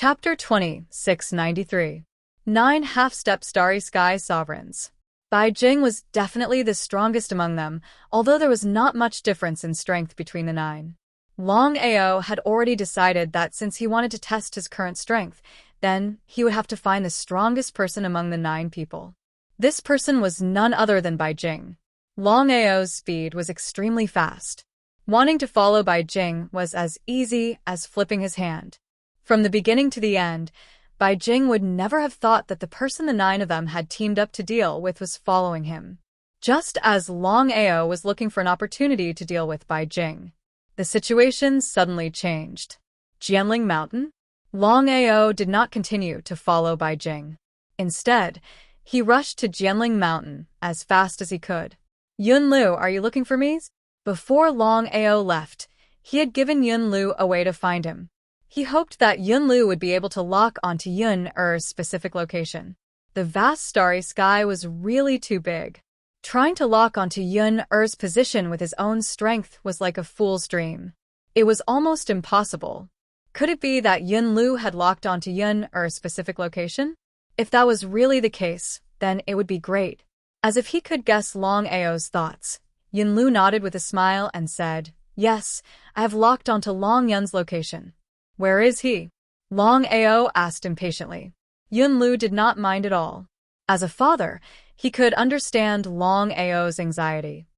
Chapter 2693. 9 Half-Step Starry Sky Sovereigns. Bai Jing was definitely the strongest among them, although there was not much difference in strength between the 9. Longao had already decided that since he wanted to test his current strength, then he would have to find the strongest person among the 9 people. This person was none other than Bai Jing. Longao's speed was extremely fast. Wanting to follow Bai Jing was as easy as flipping his hand. From the beginning to the end, Bai Jing would never have thought that the person the 9 of them had teamed up to deal with was following him. Just as Longao was looking for an opportunity to deal with Bai Jing, the situation suddenly changed. Jianling Mountain? Longao did not continue to follow Bai Jing. Instead, he rushed to Jianling Mountain as fast as he could. Yunlu, are you looking for me? Before Longao left, he had given Yunlu a way to find him. He hoped that Yunlu would be able to lock onto Yun-Er's specific location. The vast starry sky was really too big. Trying to lock onto Yun-Er's position with his own strength was like a fool's dream. It was almost impossible. Could it be that Yunlu had locked onto Yun-Er's specific location? If that was really the case, then it would be great. As if he could guess Longao's thoughts, Yunlu nodded with a smile and said, "Yes, I have locked onto Long Yun's location." "Where is he?" Longao asked impatiently. Yunlu did not mind at all. As a father, he could understand Longao's anxiety.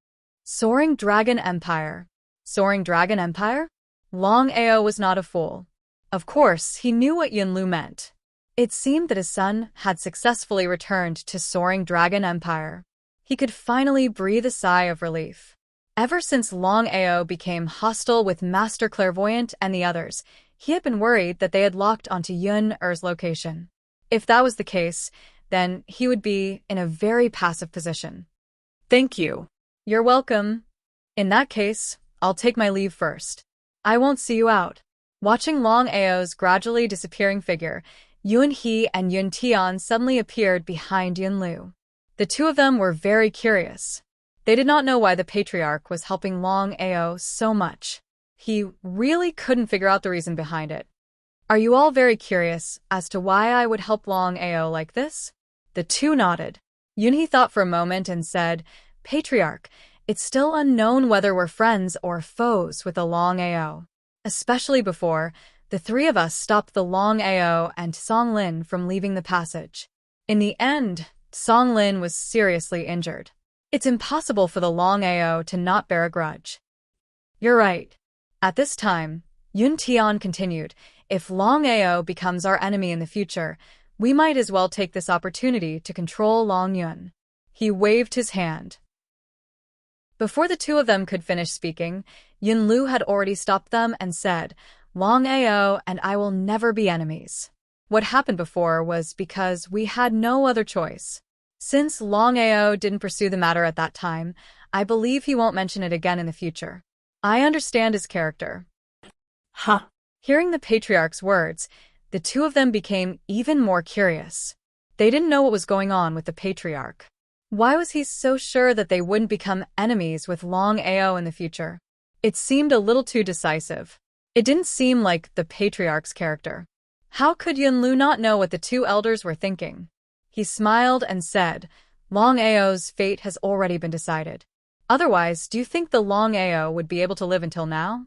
Soaring Dragon Empire. Soaring Dragon Empire? Longao was not a fool. Of course, he knew what Yunlu meant. It seemed that his son had successfully returned to Soaring Dragon Empire. He could finally breathe a sigh of relief. Ever since Longao became hostile with Master Clairvoyant and the others, he had been worried that they had locked onto Yun-Er's location. If that was the case, then he would be in a very passive position. "Thank you." "You're welcome. In that case, I'll take my leave first. I won't see you out." Watching Longao's gradually disappearing figure, Yun He and Yun Tian suddenly appeared behind Yunlu. The two of them were very curious. They did not know why the patriarch was helping Longao so much. He really couldn't figure out the reason behind it. "Are you all very curious as to why I would help Longao like this?" The two nodded. Yunhee thought for a moment and said, "Patriarch, it's still unknown whether we're friends or foes with the Longao. Especially before, the 3 of us stopped the Longao and Songlin from leaving the passage. In the end, Songlin was seriously injured. It's impossible for the Longao to not bear a grudge." "You're right." At this time, Yun Tian continued, "If Longao becomes our enemy in the future, we might as well take this opportunity to control Long Yun." He waved his hand. Before the two of them could finish speaking, Yun Lu had already stopped them and said, "Longao and I will never be enemies. What happened before was because we had no other choice. Since Longao didn't pursue the matter at that time, I believe he won't mention it again in the future. I understand his character." Huh. Hearing the patriarch's words, the two of them became even more curious. They didn't know what was going on with the patriarch. Why was he so sure that they wouldn't become enemies with Longao in the future? It seemed a little too decisive. It didn't seem like the patriarch's character. How could Yunlu not know what the 2 elders were thinking? He smiled and said, "Longao's fate has already been decided. Otherwise, do you think the Longao would be able to live until now?"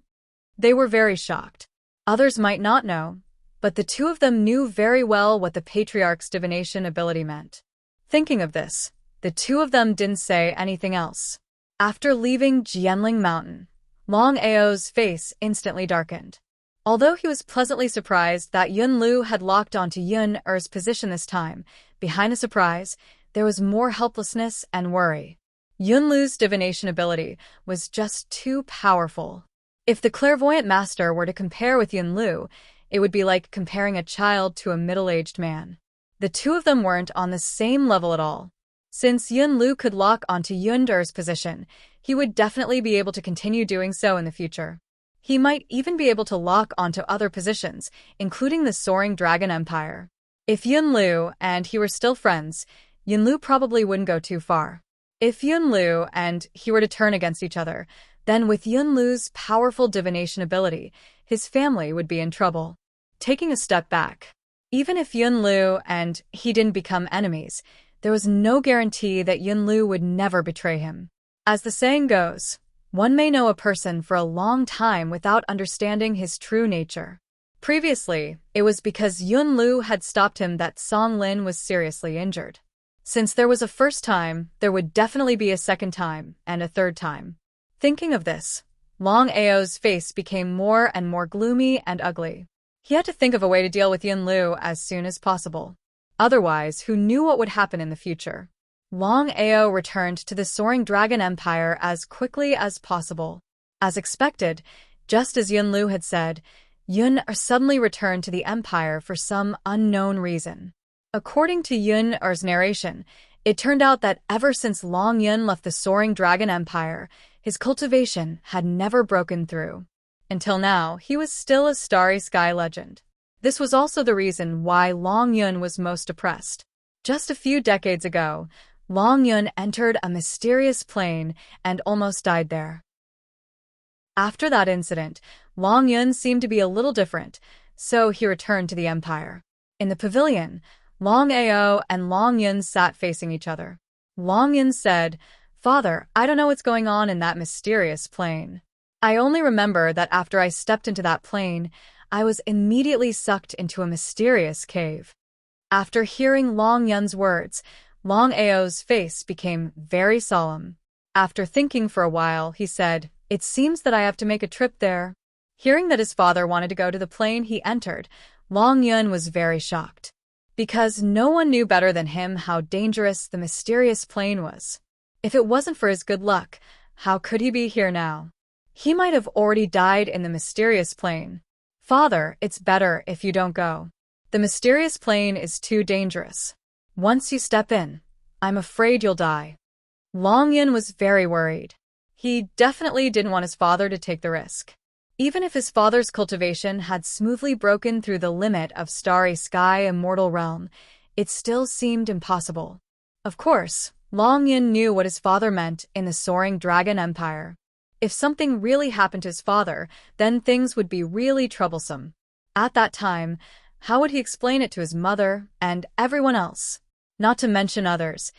They were very shocked. Others might not know, but the 2 of them knew very well what the patriarch's divination ability meant. Thinking of this, the 2 of them didn't say anything else. After leaving Jianling Mountain, Longao's face instantly darkened. Although he was pleasantly surprised that Yunlu had locked onto Yun-Er's position this time, behind the surprise, there was more helplessness and worry. Yunlu's divination ability was just too powerful. If the clairvoyant master were to compare with Yunlu, it would be like comparing a child to a middle-aged man. The 2 of them weren't on the same level at all. Since Yunlu could lock onto Yunder's position, he would definitely be able to continue doing so in the future. He might even be able to lock onto other positions, including the Soaring Dragon Empire. If Yunlu and he were still friends, Yunlu probably wouldn't go too far. If Yunlu and he were to turn against each other, then with Yunlu's powerful divination ability, his family would be in trouble. taking a step back. Even if Yunlu and he didn't become enemies, there was no guarantee that Yunlu would never betray him. As the saying goes, one may know a person for a long time without understanding his true nature. Previously, it was because Yunlu had stopped him that Song Lin was seriously injured. Since there was a first time, there would definitely be a second time and a third time. Thinking of this, Longao's face became more and more gloomy and ugly. He had to think of a way to deal with Yunlu as soon as possible. Otherwise, who knew what would happen in the future? Longao returned to the Soaring Dragon Empire as quickly as possible. As expected, just as Yunlu had said, Yun-Er suddenly returned to the Empire for some unknown reason. According to Yun-Er's narration, it turned out that ever since Long Yun left the Soaring Dragon Empire, his cultivation had never broken through. Until now, he was still a Starry Sky legend. This was also the reason why Long Yun was most oppressed. Just a few decades ago, Long Yun entered a mysterious plane and almost died there. After that incident, Long Yun seemed to be a little different, so he returned to the Empire. In the pavilion, Longao and Long Yun sat facing each other. Long Yun said, "Father, I don't know what's going on in that mysterious plane. I only remember that after I stepped into that plane, I was immediately sucked into a mysterious cave." After hearing Long Yun's words, Longao's face became very solemn. After thinking for a while, he said, "It seems that I have to make a trip there." Hearing that his father wanted to go to the plane he entered, Long Yun was very shocked. Because no one knew better than him how dangerous the mysterious plane was. If it wasn't for his good luck, how could he be here now? He might have already died in the mysterious plane. "Father, it's better if you don't go. The mysterious plane is too dangerous. Once you step in, I'm afraid you'll die." Long Yun was very worried. He definitely didn't want his father to take the risk. Even if his father's cultivation had smoothly broken through the limit of Starry Sky Immortal Realm, it still seemed impossible. Of course, Long Yun knew what his father meant in the Soaring Dragon Empire. If something really happened to his father, then things would be really troublesome. At that time, how would he explain it to his mother and everyone else? Not to mention others.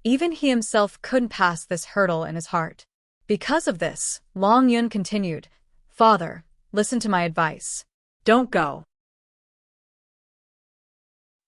Even he himself couldn't pass this hurdle in his heart. Because of this, Long Yun continued, "Father, listen to my advice. Don't go."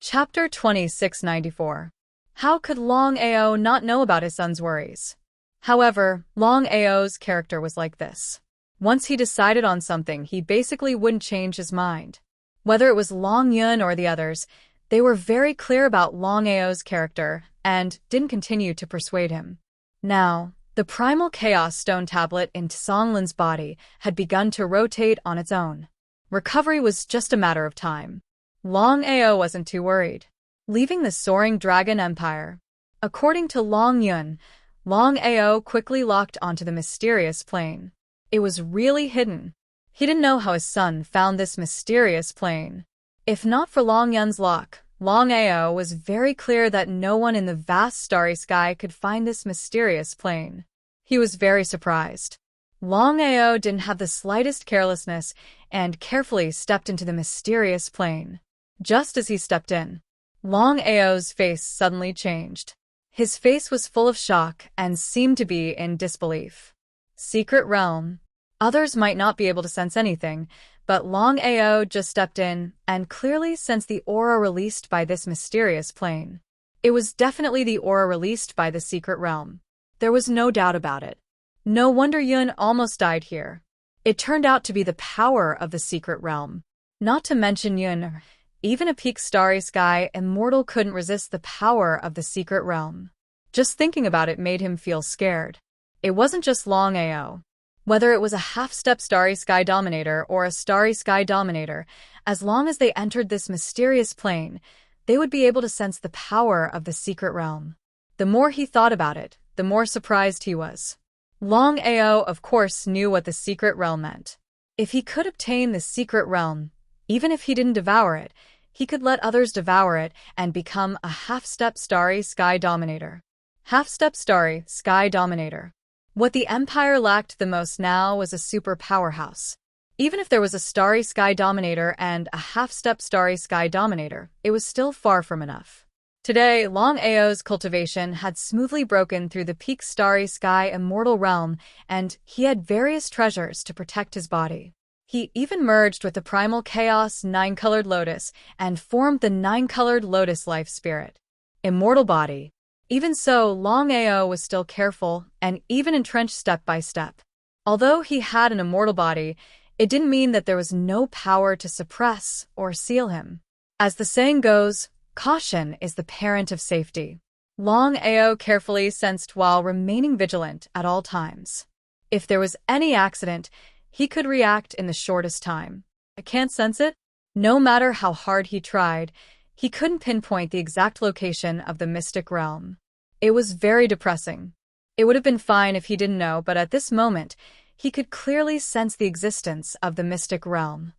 Chapter 2694. How could Longao not know about his son's worries? However, Longao's character was like this. Once he decided on something, he basically wouldn't change his mind. Whether it was Long Yun or the others, they were very clear about Longao's character and didn't continue to persuade him. Now, the primal chaos stone tablet in Songlin's body had begun to rotate on its own. Recovery was just a matter of time. Longao wasn't too worried. Leaving the Soaring Dragon Empire. According to Long Yun, Longao quickly locked onto the mysterious plane. It was really hidden. He didn't know how his son found this mysterious plane. If not for Long Yun's luck, Longao was very clear that no one in the vast starry sky could find this mysterious plane. He was very surprised. Longao didn't have the slightest carelessness and carefully stepped into the mysterious plane. Just as he stepped in, Longao's face suddenly changed. His face was full of shock and seemed to be in disbelief. Secret realm. Others might not be able to sense anything, but Longao just stepped in and clearly sensed the aura released by this mysterious plane. It was definitely the aura released by the secret realm. There was no doubt about it. No wonder Yun almost died here. It turned out to be the power of the secret realm. Not to mention Yun, even a peak starry sky immortal couldn't resist the power of the secret realm. Just thinking about it made him feel scared. It wasn't just Longao. Whether it was a half-step Starry Sky Dominator or a Starry Sky Dominator, as long as they entered this mysterious plane, they would be able to sense the power of the secret realm. The more he thought about it, the more surprised he was. Longao, of course, knew what the secret realm meant. If he could obtain the secret realm, even if he didn't devour it, he could let others devour it and become a half-step Starry Sky Dominator. Half-step Starry Sky Dominator. What the Empire lacked the most now was a super powerhouse. Even if there was a starry sky dominator and a half-step starry sky dominator, it was still far from enough. Today, Longao's cultivation had smoothly broken through the peak starry sky immortal realm, and he had various treasures to protect his body. He even merged with the primal chaos nine-colored lotus and formed the nine-colored lotus life spirit. Immortal body. Even so, Longao was still careful and even entrenched step by step. Although he had an immortal body, it didn't mean that there was no power to suppress or seal him. As the saying goes, caution is the parent of safety. Longao carefully sensed while remaining vigilant at all times. If there was any accident, he could react in the shortest time. I can't sense it? No matter how hard he tried, he couldn't pinpoint the exact location of the mystic realm. It was very depressing. It would have been fine if he didn't know, but at this moment, he could clearly sense the existence of the mystic realm.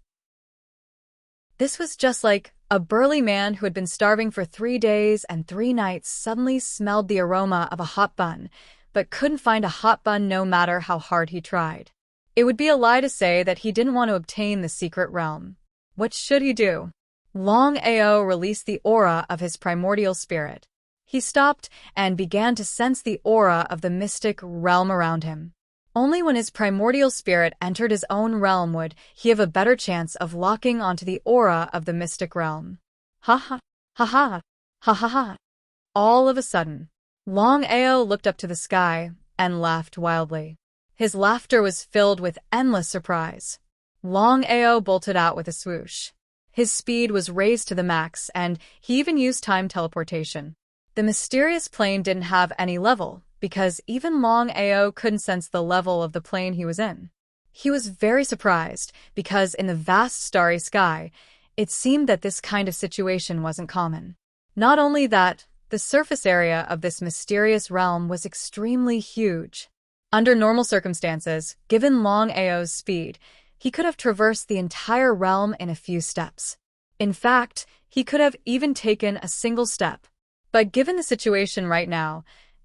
This was just like a burly man who had been starving for 3 days and 3 nights suddenly smelled the aroma of a hot bun, but couldn't find a hot bun no matter how hard he tried. It would be a lie to say that he didn't want to obtain the secret realm. What should he do? Longao released the aura of his primordial spirit. He stopped and began to sense the aura of the mystic realm around him. Only when his primordial spirit entered his own realm would he have a better chance of locking onto the aura of the mystic realm. Ha ha, ha ha, ha ha ha. All of a sudden, Longao looked up to the sky and laughed wildly. His laughter was filled with endless surprise. Longao bolted out with a swoosh. His speed was raised to the max, and he even used time teleportation. The mysterious plane didn't have any level, because even Longao couldn't sense the level of the plane he was in. He was very surprised, because in the vast starry sky, it seemed that this kind of situation wasn't common. Not only that, the surface area of this mysterious realm was extremely huge. Under normal circumstances, given Longao's speed, he could have traversed the entire realm in a few steps. In fact, he could have even taken a single step. But given the situation right now,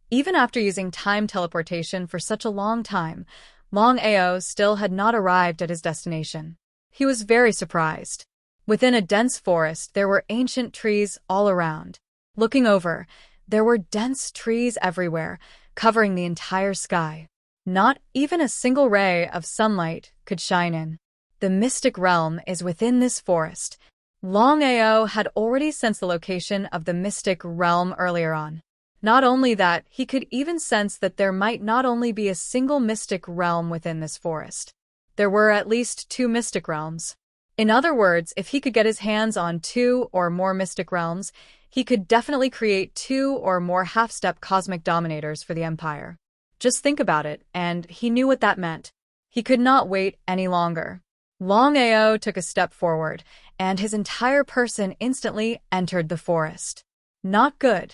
even after using time teleportation for such a long time, Longao still had not arrived at his destination. He was very surprised. Within a dense forest, there were ancient trees all around. Looking over, there were dense trees everywhere, covering the entire sky. Not even a single ray of sunlight could shine in. The mystic realm is within this forest. Longao had already sensed the location of the mystic realm earlier on. Not only that, he could even sense that there might not only be a single mystic realm within this forest. There were at least 2 mystic realms. In other words, if he could get his hands on 2 or more mystic realms, he could definitely create 2 or more half-step cosmic dominators for the Empire. Just think about it, and he knew what that meant. He could not wait any longer. Longao took a step forward, and his entire person instantly entered the forest. Not good.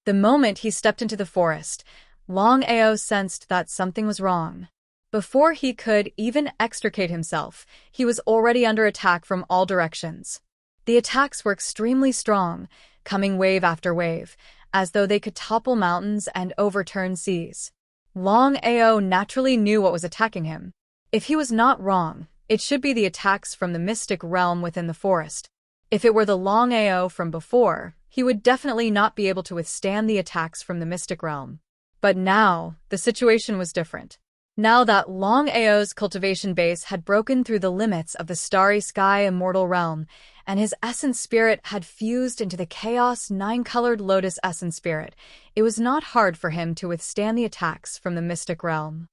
The moment he stepped into the forest, Longao sensed that something was wrong. Before he could even extricate himself, he was already under attack from all directions. The attacks were extremely strong, coming wave after wave, as though they could topple mountains and overturn seas. Longao naturally knew what was attacking him. If he was not wrong, it should be the attacks from the mystic realm within the forest. If it were the Longao from before, he would definitely not be able to withstand the attacks from the mystic realm. But now, the situation was different. Now that Longao's cultivation base had broken through the limits of the starry sky immortal realm, and his essence spirit had fused into the chaos nine-colored lotus essence spirit, it was not hard for him to withstand the attacks from the mystic realm.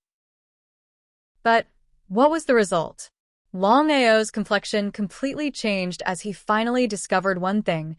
But what was the result? Longao's complexion completely changed as he finally discovered one thing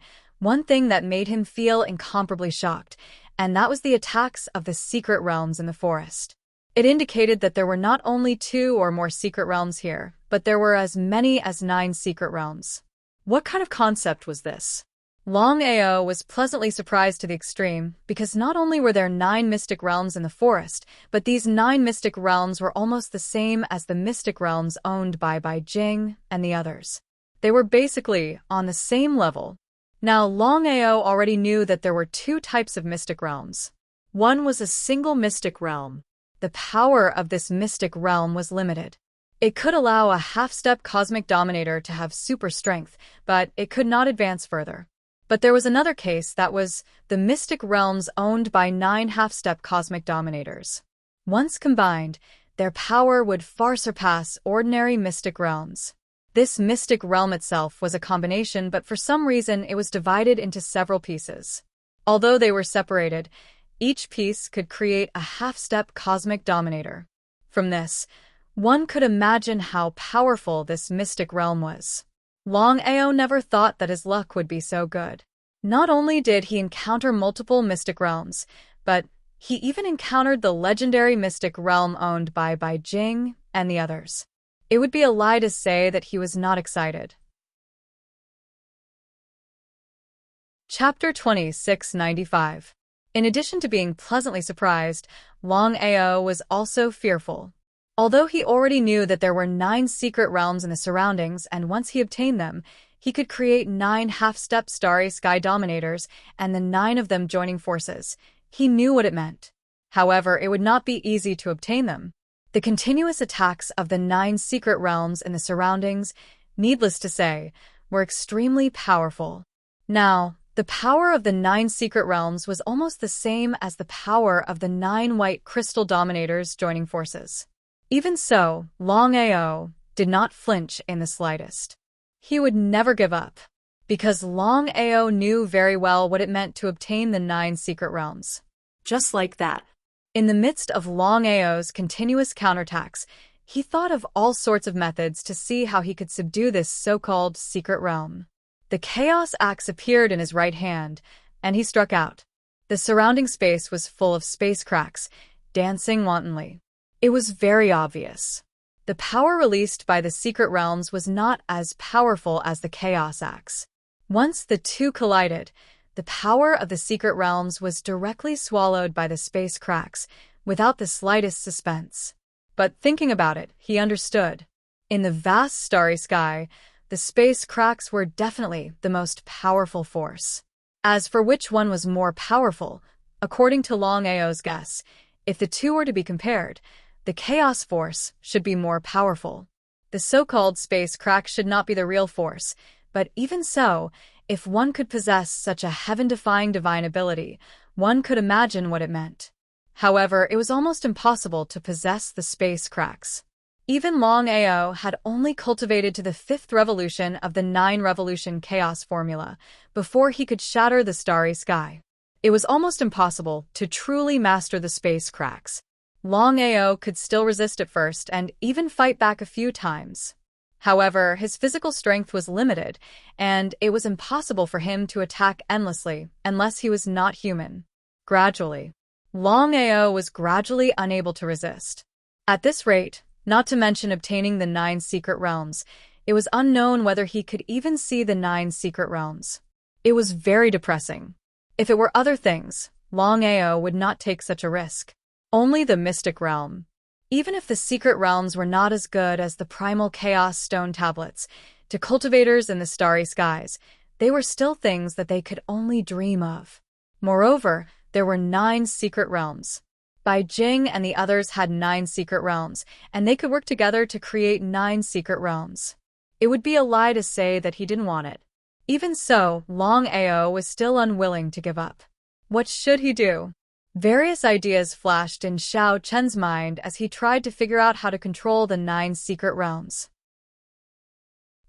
that made him feel incomparably shocked, and that was the attacks of the secret realms in the forest. It indicated that there were not only 2 or more secret realms here, but there were as many as 9 secret realms. What kind of concept was this? Longao was pleasantly surprised to the extreme, because not only were there 9 mystic realms in the forest, but these 9 mystic realms were almost the same as the mystic realms owned by Jing and the others. They were basically on the same level. Now, Longao already knew that there were 2 types of mystic realms. One was a single mystic realm. The power of this mystic realm was limited. It could allow a half-step cosmic dominator to have super strength, but it could not advance further. But there was another case that was the mystic realms owned by 9 half-step cosmic dominators. Once combined, their power would far surpass ordinary mystic realms. This mystic realm itself was a combination, but for some reason it was divided into several pieces. Although they were separated, each piece could create a half-step cosmic dominator. From this, one could imagine how powerful this mystic realm was. Longao never thought that his luck would be so good. Not only did he encounter multiple mystic realms, but he even encountered the legendary mystic realm owned by Jing and the others. It would be a lie to say that he was not excited. Chapter 2695. In addition to being pleasantly surprised, Longao was also fearful. Although he already knew that there were 9 secret realms in the surroundings, and once he obtained them, he could create 9 half-step starry sky dominators and the 9 of them joining forces. He knew what it meant. However, it would not be easy to obtain them. The continuous attacks of the 9 secret realms in the surroundings, needless to say, were extremely powerful. Now, the power of the 9 secret realms was almost the same as the power of the 9 white crystal dominators joining forces. Even so, Longao did not flinch in the slightest. He would never give up, because Longao knew very well what it meant to obtain the 9 secret realms. Just like that. In the midst of Longao's continuous counterattacks, he thought of all sorts of methods to see how he could subdue this so-called secret realm. The chaos axe appeared in his right hand, and he struck out. The surrounding space was full of space cracks, dancing wantonly. It was very obvious. The power released by the secret realms was not as powerful as the chaos axe. Once the two collided, the power of the secret realms was directly swallowed by the space cracks, without the slightest suspense. But thinking about it, he understood. In the vast starry sky, the space cracks were definitely the most powerful force. As for which one was more powerful, according to Longao's guess, if the two were to be compared, the chaos force should be more powerful. The so-called space crack should not be the real force, but even so, if one could possess such a heaven-defying divine ability, one could imagine what it meant. However, it was almost impossible to possess the space cracks. Even Longao had only cultivated to the 5th revolution of the 9-revolution chaos formula before he could shatter the starry sky. It was almost impossible to truly master the space cracks. Longao could still resist at first and even fight back a few times. However, his physical strength was limited, and it was impossible for him to attack endlessly unless he was not human. Gradually, Longao was gradually unable to resist. At this rate, not to mention obtaining the 9 secret realms, it was unknown whether he could even see the 9 secret realms. It was very depressing. If it were other things, Longao would not take such a risk. Only the mystic realm. Even if the secret realms were not as good as the primal chaos stone tablets, to cultivators in the starry skies, they were still things that they could only dream of. Moreover, there were 9 secret realms. Bai Jing and the others had 9 secret realms, and they could work together to create 9 secret realms. It would be a lie to say that he didn't want it. Even so, Longao was still unwilling to give up. What should he do? Various ideas flashed in Xiao Chen's mind as he tried to figure out how to control the 9 secret realms.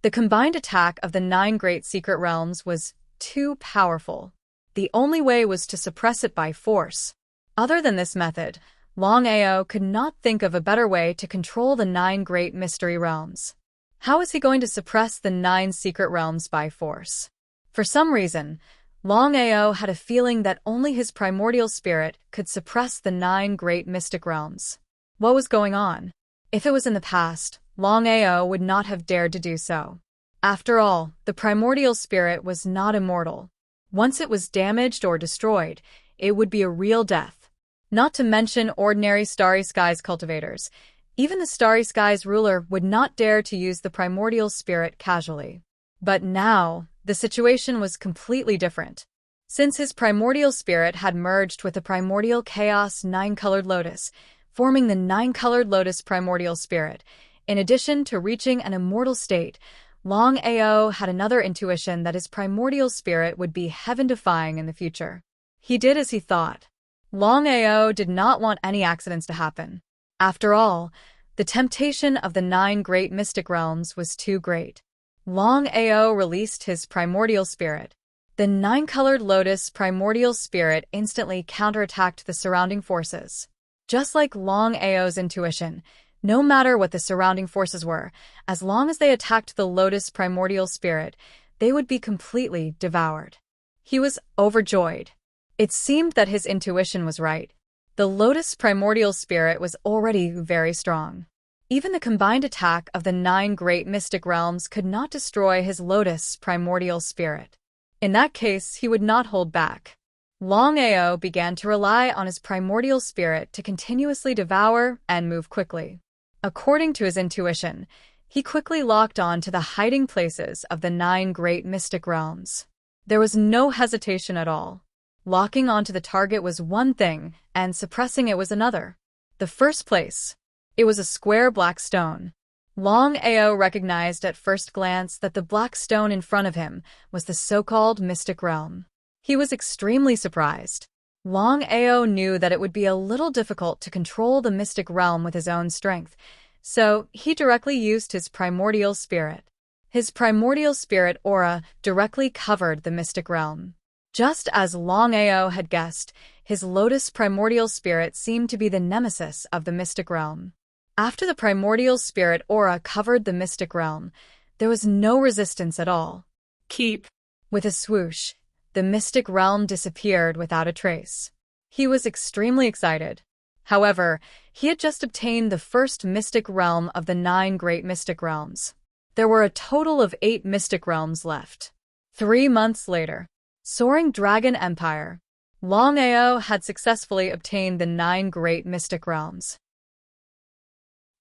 The combined attack of the 9 great secret realms was too powerful. The only way was to suppress it by force. Other than this method, Longao could not think of a better way to control the 9 great mystery realms. How was he going to suppress the 9 secret realms by force? For some reason, Longao had a feeling that only his primordial spirit could suppress the 9 great mystic realms. What was going on? If it was in the past, Longao would not have dared to do so. After all, the primordial spirit was not immortal. Once it was damaged or destroyed, it would be a real death. Not to mention ordinary Starry Skies cultivators. Even the Starry Skies ruler would not dare to use the primordial spirit casually. But now, the situation was completely different. Since his primordial spirit had merged with the primordial chaos 9-colored lotus, forming the 9-colored lotus primordial spirit, In addition to reaching an immortal state, Longao had another intuition that his primordial spirit would be heaven-defying in the future. He did as he thought. Longao did not want any accidents to happen. After all, the temptation of the 9 great mystic realms was too great. Longao released his primordial spirit. The 9-colored lotus primordial spirit instantly counterattacked the surrounding forces. Just like Longao's intuition, no matter what the surrounding forces were, as long as they attacked the lotus primordial spirit, they would be completely devoured. He was overjoyed. It seemed that his intuition was right. The lotus primordial spirit was already very strong. Even the combined attack of the 9 great mystic realms could not destroy his lotus primordial spirit. In that case, he would not hold back. Longao began to rely on his primordial spirit to continuously devour and move quickly. According to his intuition, he quickly locked on to the hiding places of the 9 great mystic realms. There was no hesitation at all. Locking onto the target was one thing, and suppressing it was another. The first place. It was a square black stone. Longao recognized at first glance that the black stone in front of him was the so-called mystic realm. He was extremely surprised. Longao knew that it would be a little difficult to control the mystic realm with his own strength, so he directly used his primordial spirit. His primordial spirit aura directly covered the mystic realm. Just as Longao had guessed, his lotus primordial spirit seemed to be the nemesis of the mystic realm. After the primordial spirit aura covered the mystic realm, there was no resistance at all. Keep. With a swoosh, the mystic realm disappeared without a trace. He was extremely excited. However, he had just obtained the first mystic realm of the 9 great mystic realms. There were a total of 8 mystic realms left. 3 months later, Soaring Dragon Empire. Longao had successfully obtained the 9 great mystic realms.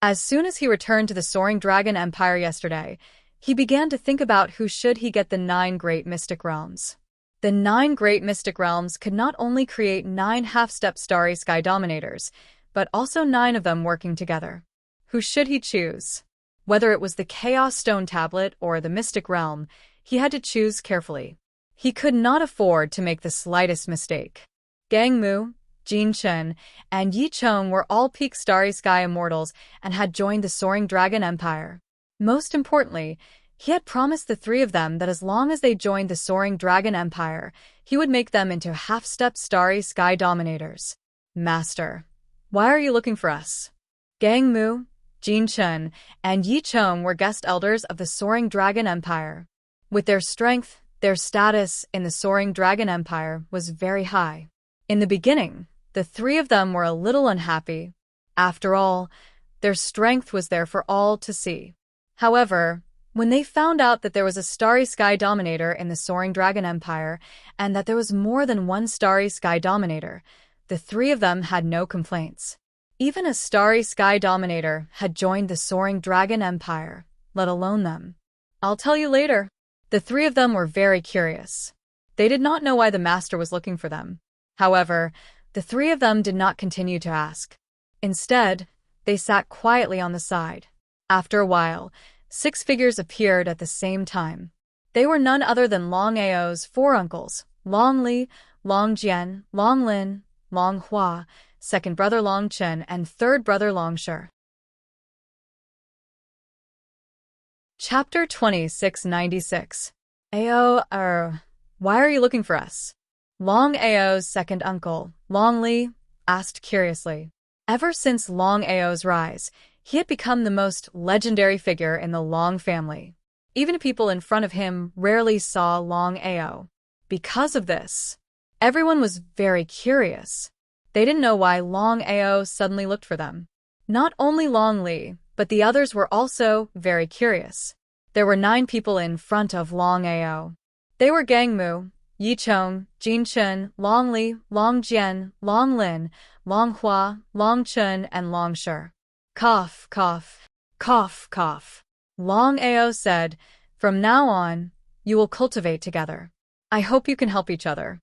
As soon as he returned to the Soaring Dragon Empire yesterday, he began to think about who should he get the 9 great mystic realms. The 9 great mystic realms could not only create 9 half-step starry sky dominators, but also 9 of them working together. Who should he choose? Whether it was the Chaos Stone Tablet or the Mystic Realm, he had to choose carefully. He could not afford to make the slightest mistake. Gang Mu, Jin Chen, and Yi Chong were all peak starry sky immortals and had joined the Soaring Dragon Empire. Most importantly, he had promised the 3 of them that as long as they joined the Soaring Dragon Empire, he would make them into half-step starry sky dominators. Master, why are you looking for us? Gang Mu, Jin Chen, and Yi Chong were guest elders of the Soaring Dragon Empire. With their strength, their status in the Soaring Dragon Empire was very high. In the beginning, the 3 of them were a little unhappy. After all, their strength was there for all to see. However, when they found out that there was a starry sky dominator in the Soaring Dragon Empire, and that there was more than one starry sky dominator, the 3 of them had no complaints. Even a starry sky dominator had joined the Soaring Dragon Empire, let alone them. I'll tell you later. The 3 of them were very curious. They did not know why the master was looking for them. However, the 3 of them did not continue to ask. Instead, they sat quietly on the side. After a while, 6 figures appeared at the same time. They were none other than Longao's 4 uncles, Long Li, Long Jian, Long Lin, Long Hua, second brother Long Chen, and third brother Long Shi. Chapter 2696. Why are you looking for us? Long Ao's second uncle, Long Li, asked curiously. Ever since Long Ao's rise, he had become the most legendary figure in the Long family. Even people in front of him rarely saw Long Ao. Because of this, everyone was very curious. They didn't know why Long Ao suddenly looked for them. Not only Long Li, but the others were also very curious. There were 9 people in front of Long Ao. They were Gang Mu, Yi Chong, Jin Chen, Long Li, Long Jian, Long Lin, Long Hua, Long Chen, and Long Shi. Cough, cough, cough, cough. Long Ao said, "From now on, you will cultivate together. I hope you can help each other."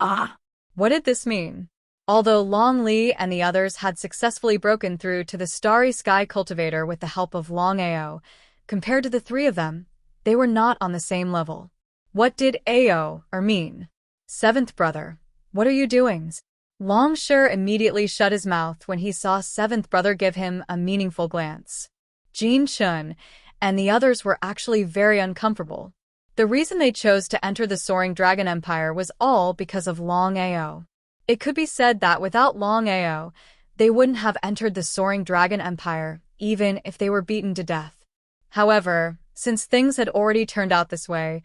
Ah! What did this mean? Although Long Li and the others had successfully broken through to the Starry Sky Cultivator with the help of Longao, compared to the three of them, they were not on the same level. What did Ao mean? Seventh brother, what are you doing? Longshire immediately shut his mouth when he saw seventh brother give him a meaningful glance. Jin Chun and the others were actually very uncomfortable. The reason they chose to enter the Soaring Dragon Empire was all because of Longao. It could be said that without Longao, they wouldn't have entered the Soaring Dragon Empire, even if they were beaten to death. However, since things had already turned out this way,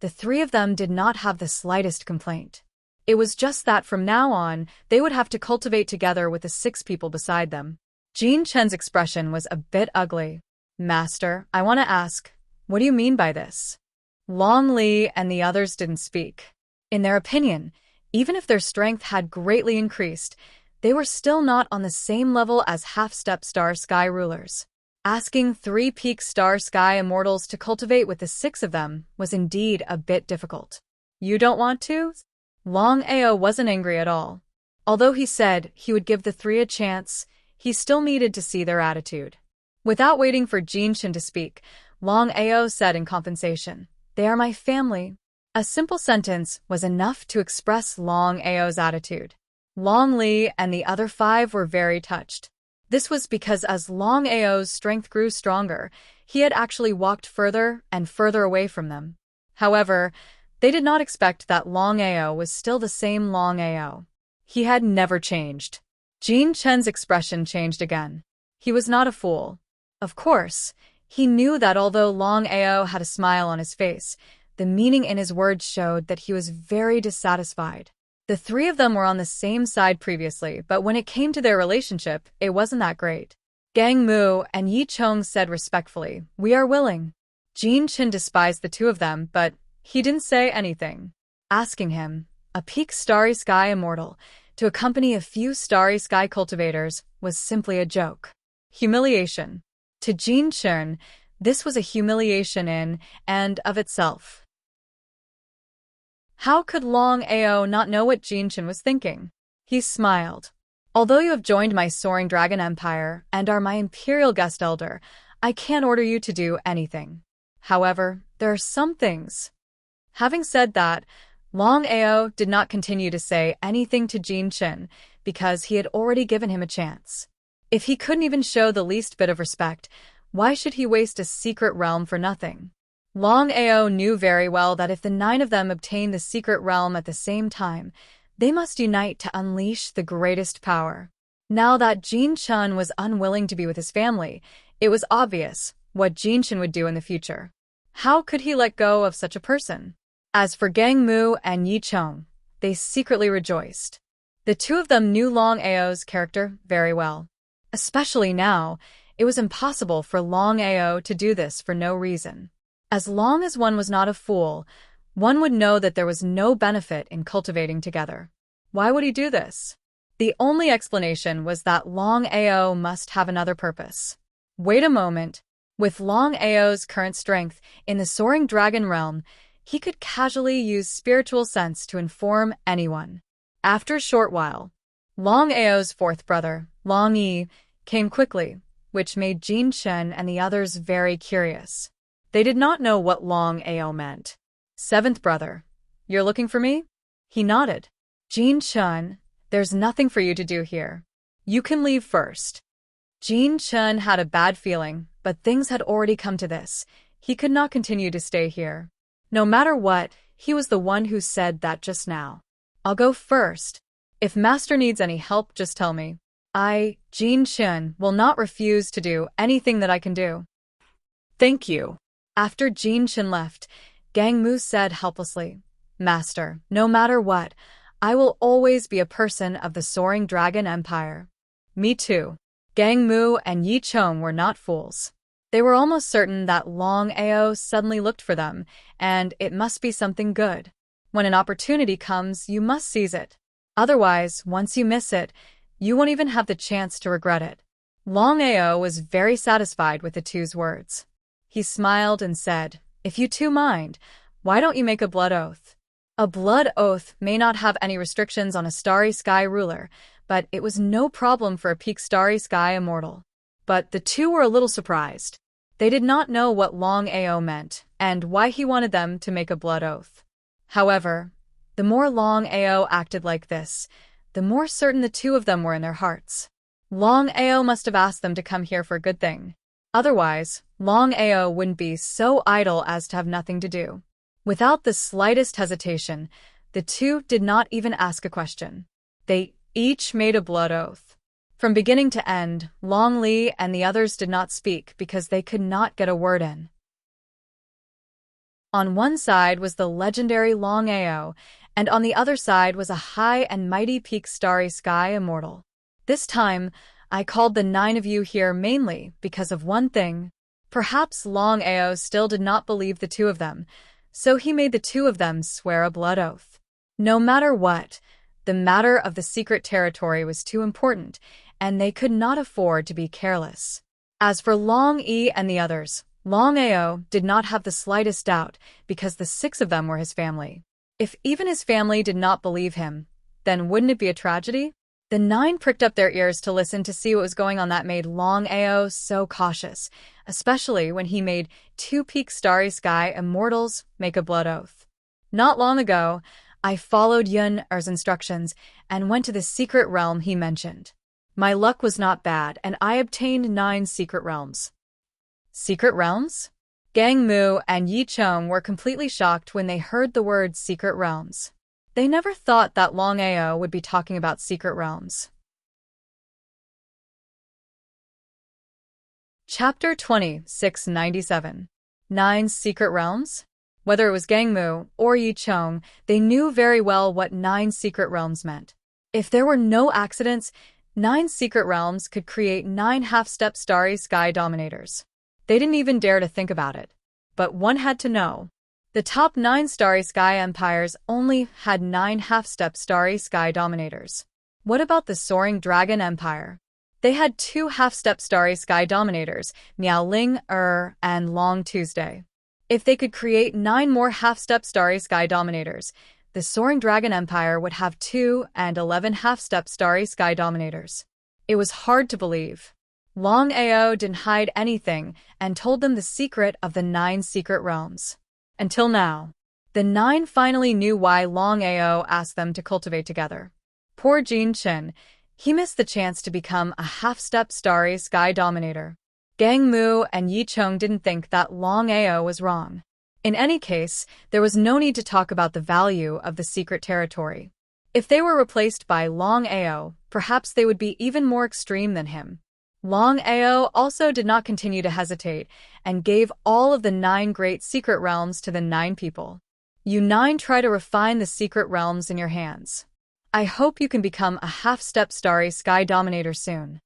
the three of them did not have the slightest complaint. It was just that from now on, they would have to cultivate together with the 6 people beside them. Jin Chen's expression was a bit ugly. Master, I want to ask, what do you mean by this? Long Li and the others didn't speak. In their opinion, even if their strength had greatly increased, they were still not on the same level as half-step Star Sky rulers. Asking 3 peak Star Sky immortals to cultivate with the 6 of them was indeed a bit difficult. You don't want to? Longao wasn't angry at all. Although he said he would give the 3 a chance, he still needed to see their attitude. Without waiting for Jin Chen to speak, Longao said in compensation, "They are my family." A simple sentence was enough to express Longao's attitude. Long Li and the other 5 were very touched. This was because as Longao's strength grew stronger, he had actually walked further and further away from them. However, they did not expect that Longao was still the same Longao. He had never changed. Jin Chen's expression changed again. He was not a fool. Of course, he knew that although Longao had a smile on his face, the meaning in his words showed that he was very dissatisfied. The 3 of them were on the same side previously, but when it came to their relationship, it wasn't that great. Gang Mu and Yi Chong said respectfully, "We are willing." Jin Chen despised the 2 of them, but he didn't say anything. Asking him, a peak Starry Sky immortal, to accompany a few Starry Sky cultivators was simply a joke. Humiliation. To Jin Chen, this was a humiliation in and of itself. How could Longao not know what Jin Chen was thinking? He smiled. "Although you have joined my Soaring Dragon Empire and are my Imperial Guest Elder, I can't order you to do anything. However, there are some things." Having said that, Longao did not continue to say anything to Jin Chen because he had already given him a chance. If he couldn't even show the least bit of respect, why should he waste a secret realm for nothing? Longao knew very well that if the 9 of them obtained the secret realm at the same time, they must unite to unleash the greatest power. Now that Jin Chen was unwilling to be with his family, it was obvious what Jin Chen would do in the future. How could he let go of such a person? As for Gang Mu and Yi Chong, they secretly rejoiced. The 2 of them knew Longao's character very well. Especially now, it was impossible for Longao to do this for no reason. As long as one was not a fool, one would know that there was no benefit in cultivating together. Why would he do this? The only explanation was that Longao must have another purpose. Wait a moment. With Longao's current strength in the Soaring Dragon realm, he could casually use spiritual sense to inform anyone. After a short while, Longao's 4th brother, Long Yi, came quickly, which made Jin Chen and the others very curious. They did not know what Longao meant. "7th brother, you're looking for me?" He nodded. "Jin Chen, there's nothing for you to do here. You can leave first." Jin Chen had a bad feeling, but things had already come to this. He could not continue to stay here. No matter what, he was the one who said that just now. "I'll go first. If Master needs any help, just tell me. I, Jin Chen, will not refuse to do anything that I can do." "Thank you." After Jin Chen left, Gang Mu said helplessly, "Master, no matter what, I will always be a person of the Soaring Dragon Empire." "Me too." Gang Mu and Yi Chong were not fools. They were almost certain that Longao suddenly looked for them, and it must be something good. When an opportunity comes, you must seize it. Otherwise, once you miss it, you won't even have the chance to regret it. Longao was very satisfied with the 2's words. He smiled and said, "If you 2 mind, why don't you make a blood oath?" A blood oath may not have any restrictions on a starry sky ruler, but it was no problem for a peak starry sky immortal. But the two were a little surprised. They did not know what Longao meant and why he wanted them to make a blood oath. However, the more Longao acted like this, the more certain the two of them were in their hearts. Longao must have asked them to come here for a good thing. Otherwise, Longao wouldn't be so idle as to have nothing to do. Without the slightest hesitation, the two did not even ask a question. They each made a blood oath. From beginning to end, Long Li and the others did not speak because they could not get a word in. On one side was the legendary Longao, and on the other side was a high and mighty peak starry sky immortal. This time, I called the 9 of you here mainly because of one thing. Perhaps Longao still did not believe the two of them, so he made the two of them swear a blood oath. No matter what, the matter of the secret territory was too important, and they could not afford to be careless. As for Long Yi and the others, Longao did not have the slightest doubt because the 6 of them were his family. If even his family did not believe him, then wouldn't it be a tragedy? The 9 pricked up their ears to listen to see what was going on. That made Longao so cautious, especially when he made 2 peak starry sky immortals make a blood oath. Not long ago, I followed Yun-Er's instructions and went to the secret realm he mentioned. My luck was not bad, and I obtained 9 secret realms. Secret realms? Gang Mu and Yi Chong were completely shocked when they heard the word secret realms. They never thought that Longao would be talking about secret realms. Chapter 2697. 9 Secret Realms? Whether it was Gang Mu or Yi Chong, they knew very well what 9 secret realms meant. If there were no accidents, 9 secret realms could create 9 half-step starry sky dominators. They didn't even dare to think about it. But one had to know. The top 9 starry sky empires only had 9 half-step starry sky dominators. What about the soaring dragon empire? They had 2 half-step starry sky dominators, Miaoling and Long Tuesday. If they could create 9 more half-step starry sky dominators, the soaring dragon empire would have 2 and 11 half-step starry sky dominators. It was hard to believe. Longao didn't hide anything and told them the secret of the 9 secret realms. Until now, the 9 finally knew why Longao asked them to cultivate together. Poor Jin Chen, he missed the chance to become a half-step starry sky dominator. Gang Mu and Yi Chong didn't think that Longao was wrong. In any case, there was no need to talk about the value of the secret territory. If they were replaced by Longao, perhaps they would be even more extreme than him. Longao also did not continue to hesitate and gave all of the 9 great secret realms to the 9 people. You 9 try to refine the secret realms in your hands. I hope you can become a half-step starry sky dominator soon.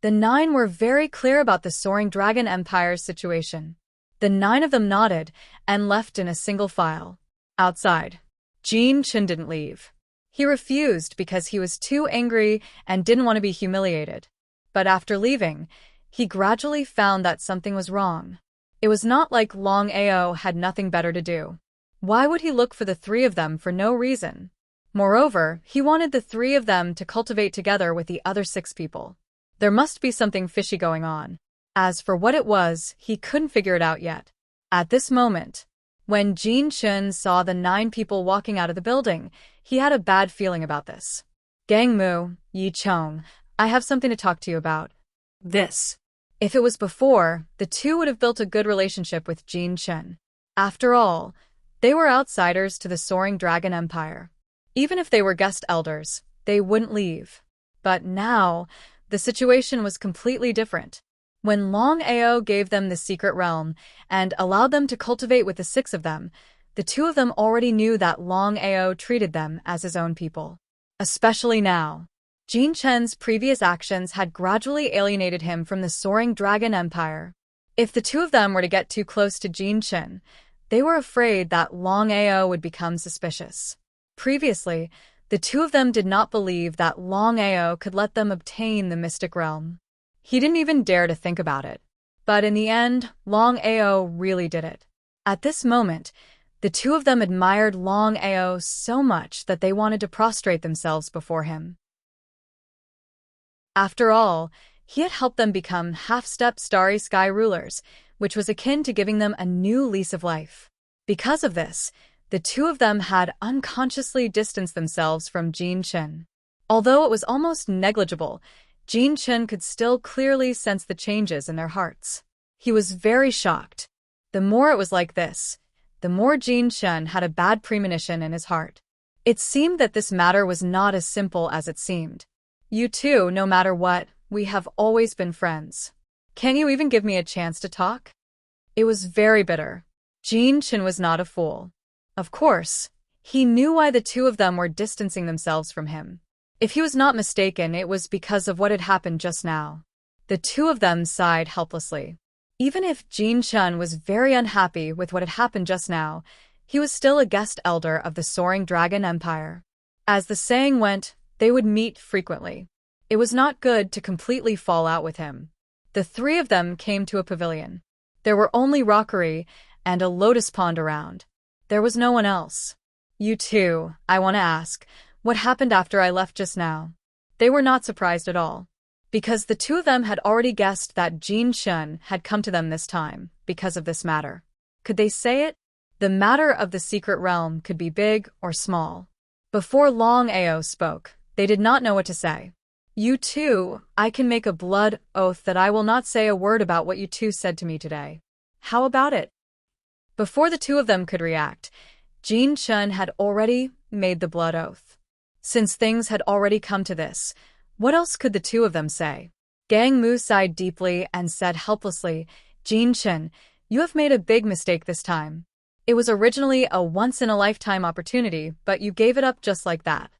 The 9 were very clear about the soaring dragon empire's situation. The 9 of them nodded and left in a single file. Outside, Jin Chen didn't leave. He refused because he was too angry and didn't want to be humiliated. But after leaving, he gradually found that something was wrong. It was not like Longao had nothing better to do. Why would he look for the 3 of them for no reason? Moreover, he wanted the 3 of them to cultivate together with the other 6 people. There must be something fishy going on. As for what it was, he couldn't figure it out yet. At this moment, when Jin Chen saw the 9 people walking out of the building, he had a bad feeling about this. Gang Mu, Yi Chong, I have something to talk to you about. This. If it was before, the 2 would have built a good relationship with Jin Chen. After all, they were outsiders to the soaring dragon empire. Even if they were guest elders, they wouldn't leave. But now, the situation was completely different. When Longao gave them the secret realm and allowed them to cultivate with the 6 of them, the 2 of them already knew that Longao treated them as his own people. Especially now. Jin Chen's previous actions had gradually alienated him from the soaring dragon empire. If the 2 of them were to get too close to Jin Chen, they were afraid that Longao would become suspicious. Previously, the 2 of them did not believe that Longao could let them obtain the mystic realm. He didn't even dare to think about it. But in the end, Longao really did it. At this moment, The two of them admired Longao so much that they wanted to prostrate themselves before him. After all, he had helped them become half-step starry sky rulers, which was akin to giving them a new lease of life. Because of this, the two of them had unconsciously distanced themselves from Jin Chen. Although it was almost negligible, Jin Chen could still clearly sense the changes in their hearts. He was very shocked. The more it was like this, the more Jin Chen had a bad premonition in his heart. It seemed that this matter was not as simple as it seemed. You two, no matter what, we have always been friends. Can you even give me a chance to talk? It was very bitter. Jin Chen was not a fool. Of course, he knew why the two of them were distancing themselves from him. If he was not mistaken, it was because of what had happened just now. The two of them sighed helplessly. Even if Jin Chen was very unhappy with what had happened just now, he was still a guest elder of the Soaring Dragon Empire. As the saying went, they would meet frequently. It was not good to completely fall out with him. The three of them came to a pavilion. There were only rockery and a lotus pond around. There was no one else. You two, I want to ask, what happened after I left just now? They were not surprised at all, because the two of them had already guessed that Jin Chen had come to them this time because of this matter. Could they say it? The matter of the secret realm could be big or small. Before Longao spoke, they did not know what to say. You two, I can make a blood oath that I will not say a word about what you two said to me today. How about it? Before the two of them could react, Jin Chen had already made the blood oath. Since things had already come to this, what else could the two of them say? Gang Mu sighed deeply and said helplessly, Jin Chen, you have made a big mistake this time. It was originally a once-in-a-lifetime opportunity, but you gave it up just like that.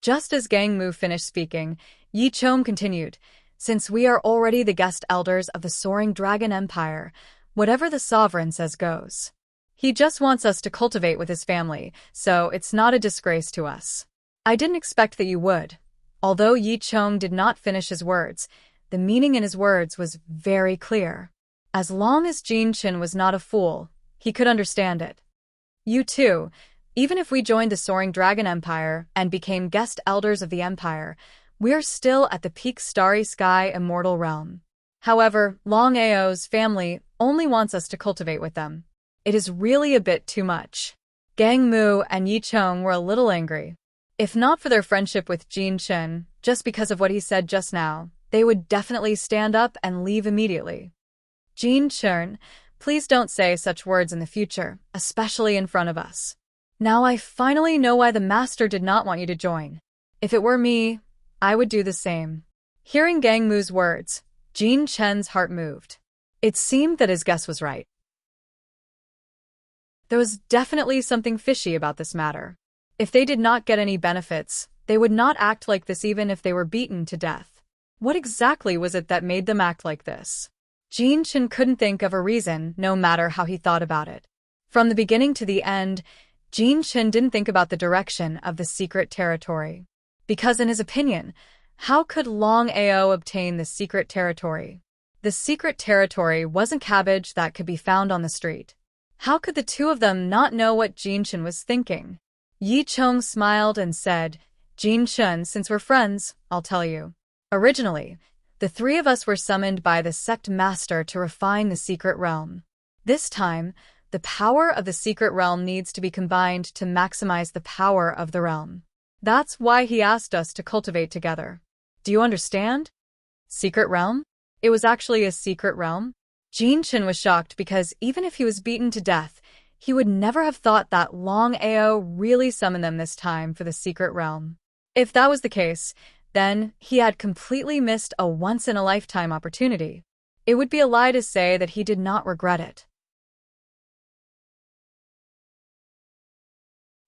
Just as Gang Mu finished speaking, Yi Chom continued, since we are already the guest elders of the Soaring Dragon Empire, whatever the sovereign says goes. He just wants us to cultivate with his family, so it's not a disgrace to us. I didn't expect that you would. Although Yi Chom did not finish his words, the meaning in his words was very clear. As long as Jin Chen was not a fool, he could understand it. You too, even if we joined the Soaring Dragon Empire and became guest elders of the Empire, we are still at the peak starry sky immortal realm. However, Longao's family only wants us to cultivate with them. It is really a bit too much. Gang Mu and Yi Chong were a little angry. If not for their friendship with Jin Chen, just because of what he said just now, they would definitely stand up and leave immediately. Jin Chen, please don't say such words in the future, especially in front of us. Now I finally know why the master did not want you to join. If it were me, I would do the same. Hearing Gang Mu's words, Jin Chen's heart moved. It seemed that his guess was right. There was definitely something fishy about this matter. If they did not get any benefits, they would not act like this even if they were beaten to death. What exactly was it that made them act like this? Jin Chen couldn't think of a reason, no matter how he thought about it. From the beginning to the end, Jin Chen didn't think about the direction of the secret territory. Because in his opinion, how could Longao obtain the secret territory? The secret territory wasn't cabbage that could be found on the street. How could the two of them not know what Jin Chen was thinking? Yi Chong smiled and said, Jin Chen, since we're friends, I'll tell you. Originally, the three of us were summoned by the sect master to refine the secret realm. This time, the power of the secret realm needs to be combined to maximize the power of the realm. That's why he asked us to cultivate together. Do you understand? Secret realm? It was actually a secret realm? Jin Chen was shocked because even if he was beaten to death, he would never have thought that Longao really summoned them this time for the secret realm. If that was the case, then he had completely missed a once-in-a-lifetime opportunity. It would be a lie to say that he did not regret it.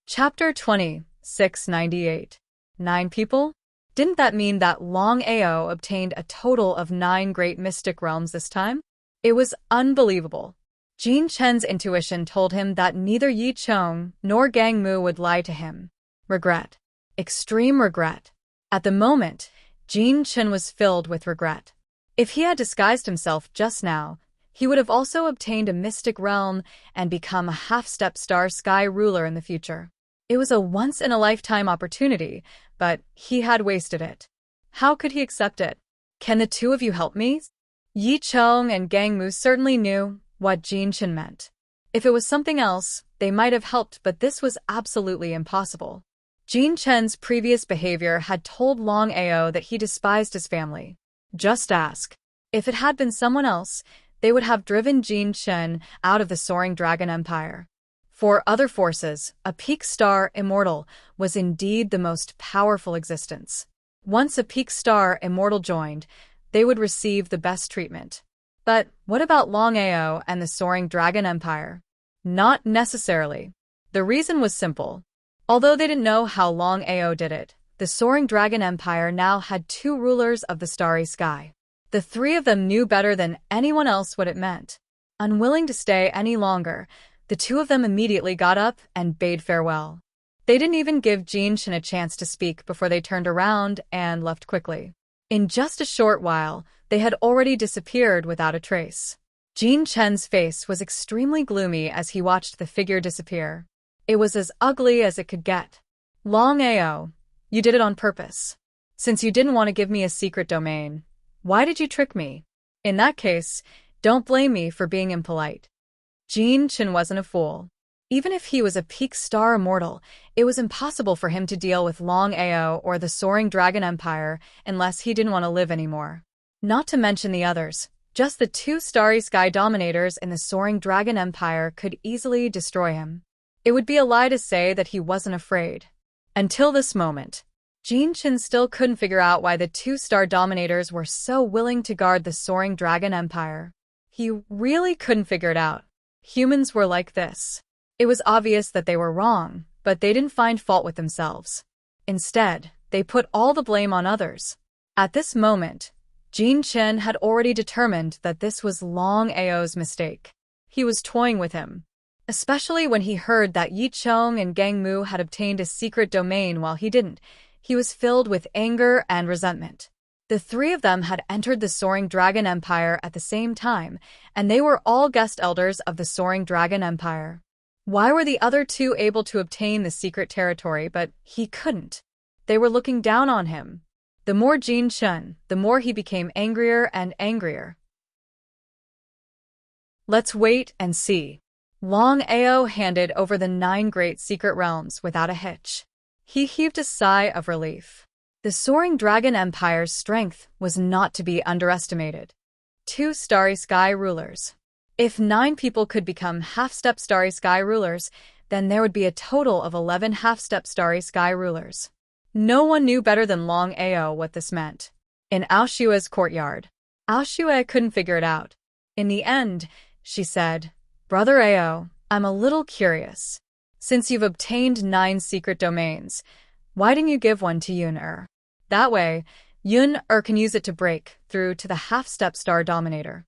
Chapter 20, 698. 9 people? Didn't that mean that Longao obtained a total of 9 great mystic realms this time? It was unbelievable. Jin Chen's intuition told him that neither Yi Chong nor Gang Mu would lie to him. Regret. Extreme regret. At the moment, Jin Chen was filled with regret. If he had disguised himself just now, He would have also obtained a mystic realm and become a half-step star sky ruler in the future. It was a once-in-a-lifetime opportunity, but he had wasted it. How could he accept it? Can the two of you help me? Yi Chong and Gang Mu certainly knew what Jin Chen meant. If it was something else, they might have helped, but this was absolutely impossible. Jin Chen's previous behavior had told Longao that he despised his family. Just ask. If it had been someone else, they would have driven Jin Chen out of the Soaring Dragon Empire. For other forces, a peak star immortal was indeed the most powerful existence. Once a peak star immortal joined, they would receive the best treatment. But what about Longao and the Soaring Dragon Empire? Not necessarily. The reason was simple. Although they didn't know how Longao did it, the Soaring Dragon Empire now had two rulers of the starry sky. The three of them knew better than anyone else what it meant. Unwilling to stay any longer, the two of them immediately got up and bade farewell. They didn't even give Jin Chen a chance to speak before they turned around and left quickly. In just a short while, they had already disappeared without a trace. Jin Chen's face was extremely gloomy as he watched the figure disappear. It was as ugly as it could get. Longao, you did it on purpose. Since you didn't want to give me a secret domain, why did you trick me? In that case, don't blame me for being impolite. Jin Chen wasn't a fool. Even if he was a peak star immortal, it was impossible for him to deal with Longao or the Soaring Dragon Empire unless he didn't want to live anymore. Not to mention the others, just the two starry sky dominators in the Soaring Dragon Empire could easily destroy him. It would be a lie to say that he wasn't afraid. Until this moment, Jin Chen still couldn't figure out why the two star dominators were so willing to guard the Soaring Dragon Empire. He really couldn't figure it out. Humans were like this. It was obvious that they were wrong, but they didn't find fault with themselves. Instead, they put all the blame on others. At this moment, Jin Chen had already determined that this was Longao's mistake. He was toying with him. Especially when he heard that Yi Chong and Gang Mu had obtained a secret domain while he didn't. He was filled with anger and resentment. The three of them had entered the Soaring Dragon Empire at the same time, and they were all guest elders of the Soaring Dragon Empire. Why were the other two able to obtain the secret territory, but he couldn't? They were looking down on him. The more Jin Chen, the more he became angrier and angrier. Let's wait and see. Longao handed over the 9 great secret realms without a hitch. He heaved a sigh of relief. The Soaring Dragon Empire's strength was not to be underestimated. 2 starry sky rulers. If 9 people could become half-step starry sky rulers, then there would be a total of 11 half-step starry sky rulers. No one knew better than Longao what this meant. In Aoshua's courtyard, Aoshua couldn't figure it out. In the end, she said, "Brother Ao, I'm a little curious. Since you've obtained 9 secret domains, why didn't you give one to Yun-Er? That way, Yun-Er can use it to break through to the half-step star dominator."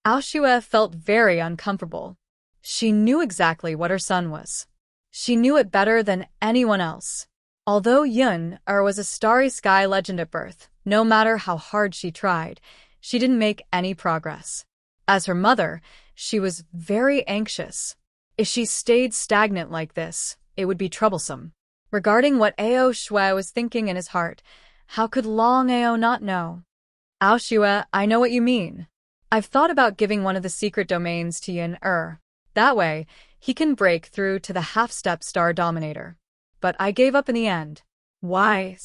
Aoshua felt very uncomfortable. She knew exactly what her son was. She knew it better than anyone else. Although Yun-Er was a starry sky legend at birth, no matter how hard she tried, she didn't make any progress. As her mother, she was very anxious. If she stayed stagnant like this, it would be troublesome. Regarding what Aoshua was thinking in his heart, how could Longao not know? "Aoshua, I know what you mean. I've thought about giving one of the secret domains to Yun-Er. That way, he can break through to the half-step star dominator. But I gave up in the end." "Why?"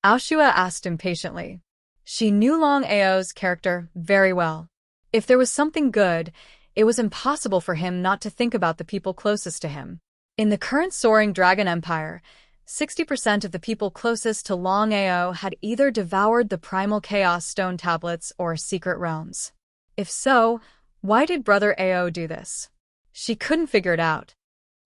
Aoshua asked impatiently. She knew Longao's character very well. If there was something good, it was impossible for him not to think about the people closest to him. In the current Soaring Dragon Empire, 60% of the people closest to Longao had either devoured the Primal Chaos Stone Tablets or Secret Realms. If so, why did Brother Ao do this? She couldn't figure it out.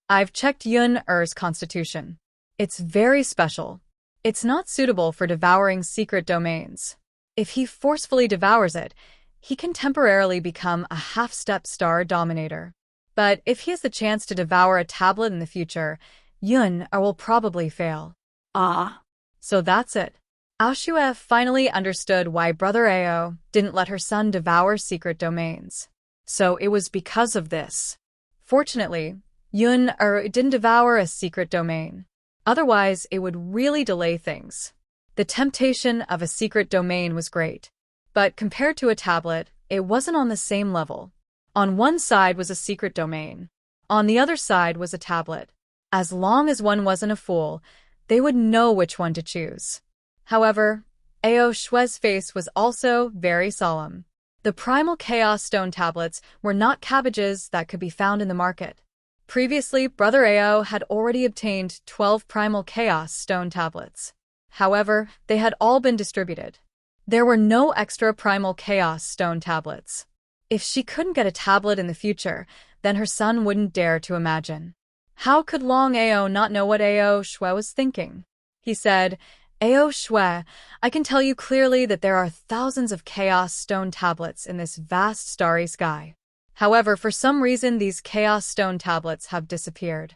"I've checked Yun-Er's constitution. It's very special. It's not suitable for devouring secret domains. If he forcefully devours it, he can temporarily become a half-step star dominator. But if he has the chance to devour a tablet in the future, Yun-Er will probably fail." "Ah, so that's it." Aoshua finally understood why Brother Ao didn't let her son devour secret domains. So it was because of this. Fortunately, didn't devour a secret domain. Otherwise, it would really delay things. The temptation of a secret domain was great. But compared to a tablet, it wasn't on the same level. On one side was a secret domain. On the other side was a tablet. As long as one wasn't a fool, they would know which one to choose. However, Ao Shue's face was also very solemn. The primal chaos stone tablets were not cabbages that could be found in the market. Previously, Brother Ao had already obtained 12 primal chaos stone tablets. However, they had all been distributed. There were no extra primal chaos stone tablets. If she couldn't get a tablet in the future, then her son wouldn't dare to imagine. How could Longao not know what Ao Shue was thinking? He said, Ao Shue, I can tell you clearly that there are thousands of chaos stone tablets in this vast starry sky. However, for some reason these chaos stone tablets have disappeared.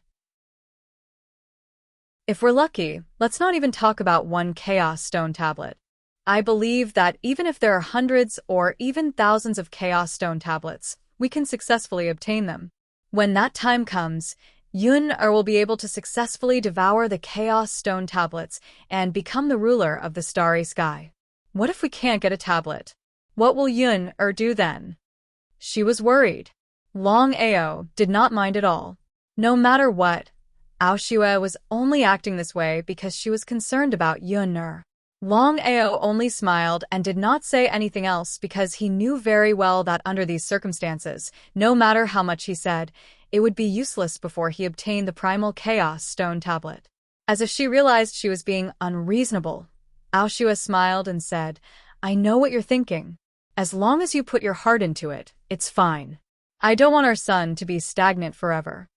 If we're lucky, let's not even talk about one chaos stone tablet. I believe that even if there are hundreds or even thousands of chaos stone tablets, we can successfully obtain them. When that time comes, Yun-Er will be able to successfully devour the chaos stone tablets and become the ruler of the starry sky. What if we can't get a tablet? What will Yun-Er do then? She was worried. Longao did not mind at all. No matter what, Ao Shue was only acting this way because she was concerned about Yun-Er. Longao only smiled and did not say anything else because he knew very well that under these circumstances, no matter how much he said, it would be useless before he obtained the primal chaos stone tablet. As if she realized she was being unreasonable, Ao Shue smiled and said, I know what you're thinking. As long as you put your heart into it, it's fine. I don't want our son to be stagnant forever.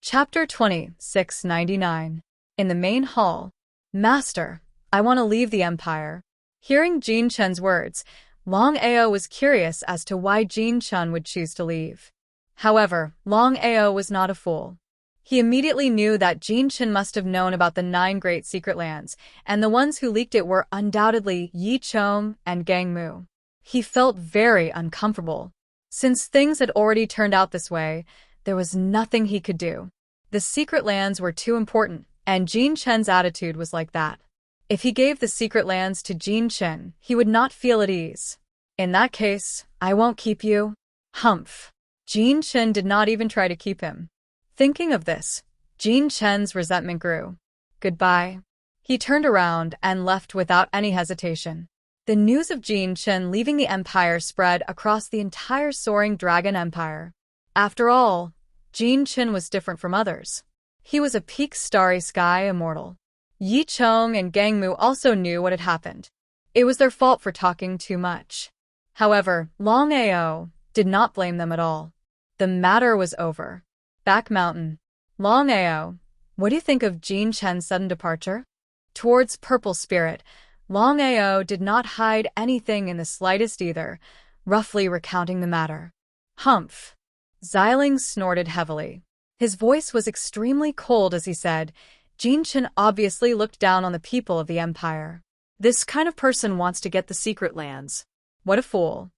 Chapter 2699. In the main hall. Master, I want to leave the Empire. Hearing Jin Chen's words, Longao was curious as to why Jin Chen would choose to leave. However, Longao was not a fool. He immediately knew that Jin Chen must have known about the 9 great secret lands, and the ones who leaked it were undoubtedly Yi Chong and Gang Mu. He felt very uncomfortable. Since things had already turned out this way, there was nothing he could do. The secret lands were too important, and Jin Chen's attitude was like that. If he gave the secret lands to Jin Chen, he would not feel at ease. In that case, I won't keep you. Humph. Jin Chen did not even try to keep him. Thinking of this, Jin Chen's resentment grew. Goodbye. He turned around and left without any hesitation. The news of Jin Chen leaving the Empire spread across the entire soaring dragon empire. After all, Jin Chen was different from others. He was a peak starry sky immortal. Yi Chong and Gang Mu also knew what had happened. It was their fault for talking too much. However, Longao did not blame them at all. The matter was over. Back mountain. Longao, what do you think of Jin Chen's sudden departure? Towards Purple Spirit, Longao did not hide anything in the slightest either, roughly recounting the matter. Humph. Xiling snorted heavily. His voice was extremely cold as he said, Jin Chen obviously looked down on the people of the Empire. This kind of person wants to get the secret lands. What a fool.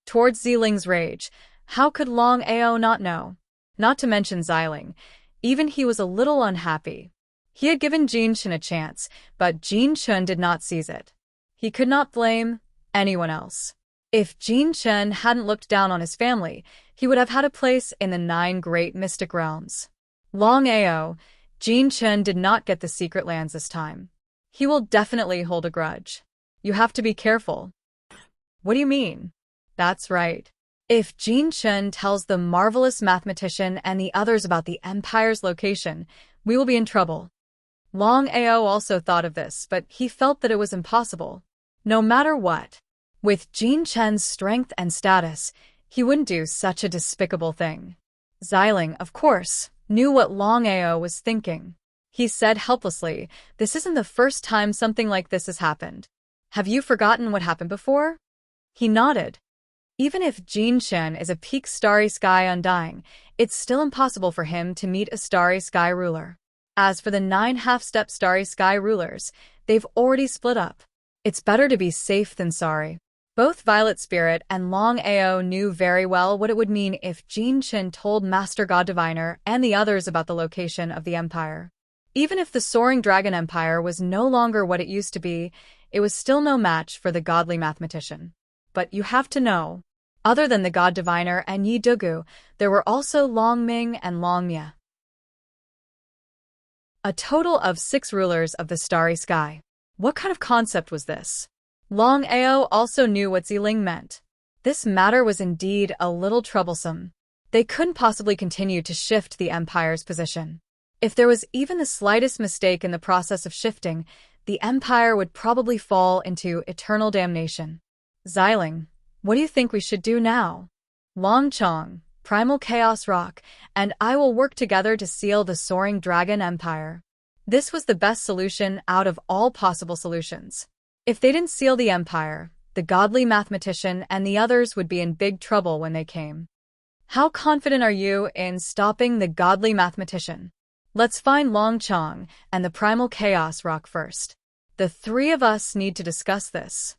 Towards Xiling's rage, how could Longao not know? Not to mention Xiling. Even he was a little unhappy. He had given Jin Chen a chance, but Jin Chen did not seize it. He could not blame anyone else. If Jin Chen hadn't looked down on his family, he would have had a place in the 9 great mystic realms. Longao, Jin Chen did not get the secret lands this time. He will definitely hold a grudge. You have to be careful. What do you mean? That's right. If Jin Chen tells the marvelous mathematician and the others about the Empire's location, we will be in trouble. Longao also thought of this, but he felt that it was impossible. No matter what. With Jin Chen's strength and status, he wouldn't do such a despicable thing. Xiling, of course, knew what Longao was thinking. He said helplessly, this isn't the first time something like this has happened. Have you forgotten what happened before? He nodded. Even if Jin Chen is a peak starry sky undying, it's still impossible for him to meet a starry sky ruler. As for the 9 half-step starry sky rulers, they've already split up. It's better to be safe than sorry. Both Violet Spirit and Longao knew very well what it would mean if Jin Chen told Master God Diviner and the others about the location of the Empire. Even if the Soaring Dragon Empire was no longer what it used to be, it was still no match for the godly mathematician. But you have to know, other than the God Diviner and Yi Dugu, there were also Long Ming and Long Mia. A total of 6 rulers of the starry sky. What kind of concept was this? Longao also knew what Ziling meant. This matter was indeed a little troublesome. They couldn't possibly continue to shift the Empire's position. If there was even the slightest mistake in the process of shifting, the Empire would probably fall into eternal damnation. Ziling, what do you think we should do now? Long Chong, Primal Chaos Rock, and I will work together to seal the Soaring Dragon Empire. This was the best solution out of all possible solutions. If they didn't seal the Empire, the godly mathematician and the others would be in big trouble when they came. How confident are you in stopping the godly mathematician? Let's find Long Chong and the Primal Chaos Rock first. The 3 of us need to discuss this.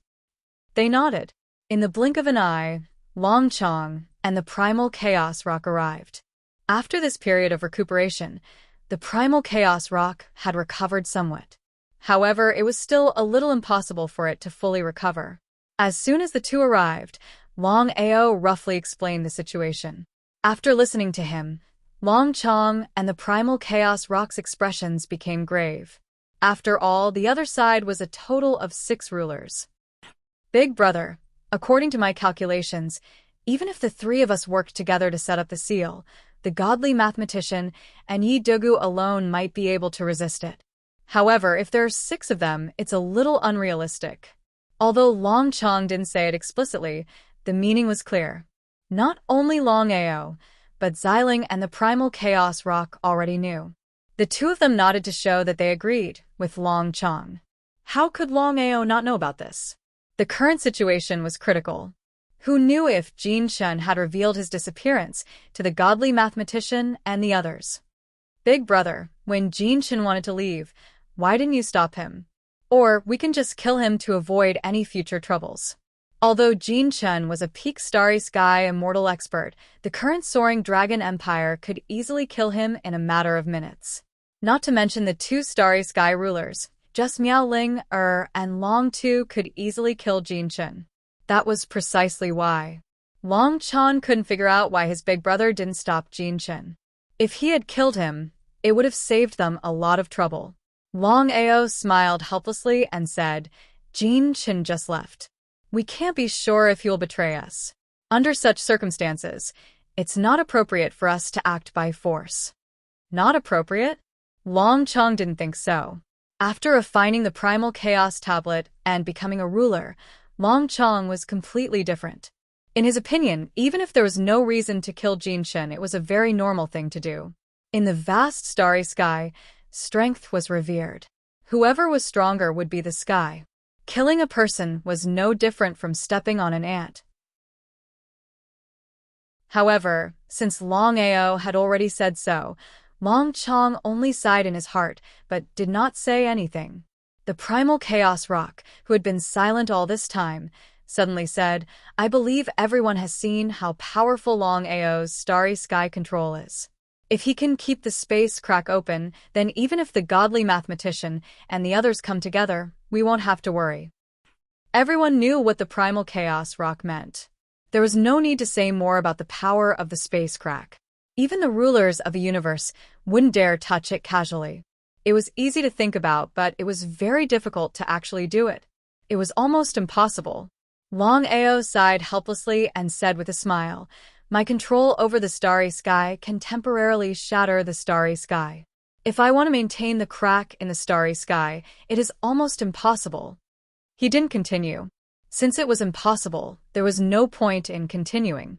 They nodded. In the blink of an eye, Long Chong and the Primal Chaos Rock arrived. After this period of recuperation, the Primal Chaos Rock had recovered somewhat. However, it was still a little impossible for it to fully recover. As soon as the 2 arrived, Longao roughly explained the situation. After listening to him, Long Chong and the Primal Chaos Rock's expressions became grave. After all, the other side was a total of 6 rulers. Big brother, according to my calculations, even if the 3 of us worked together to set up the seal, the godly mathematician and Yi Dugu alone might be able to resist it. However, if there are 6 of them, it's a little unrealistic. Although Long Chong didn't say it explicitly, the meaning was clear. Not only Longao, but Ziling and the Primal Chaos Rock already knew. The 2 of them nodded to show that they agreed with Long Chong. How could Longao not know about this? The current situation was critical. Who knew if Jin Chen had revealed his disappearance to the godly mathematician and the others? Big brother, when Jin Chen wanted to leave, why didn't you stop him? Or we can just kill him to avoid any future troubles. Although Jin Chen was a peak starry sky immortal expert, the current Soaring Dragon Empire could easily kill him in a matter of minutes. Not to mention the 2 starry sky rulers, just Miao Ling and Long Tu could easily kill Jin Chen. That was precisely why Long Chong couldn't figure out why his big brother didn't stop Jin Chen. If he had killed him, it would have saved them a lot of trouble. Longao smiled helplessly and said, Jin Chen just left. We can't be sure if he will betray us. Under such circumstances, it's not appropriate for us to act by force. Not appropriate? Long Chong didn't think so. After refining the Primal Chaos Tablet and becoming a ruler, Long Chong was completely different. In his opinion, even if there was no reason to kill Jin Chen, it was a very normal thing to do. In the vast starry sky, strength was revered. Whoever was stronger would be the sky. Killing a person was no different from stepping on an ant. However, since Longao had already said so, Long Chong only sighed in his heart, but did not say anything. The Primal Chaos Rock, who had been silent all this time, suddenly said, I believe everyone has seen how powerful Longao's starry sky control is. If he can keep the space crack open, then even if the godly mathematician and the others come together, we won't have to worry. Everyone knew what the Primal Chaos Rock meant. There was no need to say more about the power of the space crack. Even the rulers of the universe wouldn't dare touch it casually. It was easy to think about, but it was very difficult to actually do it. It was almost impossible. Longao sighed helplessly and said with a smile, My control over the starry sky can temporarily shatter the starry sky. If I want to maintain the crack in the starry sky, it is almost impossible. He didn't continue. Since it was impossible, there was no point in continuing.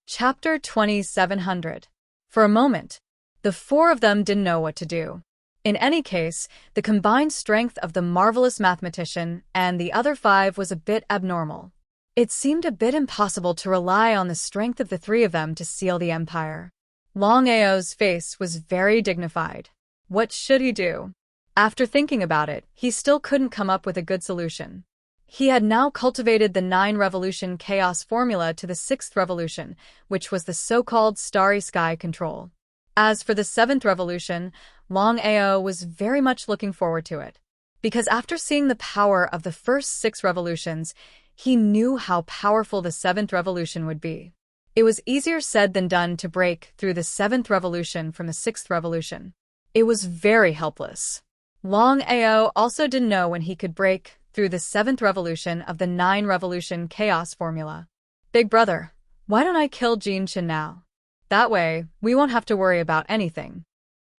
Chapter 2700. For a moment, the 4 of them didn't know what to do. In any case, the combined strength of the marvelous mathematician and the other 5 was a bit abnormal. It seemed a bit impossible to rely on the strength of the 3 of them to seal the empire. Longao's face was very dignified. What should he do? After thinking about it, he still couldn't come up with a good solution. He had now cultivated the 9-revolution chaos formula to the 6th revolution, which was the so-called starry sky control. As for the 7th revolution, Longao was very much looking forward to it. Because after seeing the power of the first 6 revolutions, he knew how powerful the 7th revolution would be. It was easier said than done to break through the 7th revolution from the 6th revolution. It was very helpless. Longao also didn't know when he could break through the 7th revolution of the 9-revolution chaos formula. Big brother, why don't I kill Jinchen now? That way, we won't have to worry about anything.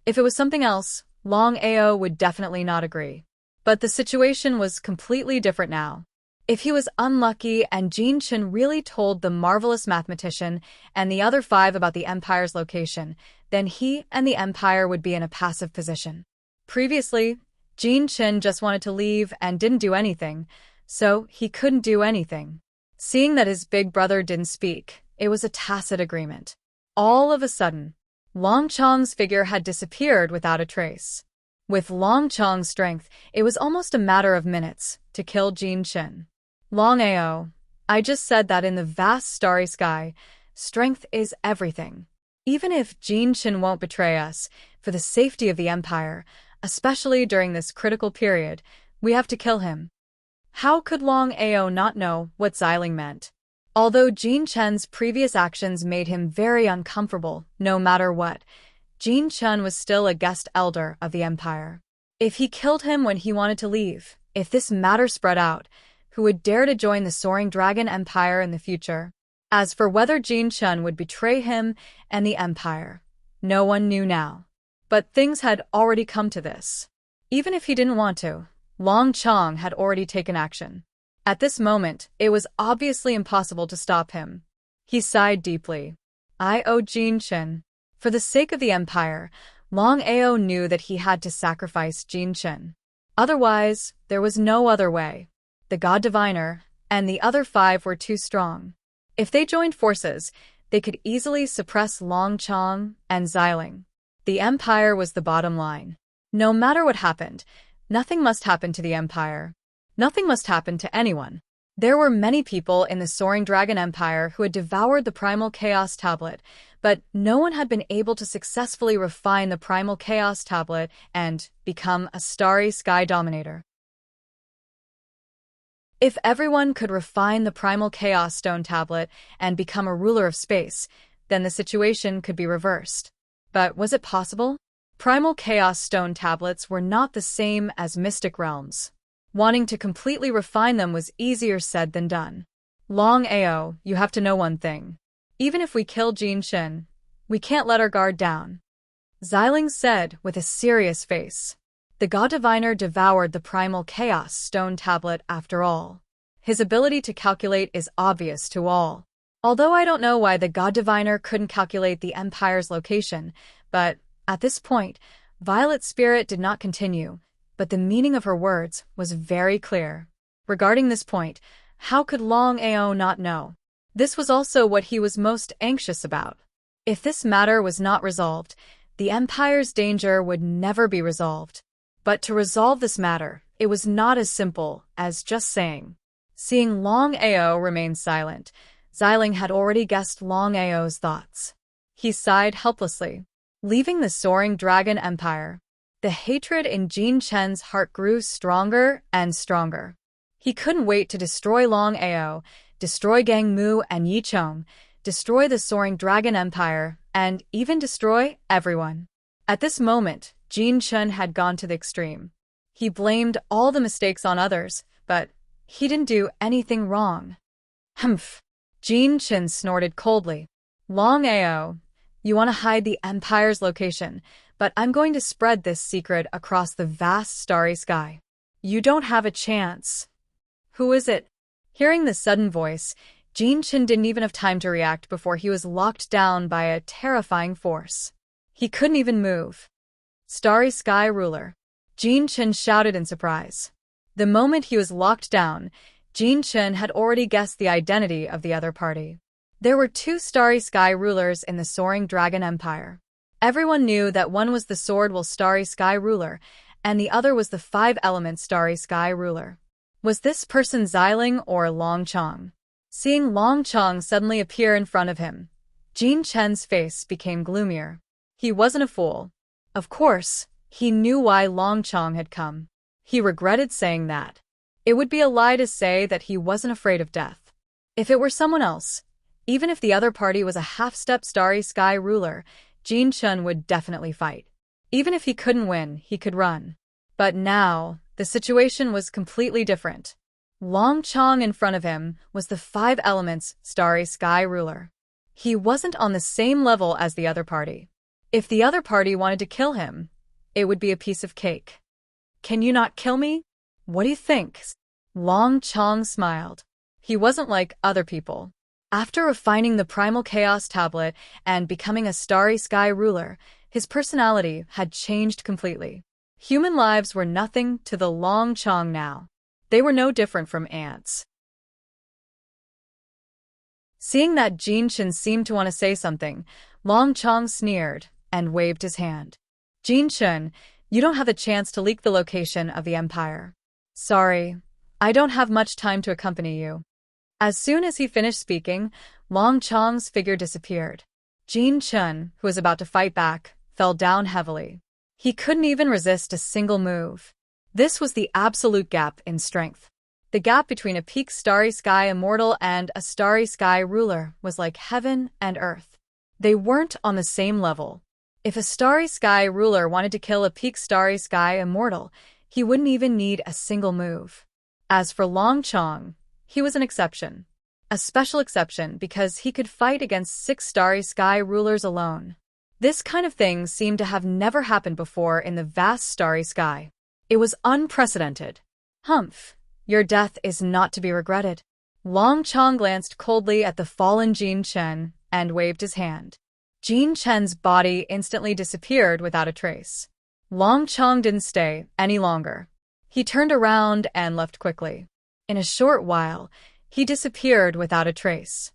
If it was something else, Longao would definitely not agree. But the situation was completely different now. If he was unlucky and Jinchen really told the marvelous mathematician and the other 5 about the Empire's location, then he and the Empire would be in a passive position. Previously, Jinchen just wanted to leave and didn't do anything, so he couldn't do anything. Seeing that his big brother didn't speak, it was a tacit agreement. All of a sudden, Longchong's figure had disappeared without a trace. With Longchong's strength, it was almost a matter of minutes to kill Jinchen. Longao, I just said that in the vast starry sky, strength is everything. Even if Jinchen won't betray us, for the safety of the Empire, especially during this critical period, we have to kill him. How could Longao not know what Xiling meant? Although Jinchen's previous actions made him very uncomfortable, no matter what, Jinchen was still a guest elder of the Empire. If he killed him when he wanted to leave, if this matter spread out, who would dare to join the Soaring Dragon Empire in the future? As for whether Jinchen would betray him and the Empire, no one knew now. But things had already come to this. Even if he didn't want to, Longchong had already taken action. At this moment, it was obviously impossible to stop him. He sighed deeply. I owe Jinchen. For the sake of the Empire, Longao knew that he had to sacrifice Jinchen. Otherwise, there was no other way. The God Diviner and the other 5 were too strong. If they joined forces, they could easily suppress Longchong and Xiling. The Empire was the bottom line. No matter what happened, nothing must happen to the Empire. Nothing must happen to anyone. There were many people in the Soaring Dragon Empire who had devoured the Primal Chaos Tablet, but no one had been able to successfully refine the Primal Chaos Tablet and become a Starry Sky Dominator. If everyone could refine the Primal Chaos Stone Tablet and become a ruler of space, then the situation could be reversed. But was it possible? Primal Chaos Stone Tablets were not the same as Mystic Realms. Wanting to completely refine them was easier said than done. Longao, you have to know one thing. Even if we kill Jinchen, we can't let our guard down. Xiling said with a serious face. The God Diviner devoured the Primal Chaos Stone Tablet after all. His ability to calculate is obvious to all. Although I don't know why the God Diviner couldn't calculate the Empire's location, but at this point, Violet's spirit did not continue, but the meaning of her words was very clear. Regarding this point, how could Longao not know? This was also what he was most anxious about. If this matter was not resolved, the Empire's danger would never be resolved. But to resolve this matter, it was not as simple as just saying. Seeing Longao remain silent, Xiling had already guessed Longao's thoughts. He sighed helplessly. Leaving the Soaring Dragon Empire, the hatred in Jinchen's heart grew stronger and stronger. He couldn't wait to destroy Longao, destroy Gang Mu and Yichong, destroy the Soaring Dragon Empire, and even destroy everyone. At this moment, Jinchen had gone to the extreme. He blamed all the mistakes on others, but he didn't do anything wrong. Humph! Jinchen snorted coldly. Longao, you want to hide the Empire's location, but I'm going to spread this secret across the vast starry sky. You don't have a chance. Who is it? Hearing the sudden voice, Jinchen didn't even have time to react before he was locked down by a terrifying force. He couldn't even move. Starry Sky Ruler. Jinchen shouted in surprise. The moment he was locked down, Jinchen had already guessed the identity of the other party. There were 2 Starry Sky Rulers in the Soaring Dragon Empire. Everyone knew that one was the sword-will starry sky ruler, and the other was the five-element starry sky ruler. Was this person Xiling or Long Chong? Seeing Long Chong suddenly appear in front of him, Jin Chen's face became gloomier. He wasn't a fool. Of course, he knew why Long Chong had come. He regretted saying that. It would be a lie to say that he wasn't afraid of death. If it were someone else, even if the other party was a half-step starry sky ruler, Jin Chen would definitely fight. Even if he couldn't win, he could run. But now, the situation was completely different. Long Chong in front of him was the five elements starry sky ruler. He wasn't on the same level as the other party. If the other party wanted to kill him, it would be a piece of cake. Can you not kill me? What do you think? Long Chong smiled. He wasn't like other people. After refining the Primal Chaos Tablet and becoming a starry sky ruler, his personality had changed completely. Human lives were nothing to the Long Chong now. They were no different from ants. Seeing that Jin Chen seemed to want to say something, Long Chong sneered and waved his hand. Jin Chen, you don't have a chance to leak the location of the Empire. Sorry, I don't have much time to accompany you. As soon as he finished speaking, Long Chong's figure disappeared. Jin Chen, who was about to fight back, fell down heavily. He couldn't even resist a single move. This was the absolute gap in strength. The gap between a peak starry sky immortal and a starry sky ruler was like heaven and earth. They weren't on the same level. If a starry sky ruler wanted to kill a peak starry sky immortal, he wouldn't even need a single move. As for Long Chong, he was an exception. A special exception because he could fight against 6 starry sky rulers alone. This kind of thing seemed to have never happened before in the vast starry sky. It was unprecedented. Humph, your death is not to be regretted. Long Chong glanced coldly at the fallen Jin Chen and waved his hand. Jin Chen's body instantly disappeared without a trace. Long Chong didn't stay any longer. He turned around and left quickly. In a short while, he disappeared without a trace.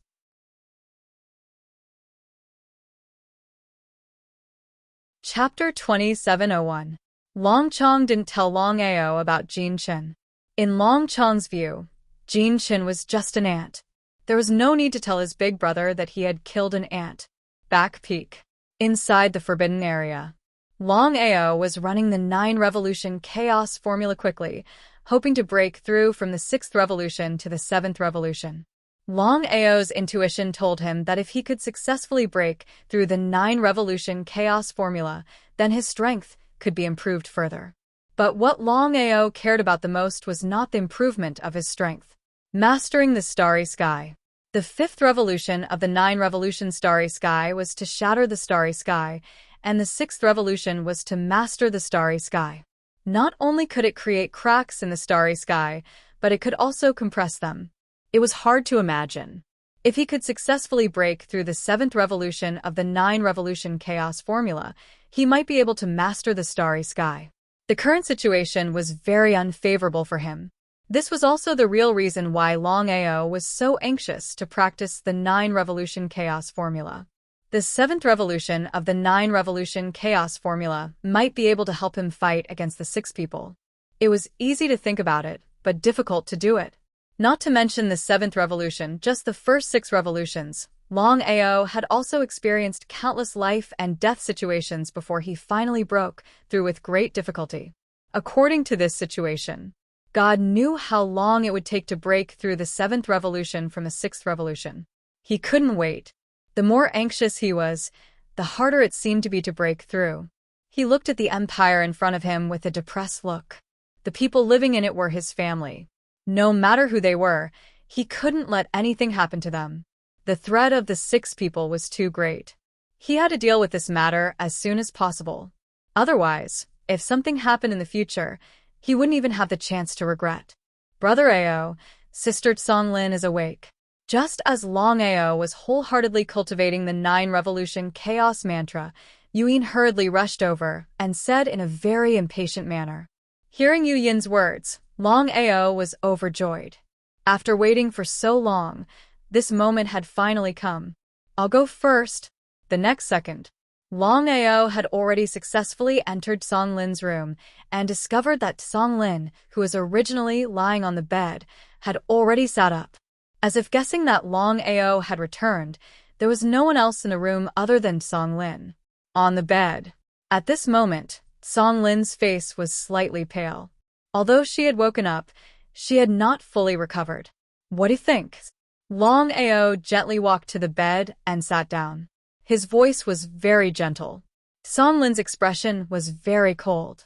Chapter 2701. Long Chong didn't tell Longao about Jin Chen. In Long Chong's view, Jin Chen was just an ant. There was no need to tell his big brother that he had killed an ant. Back peak. Inside the forbidden area, Longao was running the 9 revolution chaos formula quickly, hoping to break through from the 6th revolution to the 7th revolution. Longao's intuition told him that if he could successfully break through the 9 revolution chaos formula, then his strength could be improved further. But what Longao cared about the most was not the improvement of his strength. Mastering the starry sky. The 5th revolution of the 9 revolution starry sky was to shatter the starry sky, and the 6th revolution was to master the starry sky. Not only could it create cracks in the starry sky, but it could also compress them. It was hard to imagine. If he could successfully break through the 7th revolution of the 9 revolution chaos formula, he might be able to master the starry sky. The current situation was very unfavorable for him. This was also the real reason why Longao was so anxious to practice the 9 revolution chaos formula. The 7th revolution of the 9 revolution chaos formula might be able to help him fight against the 6 people. It was easy to think about it, but difficult to do it. Not to mention the 7th revolution, just the first 6 revolutions, Longao had also experienced countless life and death situations before he finally broke through with great difficulty. According to this situation, God knew how long it would take to break through the 7th revolution from the 6th revolution. He couldn't wait. The more anxious he was, the harder it seemed to be to break through. He looked at the empire in front of him with a depressed look. The people living in it were his family. No matter who they were, he couldn't let anything happen to them. The threat of the 6 people was too great. He had to deal with this matter as soon as possible. Otherwise, if something happened in the future, he wouldn't even have the chance to regret. Brother Ao, Sister Songlin is awake. Just as Longao was wholeheartedly cultivating the 9 revolution chaos mantra, Yuyin hurriedly rushed over and said in a very impatient manner. Hearing Yuyin's words, Longao was overjoyed. After waiting for so long, this moment had finally come. I'll go first. The next second, Longao had already successfully entered Song Lin's room and discovered that Song Lin, who was originally lying on the bed, had already sat up. As if guessing that Longao had returned, there was no one else in the room other than Song Lin. On the bed. At this moment, Song Lin's face was slightly pale. Although she had woken up, she had not fully recovered. "What do you think?" Longao gently walked to the bed and sat down. His voice was very gentle. Song Lin's expression was very cold.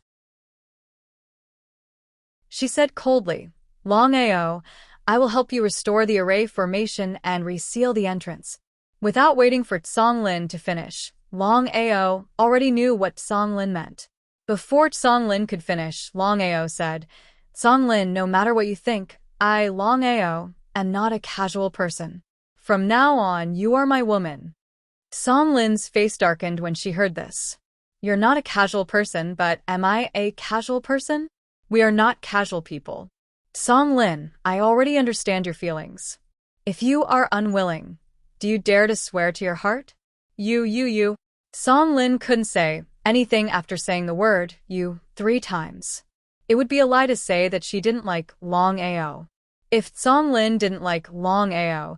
She said coldly, "Longao, I will help you restore the array formation and reseal the entrance." Without waiting for Song Lin to finish, Longao already knew what Song Lin meant. Before Song Lin could finish, Longao said, "Song Lin, no matter what you think, I, Longao, am not a casual person. From now on, you are my woman." Song Lin's face darkened when she heard this. "You're not a casual person, but am I a casual person? We are not casual people. Song Lin, I already understand your feelings. If you are unwilling, do you dare to swear to your heart? You. Song Lin couldn't say anything after saying the word you 3 times. It would be a lie to say that she didn't like Longao. If Song Lin didn't like Longao,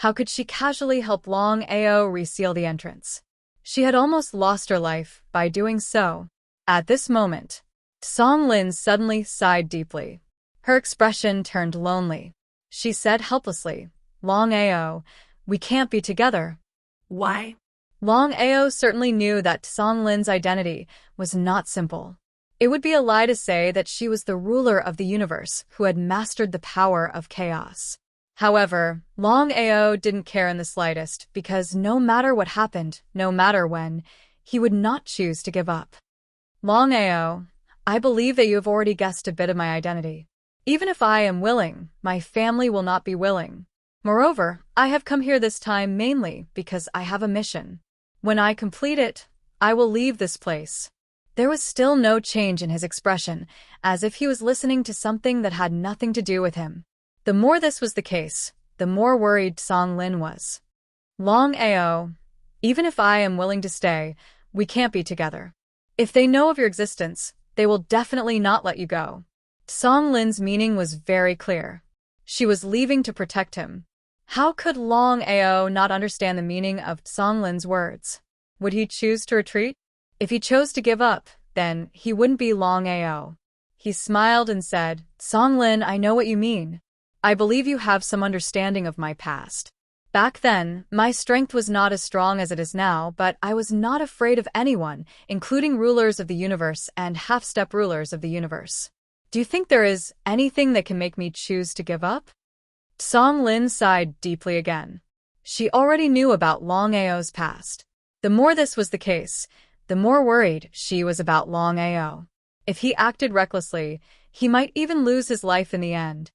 how could she casually help Longao reseal the entrance? She had almost lost her life by doing so. At this moment, Song Lin suddenly sighed deeply. Her expression turned lonely. She said helplessly, "Longao, we can't be together." Why? Longao certainly knew that Song Lin's identity was not simple. It would be a lie to say that she was the ruler of the universe who had mastered the power of chaos. However, Longao didn't care in the slightest because no matter what happened, no matter when, he would not choose to give up. "Longao, I believe that you have already guessed a bit of my identity. Even if I am willing, my family will not be willing. Moreover, I have come here this time mainly because I have a mission. When I complete it, I will leave this place." There was still no change in his expression, as if he was listening to something that had nothing to do with him. The more this was the case, the more worried Song Lin was. "Longao, even if I am willing to stay, we can't be together. If they know of your existence, they will definitely not let you go." Song Lin's meaning was very clear. She was leaving to protect him. How could Longao not understand the meaning of Song Lin's words? Would he choose to retreat? If he chose to give up, then he wouldn't be Longao. He smiled and said, "Song Lin, I know what you mean. I believe you have some understanding of my past. Back then, my strength was not as strong as it is now, but I was not afraid of anyone, including rulers of the universe and half-step rulers of the universe. Do you think there is anything that can make me choose to give up?" Song Lin sighed deeply again. She already knew about Longao's past. The more this was the case, the more worried she was about Longao. If he acted recklessly, he might even lose his life in the end.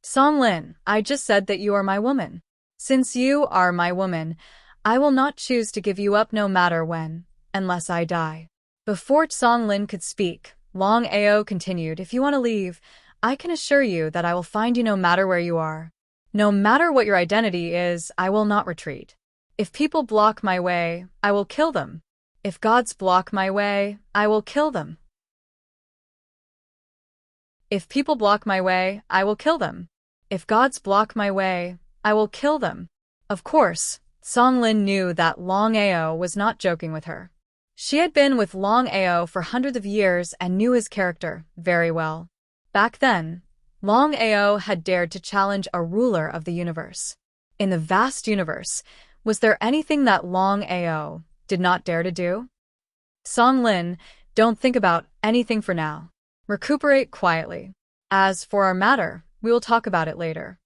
"Song Lin, I just said that you are my woman. Since you are my woman, I will not choose to give you up no matter when, unless I die." Before Song Lin could speak, Longao continued, "If you want to leave, I can assure you that I will find you no matter where you are. No matter what your identity is, I will not retreat. If people block my way, I will kill them. If gods block my way, I will kill them. If people block my way, I will kill them. If gods block my way, I will kill them." Of course, Song Lin knew that Longao was not joking with her. She had been with Longao for hundreds of years and knew his character very well. Back then, Longao had dared to challenge a ruler of the universe. In the vast universe, was there anything that Longao did not dare to do? "Song Lin, don't think about anything for now. Recuperate quietly. As for our matter, we will talk about it later."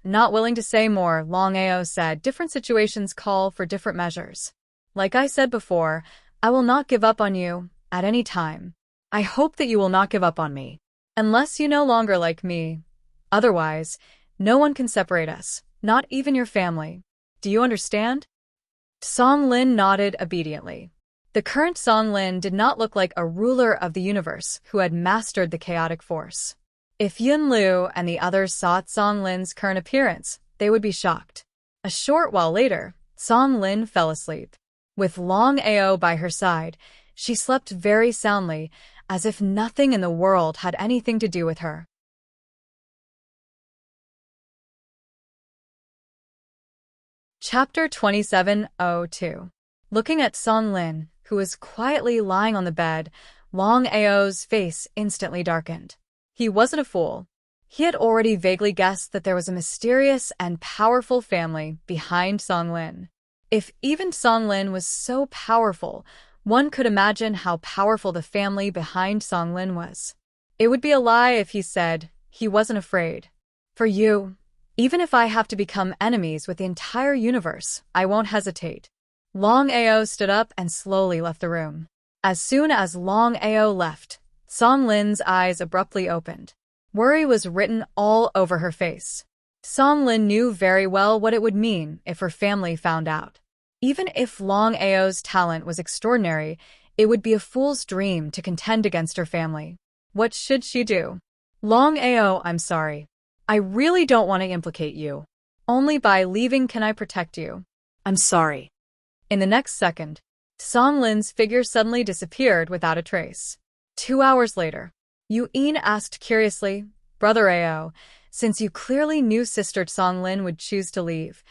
Not willing to say more, Longao said, "Different situations call for different measures. Like I said before, I will not give up on you at any time. I hope that you will not give up on me. Unless you no longer like me. Otherwise, no one can separate us, not even your family. Do you understand?" Song Lin nodded obediently. The current Song Lin did not look like a ruler of the universe who had mastered the chaotic force. If Yun Lu and the others saw Song Lin's current appearance, they would be shocked. A short while later, Song Lin fell asleep. With Longao by her side, she slept very soundly, as if nothing in the world had anything to do with her. Chapter 27:02. Looking at Song Lin, who was quietly lying on the bed, Longao's face instantly darkened. He wasn't a fool. He had already vaguely guessed that there was a mysterious and powerful family behind Song Lin. If even Song Lin was so powerful, one could imagine how powerful the family behind Song Lin was. It would be a lie if he said he wasn't afraid. For you, even if I have to become enemies with the entire universe, I won't hesitate. Longao stood up and slowly left the room. As soon as Longao left, Song Lin's eyes abruptly opened. Worry was written all over her face. Song Lin knew very well what it would mean if her family found out. Even if Longao's talent was extraordinary, it would be a fool's dream to contend against her family. What should she do? Longao, I'm sorry. I really don't want to implicate you. Only by leaving can I protect you. I'm sorry. In the next second, Song Lin's figure suddenly disappeared without a trace. 2 hours later, Yin asked curiously, Brother Ao, since you clearly knew Sister Song Lin would choose to leave,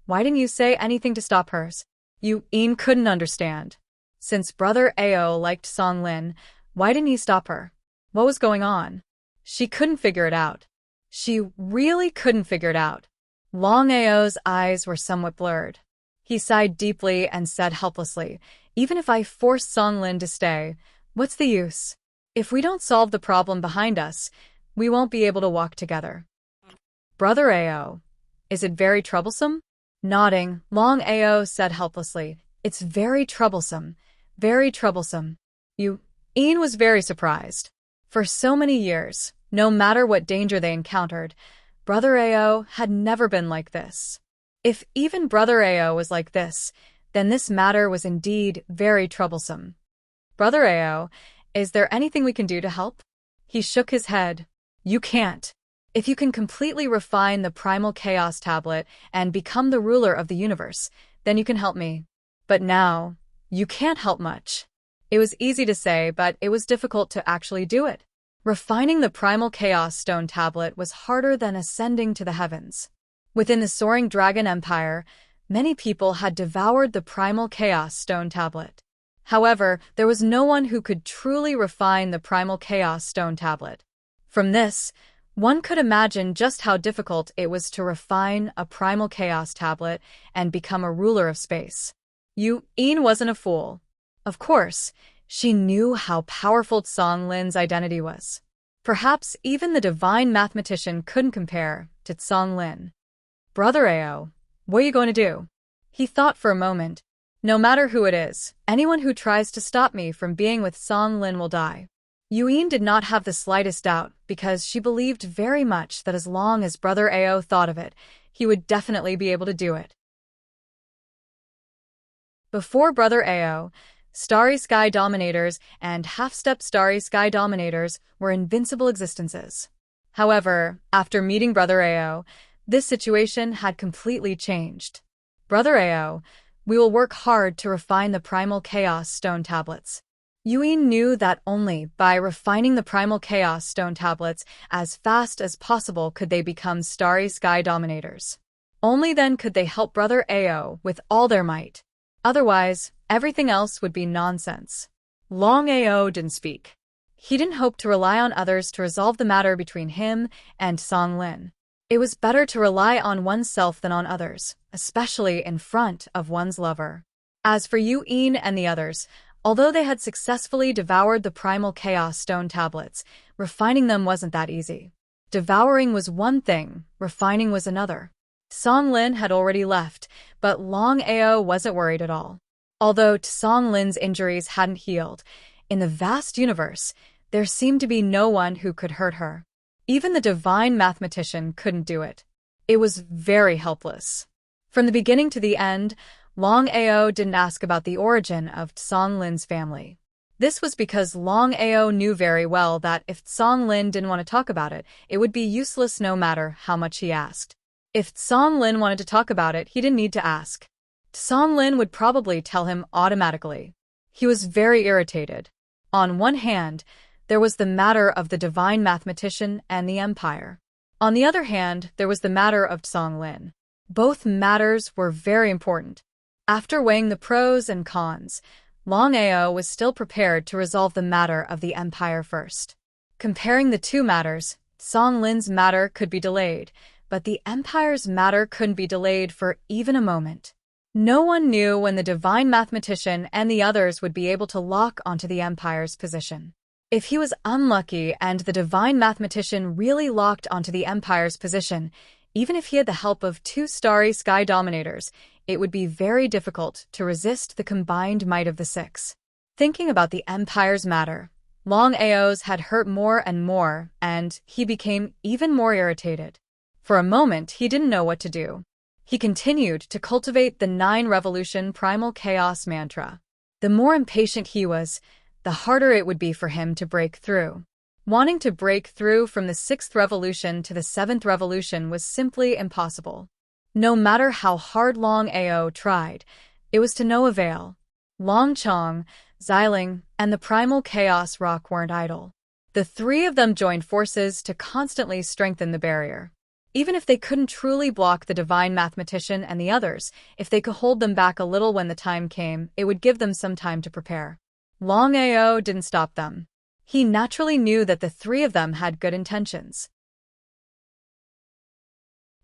why didn't you say anything to stop hers? Yin couldn't understand. Since Brother Ao liked Song Lin, why didn't he stop her? What was going on? She couldn't figure it out. She really couldn't figure it out. Longao's eyes were somewhat blurred. He sighed deeply and said helplessly, even if I force Song Lin to stay, what's the use? If we don't solve the problem behind us, we won't be able to walk together. Brother Ao, is it very troublesome? Nodding, Longao said helplessly, it's very troublesome, very troublesome. Yin was very surprised. For so many years, no matter what danger they encountered, Brother Ao had never been like this. If even Brother Ao was like this, then this matter was indeed very troublesome. Brother Ao, is there anything we can do to help? He shook his head. You can't. If you can completely refine the primal chaos tablet and become the ruler of the universe, then you can help me. But now, you can't help much. It was easy to say, but it was difficult to actually do it. Refining the primal chaos stone tablet was harder than ascending to the heavens. Within the soaring dragon empire, many people had devoured the primal chaos stone tablet. However, there was no one who could truly refine the primal chaos stone tablet. From this, one could imagine just how difficult it was to refine a primal chaos tablet and become a ruler of space. Yin wasn't a fool. Of course, she knew how powerful Song Lin's identity was. Perhaps even the divine mathematician couldn't compare to Song Lin. Brother Ao, what are you going to do? He thought for a moment. No matter who it is, anyone who tries to stop me from being with Song Lin will die. Yin did not have the slightest doubt because she believed very much that as long as Brother Ao thought of it, he would definitely be able to do it. Before Brother Ao, Starry Sky Dominators and Half-Step Starry Sky Dominators were invincible existences. However, after meeting Brother Ao, this situation had completely changed. Brother Ao, we will work hard to refine the primal chaos stone tablets. Yin knew that only by refining the primal chaos stone tablets as fast as possible could they become Starry Sky Dominators. Only then could they help Brother Ao with all their might. Otherwise, everything else would be nonsense. Longao didn't speak. He didn't hope to rely on others to resolve the matter between him and Song Lin. It was better to rely on oneself than on others, especially in front of one's lover. As for Yin and the others, although they had successfully devoured the primal chaos stone tablets, refining them wasn't that easy. Devouring was one thing, refining was another. Song Lin had already left, but Longao wasn't worried at all. Although Song Lin's injuries hadn't healed, in the vast universe, there seemed to be no one who could hurt her. Even the divine mathematician couldn't do it. It was very helpless. From the beginning to the end, Longao didn't ask about the origin of Song Lin's family. This was because Longao knew very well that if Song Lin didn't want to talk about it, it would be useless no matter how much he asked. If Song Lin wanted to talk about it, he didn't need to ask. Songlin would probably tell him automatically. He was very irritated. On one hand, there was the matter of the divine mathematician and the empire. On the other hand, there was the matter of Songlin. Both matters were very important. After weighing the pros and cons, Longao was still prepared to resolve the matter of the empire first. Comparing the two matters, Songlin's matter could be delayed, but the empire's matter couldn't be delayed for even a moment. No one knew when the divine mathematician and the others would be able to lock onto the empire's position. If he was unlucky and the divine mathematician really locked onto the empire's position, even if he had the help of 2 starry sky dominators, it would be very difficult to resist the combined might of the 6. Thinking about the empire's matter, Longao's head hurt more and more, and he became even more irritated. For a moment, he didn't know what to do. He continued to cultivate the 9-revolution primal chaos mantra. The more impatient he was, the harder it would be for him to break through. Wanting to break through from the 6th revolution to the 7th revolution was simply impossible. No matter how hard Longao tried, it was to no avail. Longchong, Xiling, and the primal chaos rock weren't idle. The 3 of them joined forces to constantly strengthen the barrier. Even if they couldn't truly block the divine mathematician and the others, if they could hold them back a little when the time came, it would give them some time to prepare. Longao didn't stop them. He naturally knew that the 3 of them had good intentions.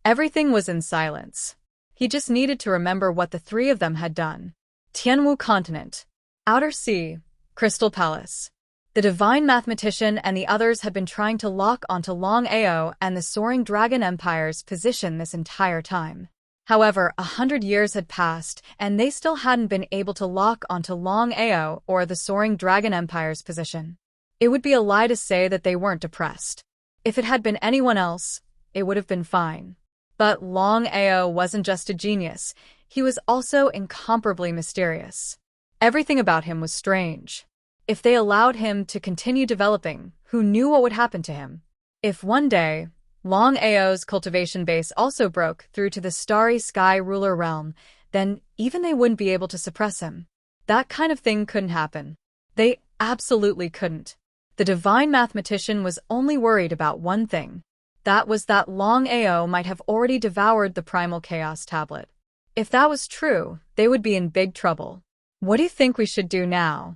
Everything was in silence. He just needed to remember what the 3 of them had done. Tianwu Continent, Outer Sea, Crystal Palace. The divine mathematician and the others had been trying to lock onto Longao and the Soaring Dragon Empire's position this entire time. However, 100 years had passed, and they still hadn't been able to lock onto Longao or the Soaring Dragon Empire's position. It would be a lie to say that they weren't depressed. If it had been anyone else, it would have been fine. But Longao wasn't just a genius, he was also incomparably mysterious. Everything about him was strange. If they allowed him to continue developing, who knew what would happen to him? If one day, Longao's cultivation base also broke through to the starry sky ruler realm, then even they wouldn't be able to suppress him. That kind of thing couldn't happen. They absolutely couldn't. The divine mathematician was only worried about one thing. That was that Longao might have already devoured the primal chaos tablet. If that was true, they would be in big trouble. What do you think we should do now?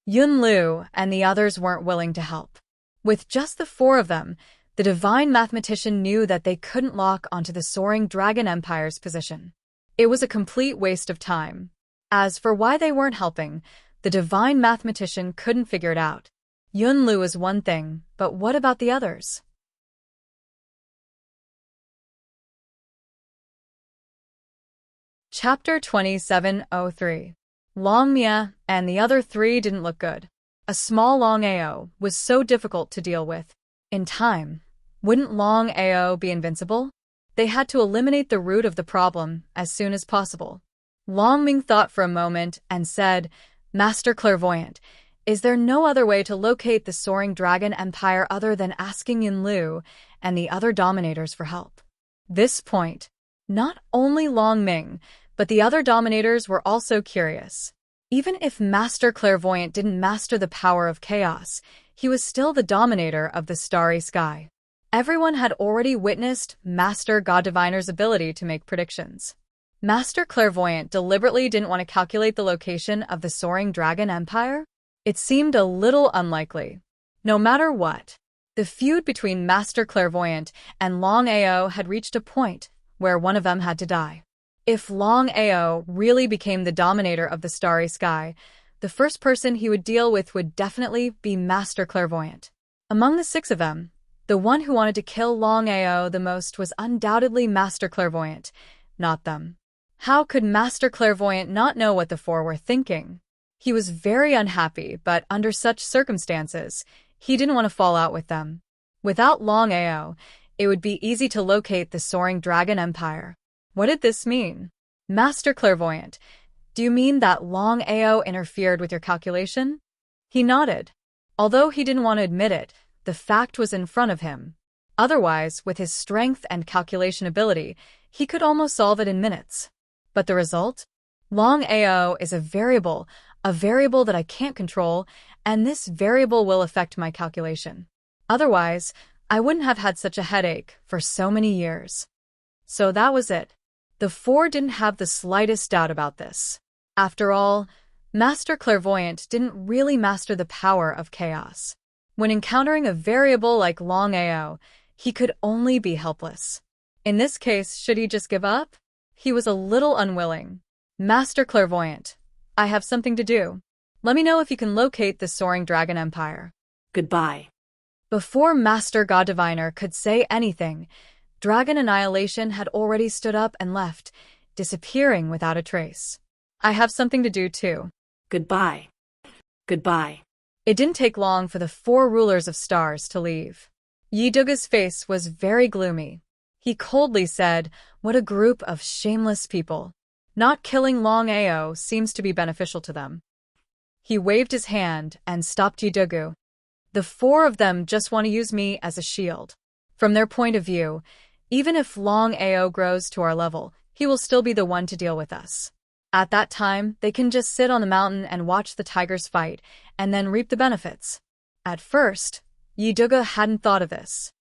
Yun Lu and the others weren't willing to help. With just the 4 of them, the divine mathematician knew that they couldn't lock onto the Soaring Dragon Empire's position. It was a complete waste of time. As for why they weren't helping, the divine mathematician couldn't figure it out. Yun Lu is one thing, but what about the others? Chapter 2703. Longmia and the other 3 didn't look good. A small Longao was so difficult to deal with. In time, wouldn't Longao be invincible? They had to eliminate the root of the problem as soon as possible. Longming thought for a moment and said, "Master Clairvoyant, is there no other way to locate the Soaring Dragon Empire other than asking Yin Lu and the other dominators for help?" This point, not only Longming, but the other dominators were also curious. Even if Master Clairvoyant didn't master the power of chaos, he was still the dominator of the starry sky. Everyone had already witnessed Master God Diviner's ability to make predictions. Master Clairvoyant deliberately didn't want to calculate the location of the Soaring Dragon Empire? It seemed a little unlikely. No matter what, the feud between Master Clairvoyant and Longao had reached a point where one of them had to die. If Longao really became the dominator of the starry sky, the first person he would deal with would definitely be Master Clairvoyant. Among the 6 of them, the one who wanted to kill Longao the most was undoubtedly Master Clairvoyant, not them. How could Master Clairvoyant not know what the 4 were thinking? He was very unhappy, but under such circumstances, he didn't want to fall out with them. Without Longao, it would be easy to locate the Soaring Dragon Empire. What did this mean? Master Clairvoyant, do you mean that Longao interfered with your calculation? He nodded. Although he didn't want to admit it, the fact was in front of him. Otherwise, with his strength and calculation ability, he could almost solve it in minutes. But the result? Longao is a variable that I can't control, and this variable will affect my calculation. Otherwise, I wouldn't have had such a headache for so many years. So that was it. The four didn't have the slightest doubt about this. After all, Master Clairvoyant didn't really master the power of chaos. When encountering a variable like Longao, he could only be helpless. In this case, should he just give up? He was a little unwilling. Master Clairvoyant, I have something to do. Let me know if you can locate the Soaring Dragon Empire. Goodbye. Before Master God Diviner could say anything, Dragon Annihilation had already stood up and left, disappearing without a trace. I have something to do too. Goodbye. Goodbye. It didn't take long for the four rulers of stars to leave. Yiduga's face was very gloomy. He coldly said, "What a group of shameless people. Not killing Longao seems to be beneficial to them." He waved his hand and stopped Yidugu. "The four of them just want to use me as a shield. From their point of view, even if Longao grows to our level, he will still be the one to deal with us. At that time, they can just sit on the mountain and watch the tigers fight, and then reap the benefits." At first, Yiduga hadn't thought of this.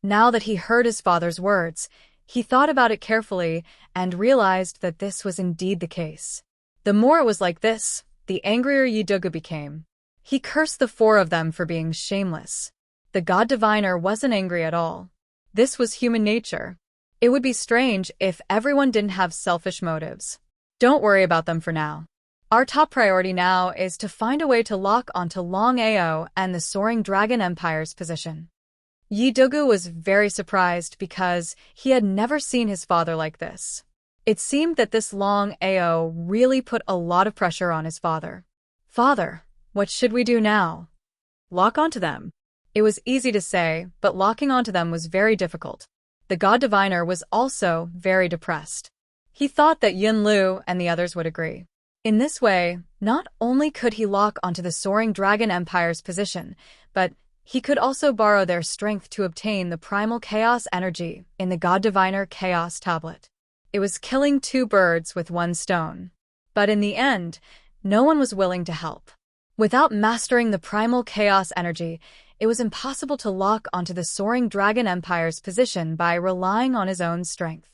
Now that he heard his father's words, he thought about it carefully and realized that this was indeed the case. The more it was like this, the angrier Yiduga became. He cursed the four of them for being shameless. The God Diviner wasn't angry at all. This was human nature. It would be strange if everyone didn't have selfish motives. Don't worry about them for now. Our top priority now is to find a way to lock onto Longao and the Soaring Dragon Empire's position. Yidugu was very surprised because he had never seen his father like this. It seemed that this Longao really put a lot of pressure on his father. "Father, what should we do now?" "Lock onto them." It was easy to say, but locking onto them was very difficult. The God Diviner was also very depressed. He thought that Yunlu and the others would agree. In this way, not only could he lock onto the Soaring Dragon Empire's position, but he could also borrow their strength to obtain the primal chaos energy in the God Diviner Chaos Tablet. It was killing two birds with one stone. But in the end, no one was willing to help. Without mastering the primal chaos energy, it was impossible to lock onto the Soaring Dragon Empire's position by relying on his own strength.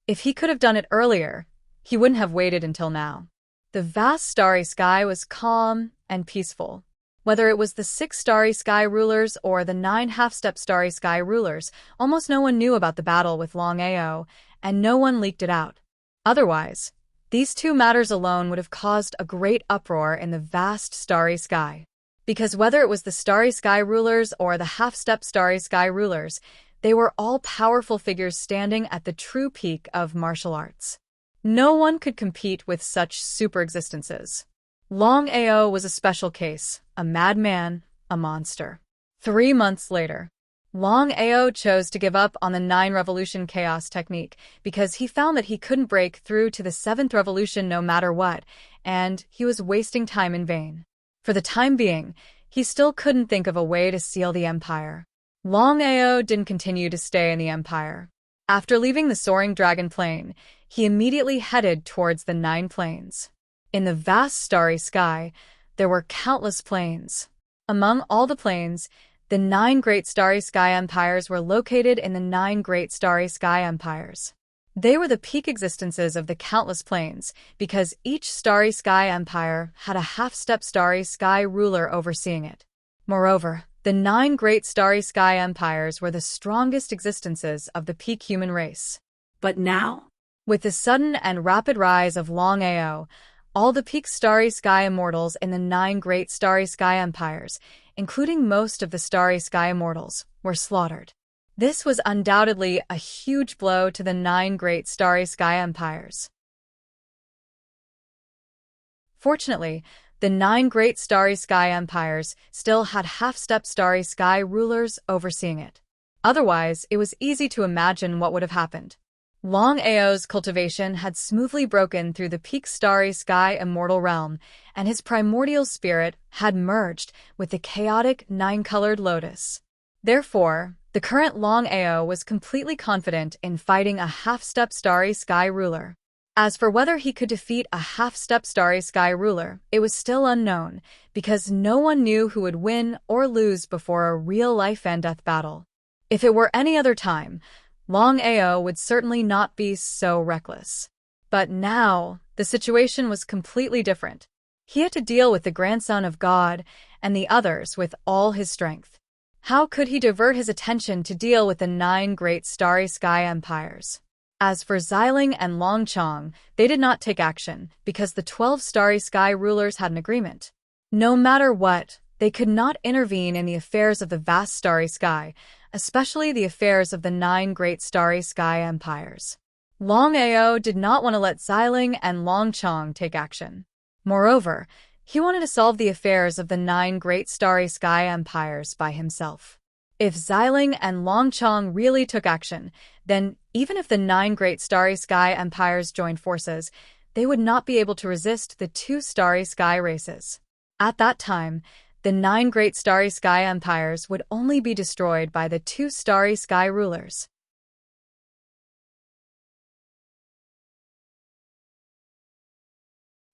If he could have done it earlier, he wouldn't have waited until now. The vast starry sky was calm and peaceful. Whether it was the 6 starry sky rulers or the 9 half-step starry sky rulers, almost no one knew about the battle with Longao, and no one leaked it out. Otherwise, these two matters alone would have caused a great uproar in the vast starry sky. Because whether it was the starry sky rulers or the half-step starry sky rulers, they were all powerful figures standing at the true peak of martial arts. No one could compete with such super existences. Longao was a special case, a madman, a monster. 3 months later, Longao chose to give up on the 9 revolution chaos technique because he found that he couldn't break through to the 7th revolution no matter what, and he was wasting time in vain. For the time being, he still couldn't think of a way to seal the Empire. Longao didn't continue to stay in the Empire. After leaving the Soaring Dragon Plain, he immediately headed towards the 9 plains. In the vast starry sky, there were countless plains. Among all the plains, the 9 great starry sky empires were located in the 9 great starry sky empires. They were the peak existences of the countless plains because each starry sky empire had a half-step starry sky ruler overseeing it. Moreover, the 9 great starry sky empires were the strongest existences of the peak human race. But now, with the sudden and rapid rise of Longao, all the peak starry sky immortals in the 9 great starry sky empires, including most of the starry sky immortals, were slaughtered. This was undoubtedly a huge blow to the 9 great starry sky empires. Fortunately, the 9 great starry sky empires still had half-step starry sky rulers overseeing it. Otherwise, it was easy to imagine what would have happened. Longao's cultivation had smoothly broken through the peak starry sky immortal realm, and his primordial spirit had merged with the chaotic 9-colored lotus. Therefore, The current Longao was completely confident in fighting a half-step starry sky ruler. As for whether he could defeat a half-step starry sky ruler, it was still unknown, because no one knew who would win or lose before a real life-and-death battle. If it were any other time, Longao would certainly not be so reckless. But now, the situation was completely different. He had to deal with the grandson of God and the others with all his strength. How could he divert his attention to deal with the 9 great starry sky empires? As for Xiling and Longchong, they did not take action because the 12 starry sky rulers had an agreement. No matter what, they could not intervene in the affairs of the vast starry sky, especially the affairs of the 9 great starry sky empires. Longao did not want to let Xiling and Longchong take action. Moreover, he wanted to solve the affairs of the 9 great starry sky empires by himself. If Xiling and Longchong really took action, then even if the 9 great starry sky empires joined forces, they would not be able to resist the 2 starry sky races. At that time, the 9 great starry sky empires would only be destroyed by the 2 starry sky rulers.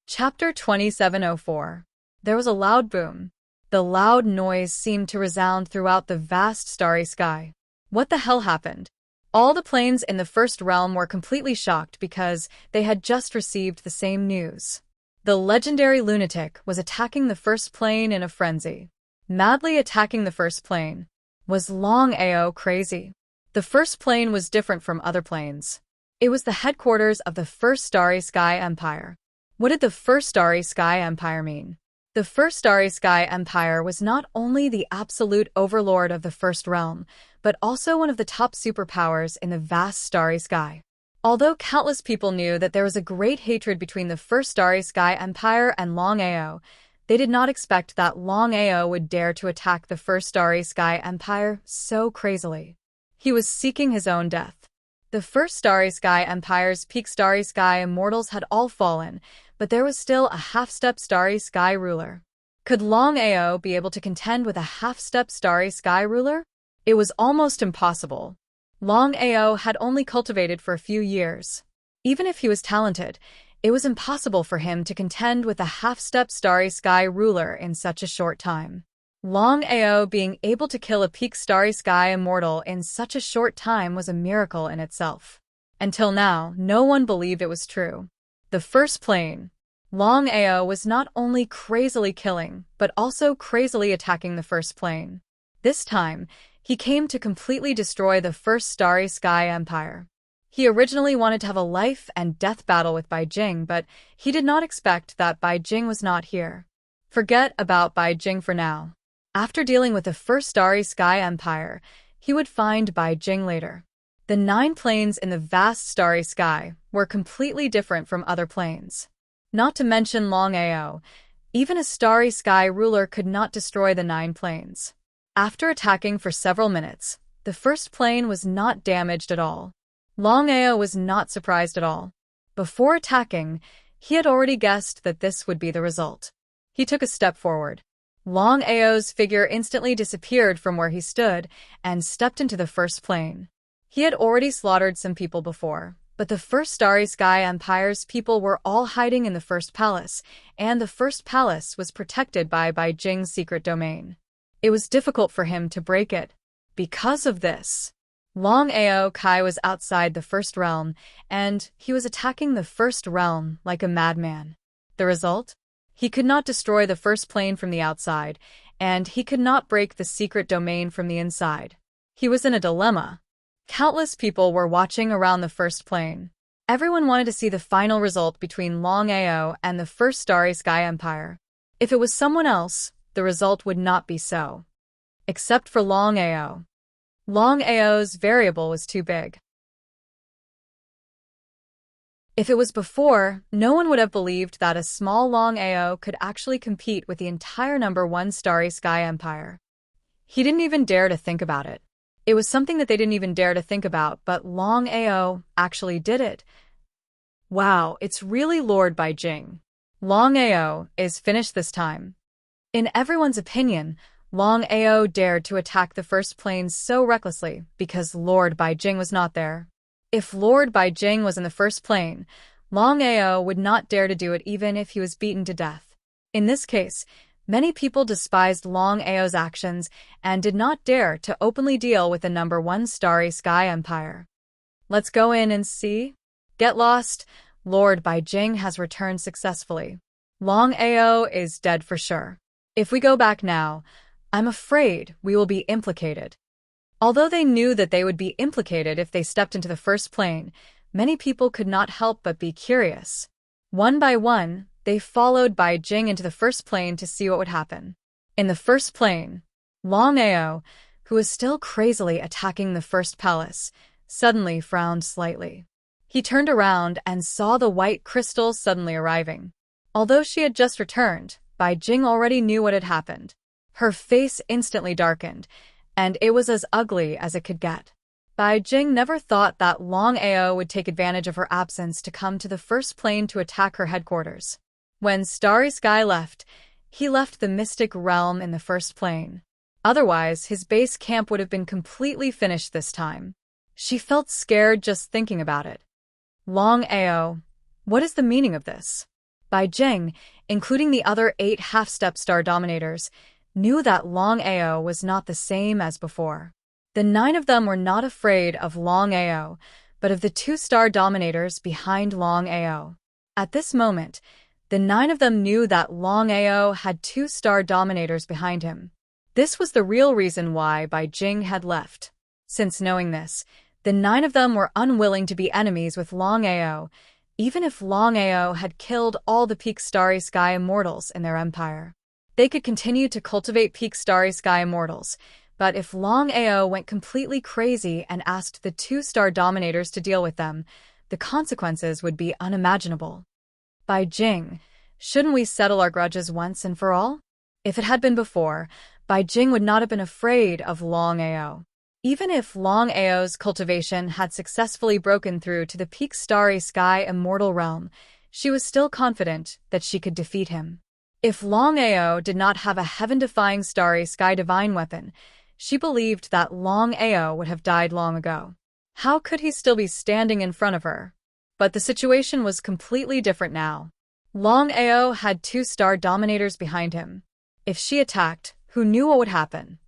Chapter 2704. There was a loud boom. The loud noise seemed to resound throughout the vast starry sky. What the hell happened? All the planes in the first realm were completely shocked because they had just received the same news. The legendary lunatic was attacking the first plane in a frenzy. Madly attacking the first plane. Was Longao crazy? The first plane was different from other planes. It was the headquarters of the First Starry Sky Empire. What did the First Starry Sky Empire mean? The First Starry Sky Empire was not only the absolute overlord of the First Realm, but also one of the top superpowers in the vast starry sky. Although countless people knew that there was a great hatred between the First Starry Sky Empire and Longao, they did not expect that Longao would dare to attack the First Starry Sky Empire so crazily. He was seeking his own death. The First Starry Sky Empire's peak starry sky immortals had all fallen, but there was still a half-step starry sky ruler. Could Longao be able to contend with a half-step starry sky ruler? It was almost impossible. Longao had only cultivated for a few years. Even if he was talented, it was impossible for him to contend with a half-step starry sky ruler in such a short time. Longao being able to kill a peak starry sky immortal in such a short time was a miracle in itself. Until now, no one believed it was true. The first plane. Longao was not only crazily killing, but also crazily attacking the first plane. This time, he came to completely destroy the First Starry Sky Empire. He originally wanted to have a life and death battle with Bai Jing, but he did not expect that Bai Jing was not here. Forget about Bai Jing for now. After dealing with the First Starry Sky Empire, he would find Bai Jing later. The 9 planes in the vast starry sky were completely different from other planes. Not to mention Longao, even a starry sky ruler could not destroy the 9 planes. After attacking for several minutes, the first plane was not damaged at all. Longao was not surprised at all. Before attacking, he had already guessed that this would be the result. He took a step forward. Longao's figure instantly disappeared from where he stood and stepped into the first plane. He had already slaughtered some people before, but the First Starry Sky Empire's people were all hiding in the first palace, and the first palace was protected by Bai Jing's secret domain. It was difficult for him to break it. Because of this, Longao Kai was outside the first realm, and he was attacking the first realm like a madman. The result? He could not destroy the first plane from the outside, and he could not break the secret domain from the inside. He was in a dilemma. Countless people were watching around the first plane. Everyone wanted to see the final result between Longao and the First Starry Sky Empire. If it was someone else, the result would not be so. Except for Longao. Longao's variable was too big. If it was before, no one would have believed that a small Longao could actually compete with the entire #1 Starry Sky Empire. He didn't even dare to think about it. It was something that they didn't even dare to think about, but Longao actually did it. Wow, it's really Lord Bai Jing. Longao is finished this time. In everyone's opinion, Longao dared to attack the first plane so recklessly because Lord Baijing was not there. If Lord Baijing was in the first plane, Longao would not dare to do it even if he was beaten to death. In this case, many people despised Longao's actions and did not dare to openly deal with the number 1 Starry Sky Empire. Let's go in and see. Get lost. Lord Baijing has returned successfully. Longao is dead for sure. If we go back now, I'm afraid we will be implicated. Although they knew that they would be implicated if they stepped into the first plane, many people could not help but be curious. One by one, they followed Baijing into the first plane to see what would happen. In the first plane, Longao, who was still crazily attacking the first palace, suddenly frowned slightly. He turned around and saw the white crystal suddenly arriving. Although she had just returned, Baijing already knew what had happened. Her face instantly darkened, and it was as ugly as it could get. Baijing never thought that Longao would take advantage of her absence to come to the first plane to attack her headquarters. When Starry Sky left, he left the mystic realm in the first plane. Otherwise, his base camp would have been completely finished this time. She felt scared just thinking about it. Longao, what is the meaning of this? Baijing, including the other 8 half-step star dominators, knew that Longao was not the same as before. The 9 of them were not afraid of Longao, but of the 2 star dominators behind Longao. At this moment, the 9 of them knew that Longao had 2 star dominators behind him. This was the real reason why Baijing had left. Since knowing this, the 9 of them were unwilling to be enemies with Longao, even if Longao had killed all the Peak Starry Sky Immortals in their empire. They could continue to cultivate Peak Starry Sky Immortals, but if Longao went completely crazy and asked the 2 star dominators to deal with them, the consequences would be unimaginable. Baijing, shouldn't we settle our grudges once and for all? If it had been before, Baijing would not have been afraid of Longao. Even if Longao's cultivation had successfully broken through to the Peak Starry Sky Immortal realm, she was still confident that she could defeat him. If Longao did not have a heaven-defying Starry Sky divine weapon, she believed that Longao would have died long ago. How could he still be standing in front of her? But the situation was completely different now. Longao had 2 star dominators behind him. If she attacked, who knew what would happen?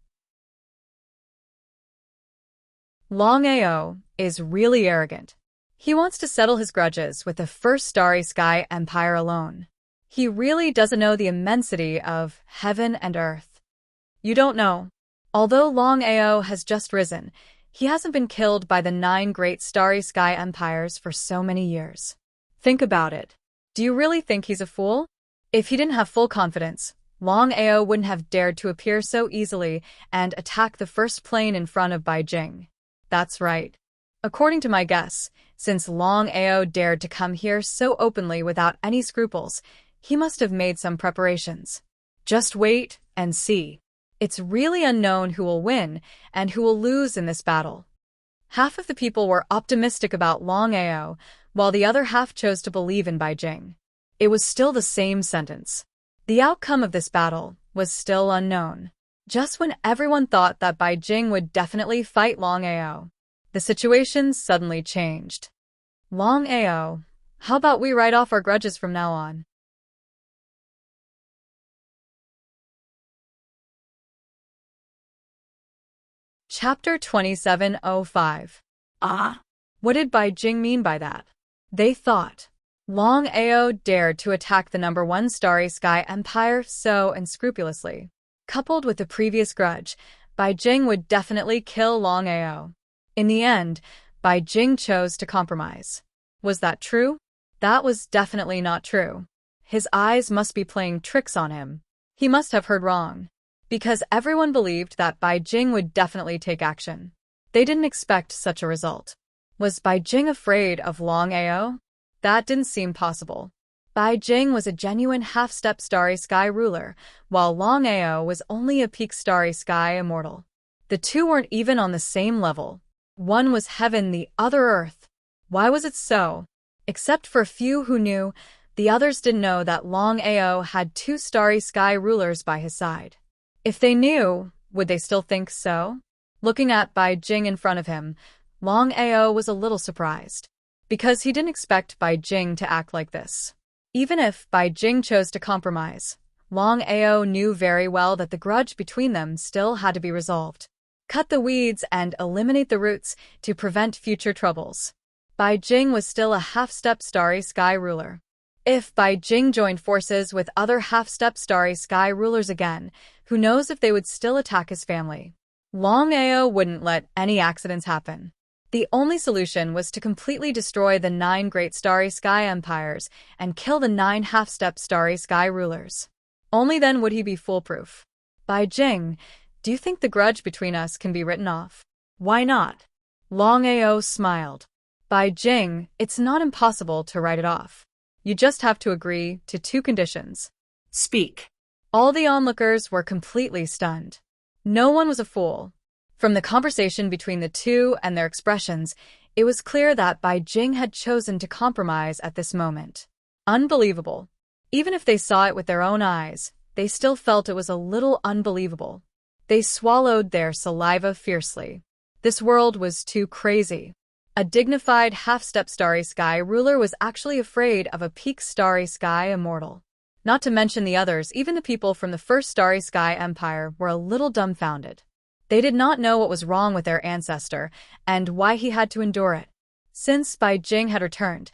Longao is really arrogant. He wants to settle his grudges with the first Starry Sky Empire alone. He really doesn't know the immensity of heaven and earth. You don't know. Although Longao has just risen, he hasn't been killed by the 9 great Starry Sky Empires for so many years. Think about it. Do you really think he's a fool? If he didn't have full confidence, Longao wouldn't have dared to appear so easily and attack the first plane in front of Baijing. That's right. According to my guess, since Longao dared to come here so openly without any scruples, he must have made some preparations. Just wait and see. It's really unknown who will win and who will lose in this battle. Half of the people were optimistic about Longao, while the other half chose to believe in Baijing. It was still the same sentence. The outcome of this battle was still unknown. Just when everyone thought that Baijing would definitely fight Longao, the situation suddenly changed. Longao, how about we write off our grudges from now on? Chapter 2705. Ah, What did Baijing mean by that? They thought. Longao dared to attack the number 1 Starry Sky Empire so unscrupulously. Coupled with the previous grudge, Baijing would definitely kill Longao. In the end, Baijing chose to compromise. Was that true? That was definitely not true. His eyes must be playing tricks on him. He must have heard wrong. Because everyone believed that Baijing would definitely take action. They didn't expect such a result. Was Baijing afraid of Longao? That didn't seem possible. Baijing was a genuine half-step Starry Sky ruler, while Longao was only a peak Starry Sky immortal. The two weren't even on the same level. One was heaven, the other earth. Why was it so? Except for a few who knew, the others didn't know that Longao had 2 Starry Sky rulers by his side. If they knew, would they still think so? Looking at Bai Jing in front of him, Longao was a little surprised, because he didn't expect Bai Jing to act like this. Even if Bai Jing chose to compromise, Longao knew very well that the grudge between them still had to be resolved. Cut the weeds and eliminate the roots to prevent future troubles. Bai Jing was still a half-step Starry Sky ruler. If Bai Jing joined forces with other half-step Starry Sky rulers again, who knows if they would still attack his family. Longao wouldn't let any accidents happen. The only solution was to completely destroy the 9 great Starry Sky empires and kill the 9 half-step Starry Sky rulers. Only then would he be foolproof. Bai Jing, do you think the grudge between us can be written off? Why not? Longao smiled. Bai Jing, it's not impossible to write it off. You just have to agree to 2 conditions. Speak. All the onlookers were completely stunned. No one was a fool. From the conversation between the two and their expressions, it was clear that Bai Jing had chosen to compromise at this moment. Unbelievable. Even if they saw it with their own eyes, they still felt it was a little unbelievable. They swallowed their saliva fiercely. This world was too crazy. A dignified half-step Starry Sky ruler was actually afraid of a peak Starry Sky immortal. Not to mention the others, even the people from the first Starry Sky Empire were a little dumbfounded. They did not know what was wrong with their ancestor and why he had to endure it. Since Bai Jing had returned,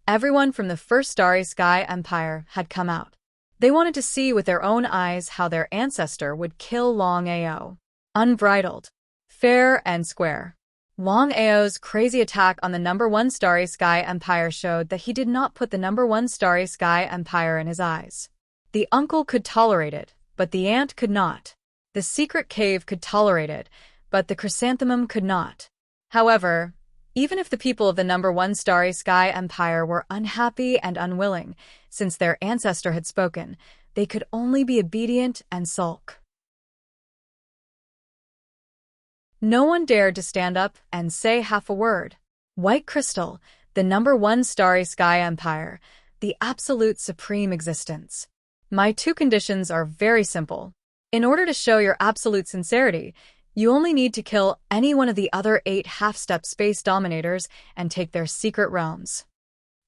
everyone from the first Starry Sky Empire had come out. They wanted to see with their own eyes how their ancestor would kill Longao. Unbridled. Fair and square. Longao's crazy attack on the #1 Starry Sky Empire showed that he did not put the #1 Starry Sky Empire in his eyes. The uncle could tolerate it, but the aunt could not. The secret cave could tolerate it, but the chrysanthemum could not. However, even if the people of the #1 Starry Sky Empire were unhappy and unwilling, since their ancestor had spoken, they could only be obedient and sulk. No one dared to stand up and say half a word. White Crystal, the #1 Starry Sky Empire, the absolute supreme existence. My 2 conditions are very simple. In order to show your absolute sincerity, you only need to kill any one of the other 8 half-step space dominators and take their secret realms.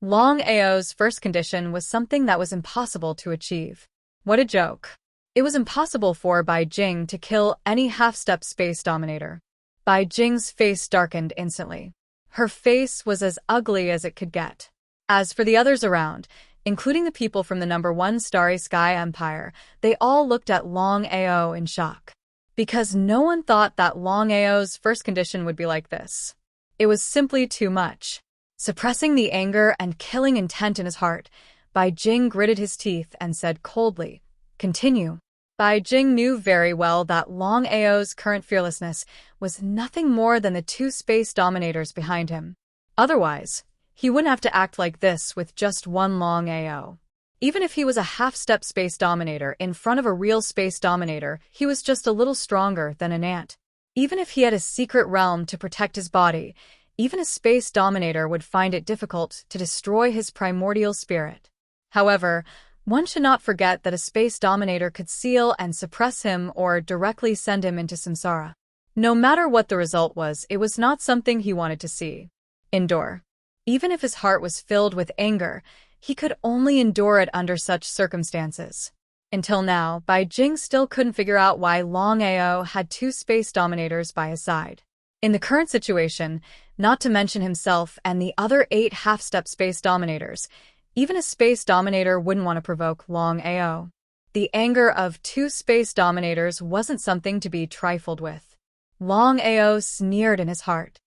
Longao's first condition was something that was impossible to achieve. What a joke. It was impossible for Bai Jing to kill any half-step space dominator. Bai Jing's face darkened instantly. Her face was as ugly as it could get. As for the others around, including the people from the #1 Starry Sky Empire, they all looked at Longao in shock. Because no one thought that Longao's first condition would be like this. It was simply too much. Suppressing the anger and killing intent in his heart, Bai Jing gritted his teeth and said coldly, "Continue." Bai Jing knew very well that Longao's current fearlessness was nothing more than the 2 space dominators behind him. Otherwise, he wouldn't have to act like this with just one Longao. Even if he was a half-step space dominator in front of a real space dominator, he was just a little stronger than an ant. Even if he had a secret realm to protect his body, even a space dominator would find it difficult to destroy his primordial spirit. However, one should not forget that a space dominator could seal and suppress him or directly send him into samsara. No matter what the result was, it was not something he wanted to see. Endure. Even if his heart was filled with anger, he could only endure it under such circumstances. Until now, Bai Jing still couldn't figure out why Longao had 2 space dominators by his side. In the current situation, not to mention himself and the other 8 half-step space dominators, even a space dominator wouldn't want to provoke Longao. The anger of 2 space dominators wasn't something to be trifled with. Longao sneered in his heart.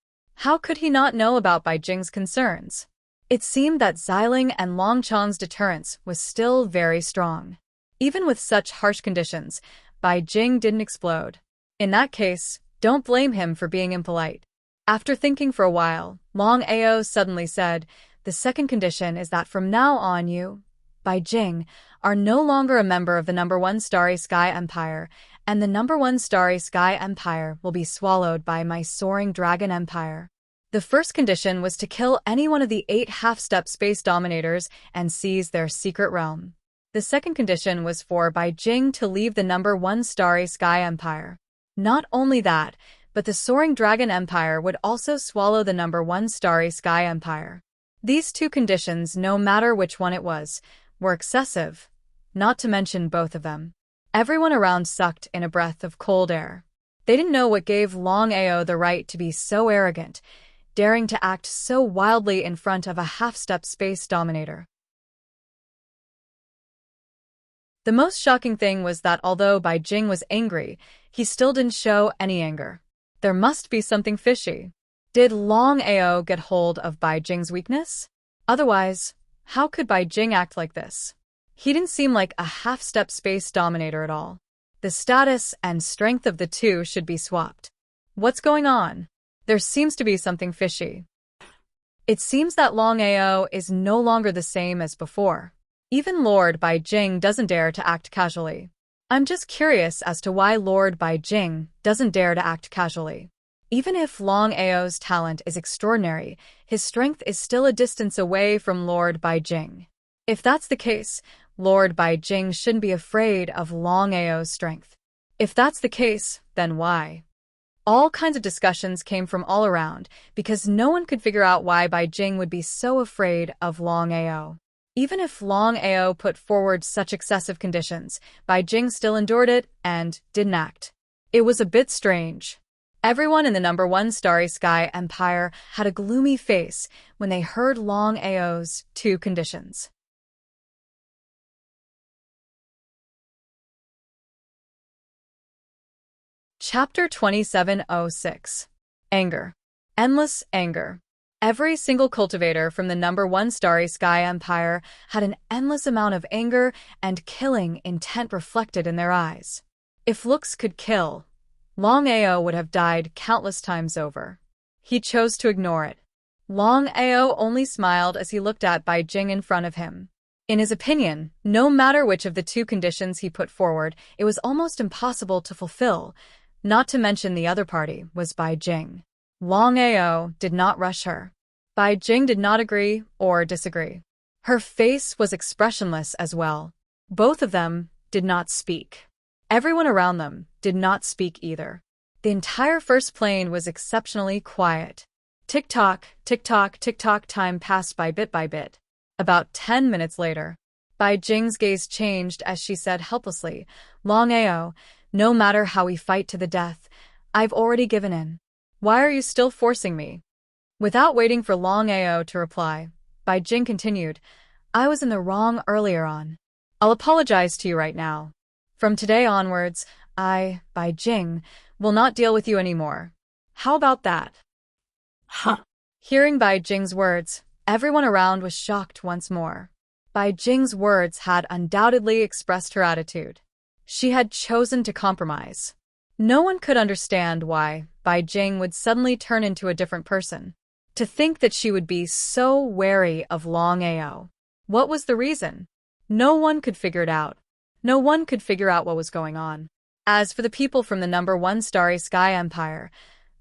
How could he not know about Bai Jing's concerns? It seemed that Xiling and Longchang's deterrence was still very strong. Even with such harsh conditions, Bai Jing didn't explode. In that case, don't blame him for being impolite. After thinking for a while, Longao suddenly said, "The second condition is that from now on you, Bai Jing, are no longer a member of the #1 Starry Sky Empire, and the #1 Starry Sky Empire will be swallowed by my soaring dragon empire." The first condition was to kill any one of the 8 half-step space dominators and seize their secret realm. The second condition was for Bai Jing to leave the number 1 Starry Sky Empire. Not only that, but the Soaring Dragon Empire would also swallow the number 1 Starry Sky Empire. These two conditions, no matter which one it was, were excessive, not to mention both of them. Everyone around sucked in a breath of cold air. They didn't know what gave Longao the right to be so arrogant, daring to act so wildly in front of a half-step space dominator. The most shocking thing was that although Bai Jing was angry, he still didn't show any anger. There must be something fishy. Did Longao get hold of Bai Jing's weakness? Otherwise, how could Bai Jing act like this? He didn't seem like a half-step space dominator at all. The status and strength of the two should be swapped. What's going on? There seems to be something fishy. It seems that Longao is no longer the same as before. Even Lord Bai Jing doesn't dare to act casually. I'm just curious as to why Lord Bai Jing doesn't dare to act casually. Even if Longao's talent is extraordinary, his strength is still a distance away from Lord Bai Jing. If that's the case, Lord Bai Jing shouldn't be afraid of Longao's strength. If that's the case, then why? All kinds of discussions came from all around because no one could figure out why Bai Jing would be so afraid of Longao. Even if Longao put forward such excessive conditions, Bai Jing still endured it and didn't act. It was a bit strange. Everyone in the number 1 Starry Sky Empire had a gloomy face when they heard Longao's two conditions. Chapter 2706. Anger. Endless anger. Every single cultivator from the number 1 Starry Sky Empire had an endless amount of anger and killing intent reflected in their eyes. If looks could kill, Longao would have died countless times over. He chose to ignore it. Longao only smiled as he looked at Bai Jing in front of him. In his opinion, no matter which of the two conditions he put forward, it was almost impossible to fulfill. Not to mention the other party was Bai Jing. Longao did not rush her. Bai Jing did not agree or disagree. Her face was expressionless as well. Both of them did not speak. Everyone around them did not speak either. The entire first plane was exceptionally quiet. Tick-tock, tick-tock, tick-tock, time passed by bit. About 10 minutes later, Bai Jing's gaze changed as she said helplessly, "Longao, no matter how we fight to the death, I've already given in. Why are you still forcing me?" Without waiting for Longao to reply, Bai Jing continued, "I was in the wrong earlier on. I'll apologize to you right now. From today onwards, I, Bai Jing, will not deal with you anymore. How about that?" Huh. Hearing Bai Jing's words, everyone around was shocked once more. Bai Jing's words had undoubtedly expressed her attitude. She had chosen to compromise. No one could understand why Bai Jing would suddenly turn into a different person. To think that she would be so wary of Longao. What was the reason? No one could figure it out. No one could figure out what was going on. As for the people from the number 1 Starry Sky Empire,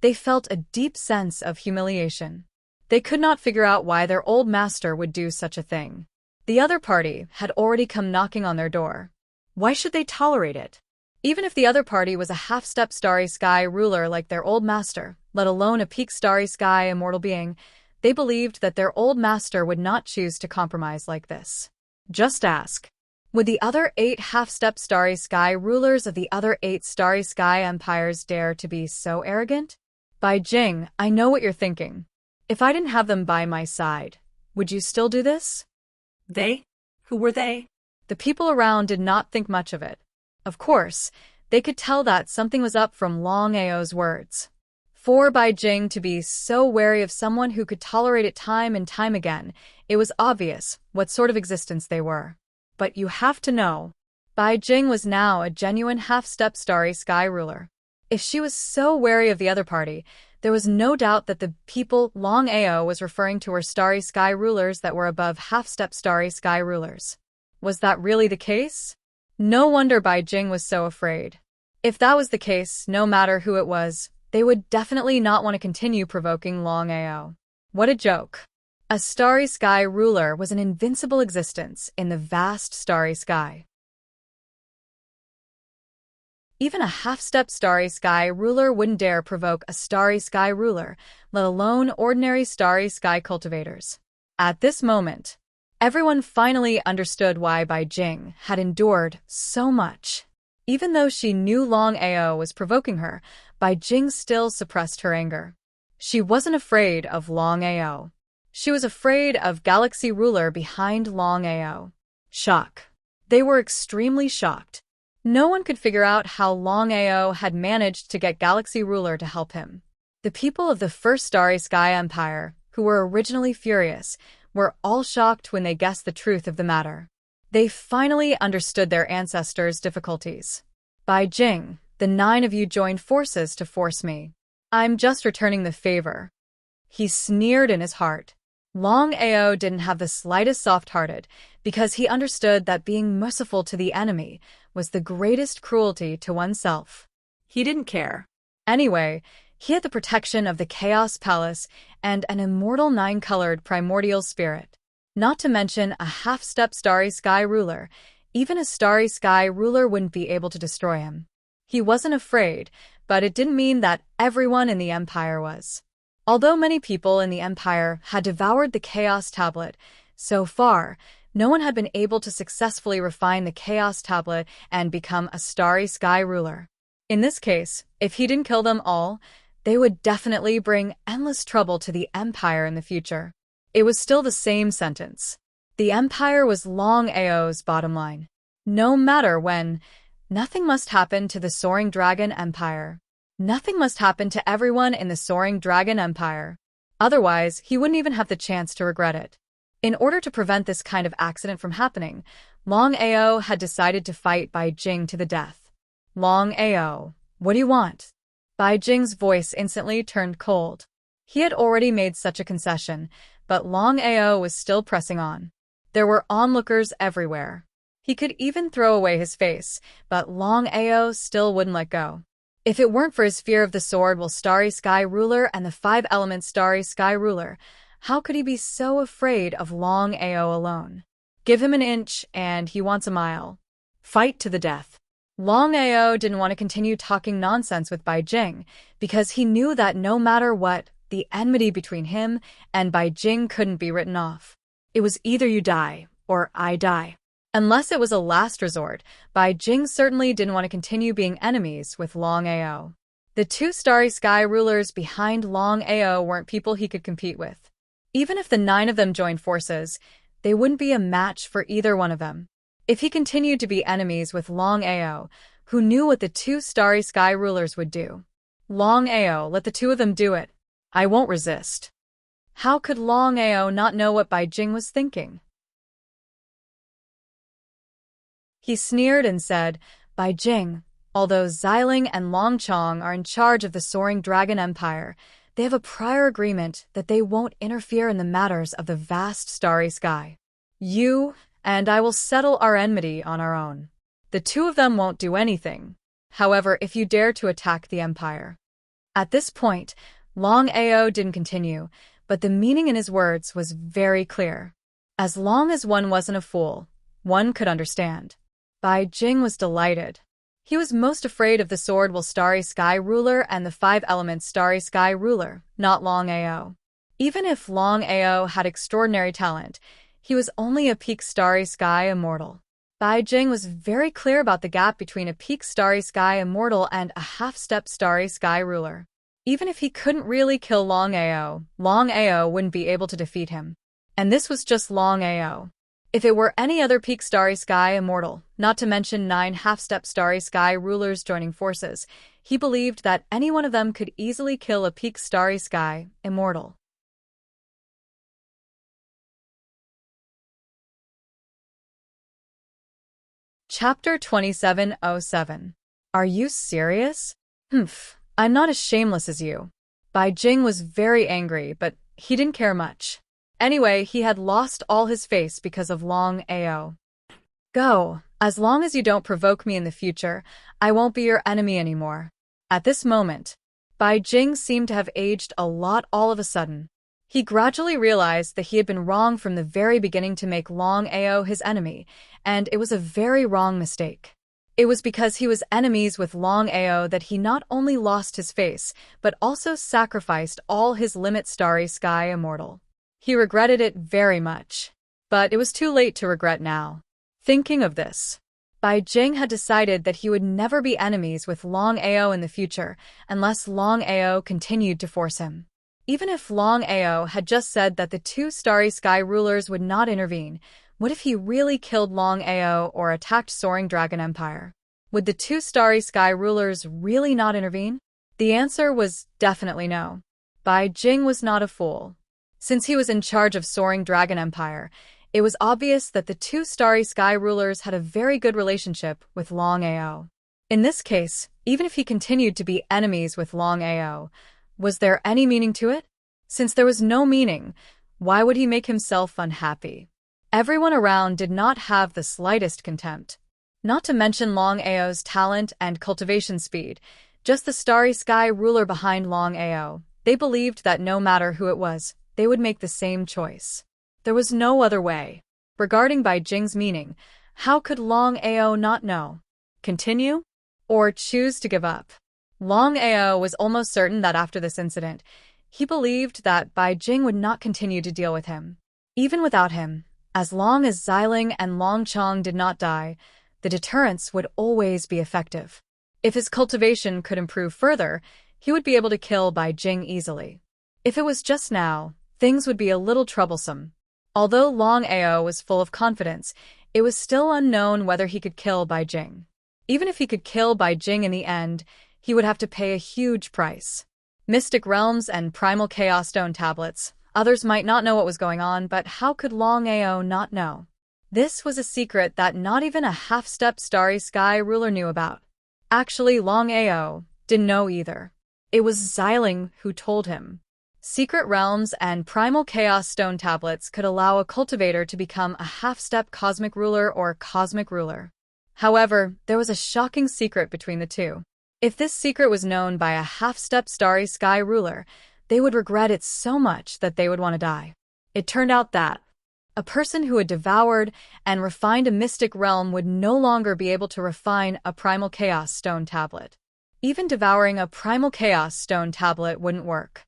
they felt a deep sense of humiliation. They could not figure out why their old master would do such a thing. The other party had already come knocking on their door. Why should they tolerate it? Even if the other party was a half-step Starry Sky ruler like their old master, let alone a peak Starry Sky immortal being, they believed that their old master would not choose to compromise like this. Just ask. Would the other 8 half-step Starry Sky rulers of the other 8 Starry Sky empires dare to be so arrogant? Bai Jing, I know what you're thinking. If I didn't have them by my side, would you still do this? They? Who were they? The people around did not think much of it. Of course, they could tell that something was up from Longao's words. For Bai Jing to be so wary of someone who could tolerate it time and time again, it was obvious what sort of existence they were. But you have to know, Bai Jing was now a genuine half-step Starry Sky ruler. If she was so wary of the other party, there was no doubt that the people Longao was referring to were Starry Sky rulers that were above half-step Starry Sky rulers. Was that really the case? No wonder Bai Jing was so afraid. If that was the case, no matter who it was, they would definitely not want to continue provoking Longao. What a joke. A starry sky ruler was an invincible existence in the vast starry sky. Even a half-step starry sky ruler wouldn't dare provoke a starry sky ruler, let alone ordinary starry sky cultivators. At this moment, everyone finally understood why Bai Jing had endured so much. Even though she knew Longao was provoking her, Bai Jing still suppressed her anger. She wasn't afraid of Longao. She was afraid of Galaxy Ruler behind Longao. Shock. They were extremely shocked. No one could figure out how Longao had managed to get Galaxy Ruler to help him. The people of the first Starry Sky Empire, who were originally furious, were all shocked when they guessed the truth of the matter. They finally understood their ancestors' difficulties. Bai Jing, the 9 of you joined forces to force me. I'm just returning the favor. He sneered in his heart. Longao didn't have the slightest soft-hearted because he understood that being merciful to the enemy was the greatest cruelty to oneself. He didn't care. Anyway, he had the protection of the Chaos Palace and an immortal 9-colored primordial spirit. Not to mention a half-step starry sky ruler. Even a starry sky ruler wouldn't be able to destroy him. He wasn't afraid, but it didn't mean that everyone in the Empire was. Although many people in the Empire had devoured the Chaos Tablet, so far, no one had been able to successfully refine the Chaos Tablet and become a starry sky ruler. In this case, if he didn't kill them all, they would definitely bring endless trouble to the Empire in the future. It was still the same sentence. The Empire was Longao's bottom line. No matter when, nothing must happen to the Soaring Dragon Empire. Nothing must happen to everyone in the Soaring Dragon Empire. Otherwise, he wouldn't even have the chance to regret it. In order to prevent this kind of accident from happening, Longao had decided to fight Bai Jing to the death. Longao, what do you want? Bai Jing's voice instantly turned cold. He had already made such a concession, but Longao was still pressing on. There were onlookers everywhere. He could even throw away his face, but Longao still wouldn't let go. If it weren't for his fear of the sword will Starry Sky Ruler and the 5-element Starry Sky Ruler, how could he be so afraid of Longao alone? Give him an inch and he wants a mile. Fight to the death. Longao didn't want to continue talking nonsense with Bai Jing because he knew that no matter what, the enmity between him and Bai Jing couldn't be written off. It was either you die or I die. Unless it was a last resort, Bai Jing certainly didn't want to continue being enemies with Longao. The 2 Starry Sky Rulers behind Longao weren't people he could compete with. Even if the 9 of them joined forces, they wouldn't be a match for either one of them. If he continued to be enemies with Longao, who knew what the 2 Starry Sky Rulers would do? Longao, let the 2 of them do it. I won't resist. How could Longao not know what Bai Jing was thinking? He sneered and said, Bai Jing, although Xiling and Longchong are in charge of the Soaring Dragon Empire, they have a prior agreement that they won't interfere in the matters of the vast starry sky. You and I will settle our enmity on our own. The 2 of them won't do anything. However, if you dare to attack the Empire. At this point, Longao didn't continue, but the meaning in his words was very clear. As long as one wasn't a fool, one could understand. Bai Jing was delighted. He was most afraid of the sword will Starry Sky Ruler and the 5-element Starry Sky Ruler, not Longao. Even if Longao had extraordinary talent, he was only a peak Starry Sky Immortal. Bai Jing was very clear about the gap between a peak Starry Sky Immortal and a half-step Starry Sky Ruler. Even if he couldn't really kill Longao, Longao wouldn't be able to defeat him. And this was just Longao. If it were any other peak Starry Sky Immortal, not to mention 9 half-step Starry Sky Rulers joining forces, he believed that any one of them could easily kill a peak Starry Sky Immortal. Chapter 2707. Are you serious? I'm not as shameless as you. Bai Jing was very angry, but he didn't care much. Anyway, he had lost all his face because of Longao. Go. As long as you don't provoke me in the future, I won't be your enemy anymore. At this moment, Bai Jing seemed to have aged a lot all of a sudden. He gradually realized that he had been wrong from the very beginning to make Longao his enemy, and it was a very wrong mistake. It was because he was enemies with Longao that he not only lost his face, but also sacrificed all his limit Starry Sky Immortal. He regretted it very much. But it was too late to regret now. Thinking of this, Bai Jing had decided that he would never be enemies with Longao in the future unless Longao continued to force him. Even if Longao had just said that the two Starry Sky rulers would not intervene, what if he really killed Longao or attacked Soaring Dragon Empire? Would the two Starry Sky rulers really not intervene? The answer was definitely no. Bai Jing was not a fool. Since he was in charge of Soaring Dragon Empire, it was obvious that the two Starry Sky rulers had a very good relationship with Longao. In this case, even if he continued to be enemies with Longao, was there any meaning to it? Since there was no meaning, why would he make himself unhappy? Everyone around did not have the slightest contempt. Not to mention Longao's talent and cultivation speed, just the Starry Sky ruler behind Longao. They believed that no matter who it was, they would make the same choice. There was no other way. Regarding Bai Jing's meaning, how could Longao not know? Continue? Or choose to give up? Longao was almost certain that after this incident, he believed that Bai Jing would not continue to deal with him. Even without him, as long as Xiling and Longchong did not die, the deterrence would always be effective. If his cultivation could improve further, he would be able to kill Bai Jing easily. If it was just now, things would be a little troublesome. Although Longao was full of confidence, it was still unknown whether he could kill Bai Jing. Even if he could kill Bai Jing in the end, he would have to pay a huge price. Mystic Realms and Primal Chaos Stone Tablets. Others might not know what was going on, but how could Longao not know? This was a secret that not even a half-step Starry Sky ruler knew about. Actually, Longao didn't know either. It was Xiling who told him. Secret Realms and Primal Chaos Stone Tablets could allow a cultivator to become a half-step Cosmic Ruler or Cosmic Ruler. However, there was a shocking secret between the two. If this secret was known by a half-step Starry Sky ruler, they would regret it so much that they would want to die. It turned out that a person who had devoured and refined a mystic realm would no longer be able to refine a Primal Chaos Stone Tablet. Even devouring a Primal Chaos Stone Tablet wouldn't work.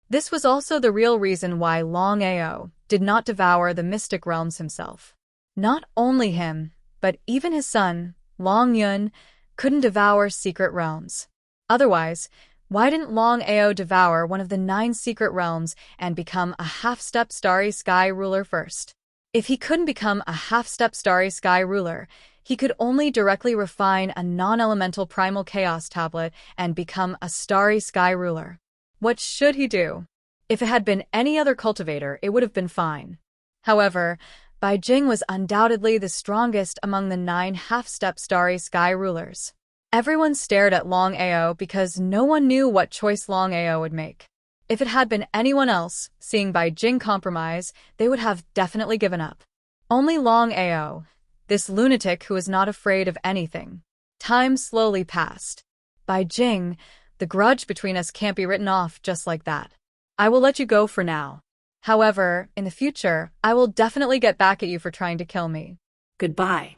This was also the real reason why Longao did not devour the mystic realms himself. Not only him, but even his son, Long Yun, couldn't devour secret realms. Otherwise, why didn't Longao devour one of the 9 secret realms and become a half-step Starry Sky ruler first? If he couldn't become a half-step Starry Sky ruler, he could only directly refine a non-elemental Primal Chaos Tablet and become a Starry Sky ruler. What should he do? If it had been any other cultivator, it would have been fine. However, Bai Jing was undoubtedly the strongest among the 9 half-step Starry Sky rulers. Everyone stared at Longao because no one knew what choice Longao would make. If it had been anyone else, seeing Bai Jing compromise, they would have definitely given up. Only Longao, this lunatic who was not afraid of anything. Time slowly passed. Bai Jing, the grudge between us can't be written off just like that. I will let you go for now. However, in the future, I will definitely get back at you for trying to kill me. Goodbye.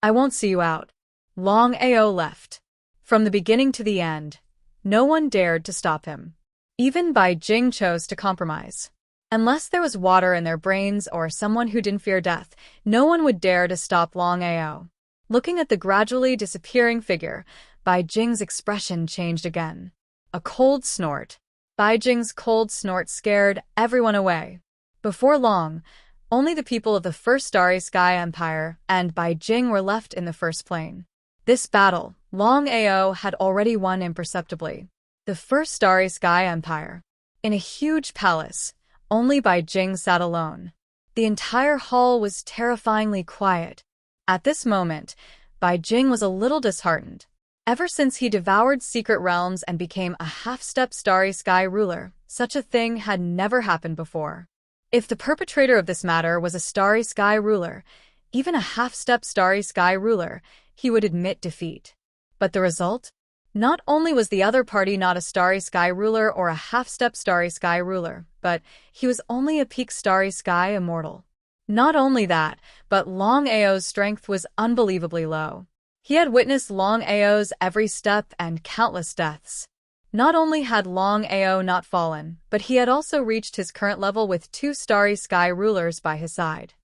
I won't see you out. Longao left. From the beginning to the end, no one dared to stop him. Even Bai Jing chose to compromise. Unless there was water in their brains or someone who didn't fear death, no one would dare to stop Longao. Looking at the gradually disappearing figure, Bai Jing's expression changed again. A cold snort. Bai Jing's cold snort scared everyone away. Before long, only the people of the First Starry Sky Empire and Bai Jing were left in the first plane. This battle, Longao had already won imperceptibly. The First Starry Sky Empire. In a huge palace, only Bai Jing sat alone. The entire hall was terrifyingly quiet. At this moment, Bai Jing was a little disheartened. Ever since he devoured secret realms and became a half-step Starry Sky ruler, such a thing had never happened before. If the perpetrator of this matter was a Starry Sky ruler, even a half-step Starry Sky ruler, he would admit defeat. But the result? Not only was the other party not a starry sky ruler or a half-step starry sky ruler, but he was only a peak starry sky immortal. Not only that, but Longao's strength was unbelievably low. He had witnessed Longao's every step and countless deaths. Not only had Longao not fallen, but he had also reached his current level with 2 starry sky rulers by his side.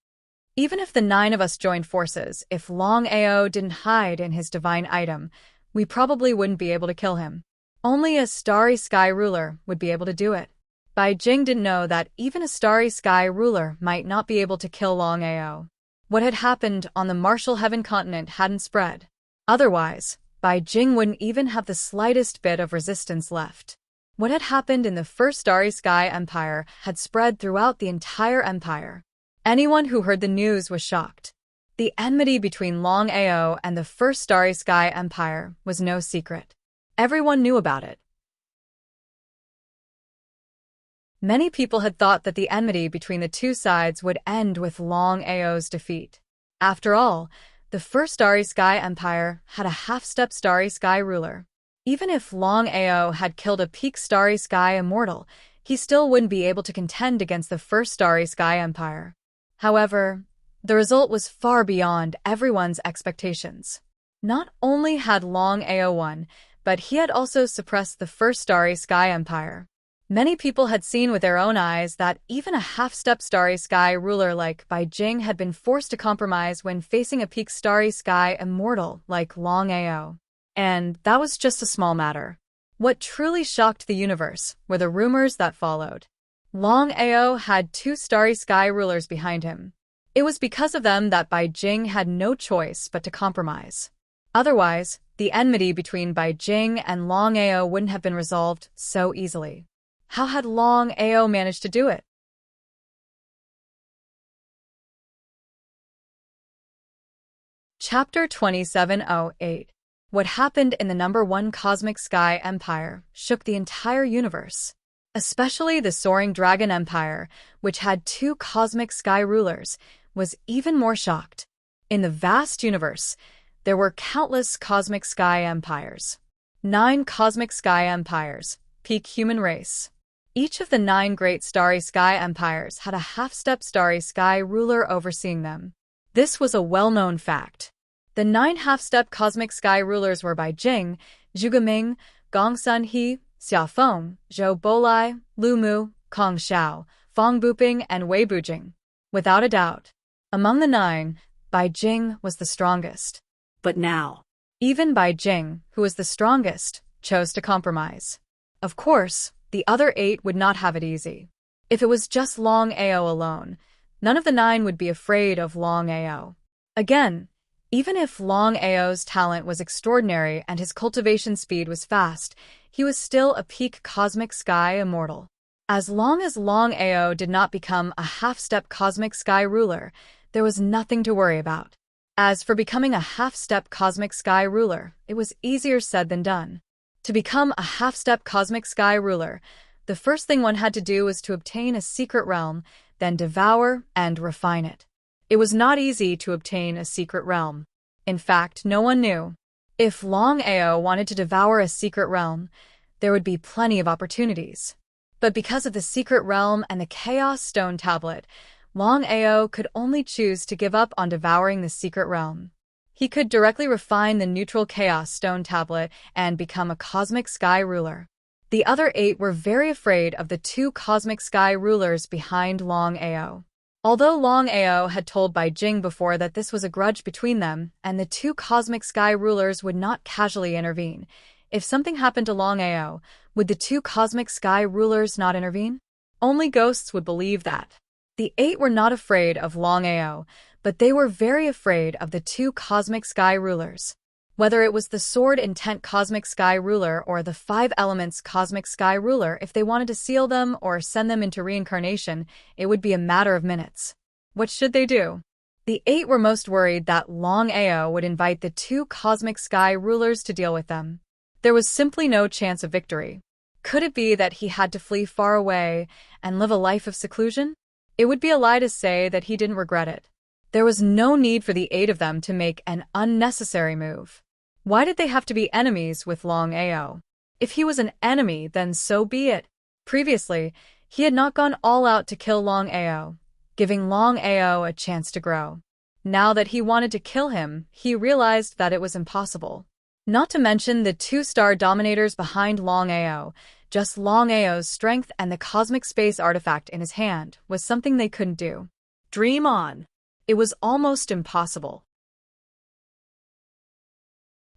Even if the 9 of us joined forces, if Longao didn't hide in his divine item, we probably wouldn't be able to kill him. Only a starry sky ruler would be able to do it. Bai Jing didn't know that even a starry sky ruler might not be able to kill Longao. What had happened on the Martial Heaven continent hadn't spread. Otherwise, Bai Jing wouldn't even have the slightest bit of resistance left. What had happened in the first Starry Sky Empire had spread throughout the entire empire. Anyone who heard the news was shocked. The enmity between Longao and the first Starry Sky Empire was no secret. Everyone knew about it. Many people had thought that the enmity between the two sides would end with Longao's defeat. After all, the first Starry Sky Empire had a half-step Starry Sky ruler. Even if Longao had killed a peak Starry Sky immortal, he still wouldn't be able to contend against the first Starry Sky Empire. However, the result was far beyond everyone's expectations. Not only had Longao won, but he had also suppressed the first Starry Sky Empire. Many people had seen with their own eyes that even a half-step Starry Sky ruler like Bai Jing had been forced to compromise when facing a peak Starry Sky immortal like Longao. And that was just a small matter. What truly shocked the universe were the rumors that followed. Longao had 2 Starry Sky rulers behind him. It was because of them that Bai Jing had no choice but to compromise. Otherwise, the enmity between Bai Jing and Longao wouldn't have been resolved so easily. How had Longao managed to do it? Chapter 2708. What happened in the number 1 Cosmic Sky Empire shook the entire universe. Especially the Soaring Dragon Empire, which had 2 Cosmic Sky rulers, was even more shocked. In the vast universe, there were countless Cosmic Sky Empires. 9 Cosmic Sky Empires, peak human race. Each of the 9 great Starry Sky Empires had a half-step Starry Sky ruler overseeing them. This was a well-known fact. The 9 half-step Cosmic Sky rulers were Bai Jing, Zhu Geming, Gong Sun He, Xia Feng, Zhou Bolai, Lu Mu, Kong Xiao, Fong Buping, and Wei Bujing. Without a doubt, among the 9, Bai Jing was the strongest. But now, even Bai Jing, who was the strongest, chose to compromise. Of course, the other 8 would not have it easy. If it was just Longao alone, none of the 9 would be afraid of Longao. Again, even if Longao's talent was extraordinary and his cultivation speed was fast, he was still a peak Cosmic Sky immortal. As long as Longao did not become a half-step Cosmic Sky ruler, there was nothing to worry about. As for becoming a half-step Cosmic Sky ruler, it was easier said than done. To become a half-step Cosmic Sky ruler, the first thing one had to do was to obtain a secret realm, then devour and refine it. It was not easy to obtain a secret realm. In fact, no one knew. If Longao wanted to devour a secret realm, there would be plenty of opportunities. But because of the secret realm and the Chaos Stone Tablet, Longao could only choose to give up on devouring the secret realm. He could directly refine the neutral Chaos Stone Tablet and become a Cosmic Sky ruler. The other 8 were very afraid of the 2 Cosmic Sky rulers behind Longao. Although Longao had told Bai Jing before that this was a grudge between them and the 2 Cosmic Sky rulers would not casually intervene, if something happened to Longao, would the 2 Cosmic Sky rulers not intervene? Only ghosts would believe that. The 8 were not afraid of Longao, but they were very afraid of the 2 Cosmic Sky rulers. Whether it was the Sword Intent Cosmic Sky ruler or the 5 Elements Cosmic Sky ruler, if they wanted to seal them or send them into reincarnation, it would be a matter of minutes. What should they do? The 8 were most worried that Longao would invite the 2 Cosmic Sky rulers to deal with them. There was simply no chance of victory. Could it be that he had to flee far away and live a life of seclusion? It would be a lie to say that he didn't regret it. There was no need for the 8 of them to make an unnecessary move. Why did they have to be enemies with Longao? If he was an enemy, then so be it. Previously, he had not gone all out to kill Longao, giving Longao a chance to grow. Now that he wanted to kill him, he realized that it was impossible. Not to mention the two star dominators behind Longao, just Longao's strength and the cosmic space artifact in his hand was something they couldn't do. Dream on. It was almost impossible.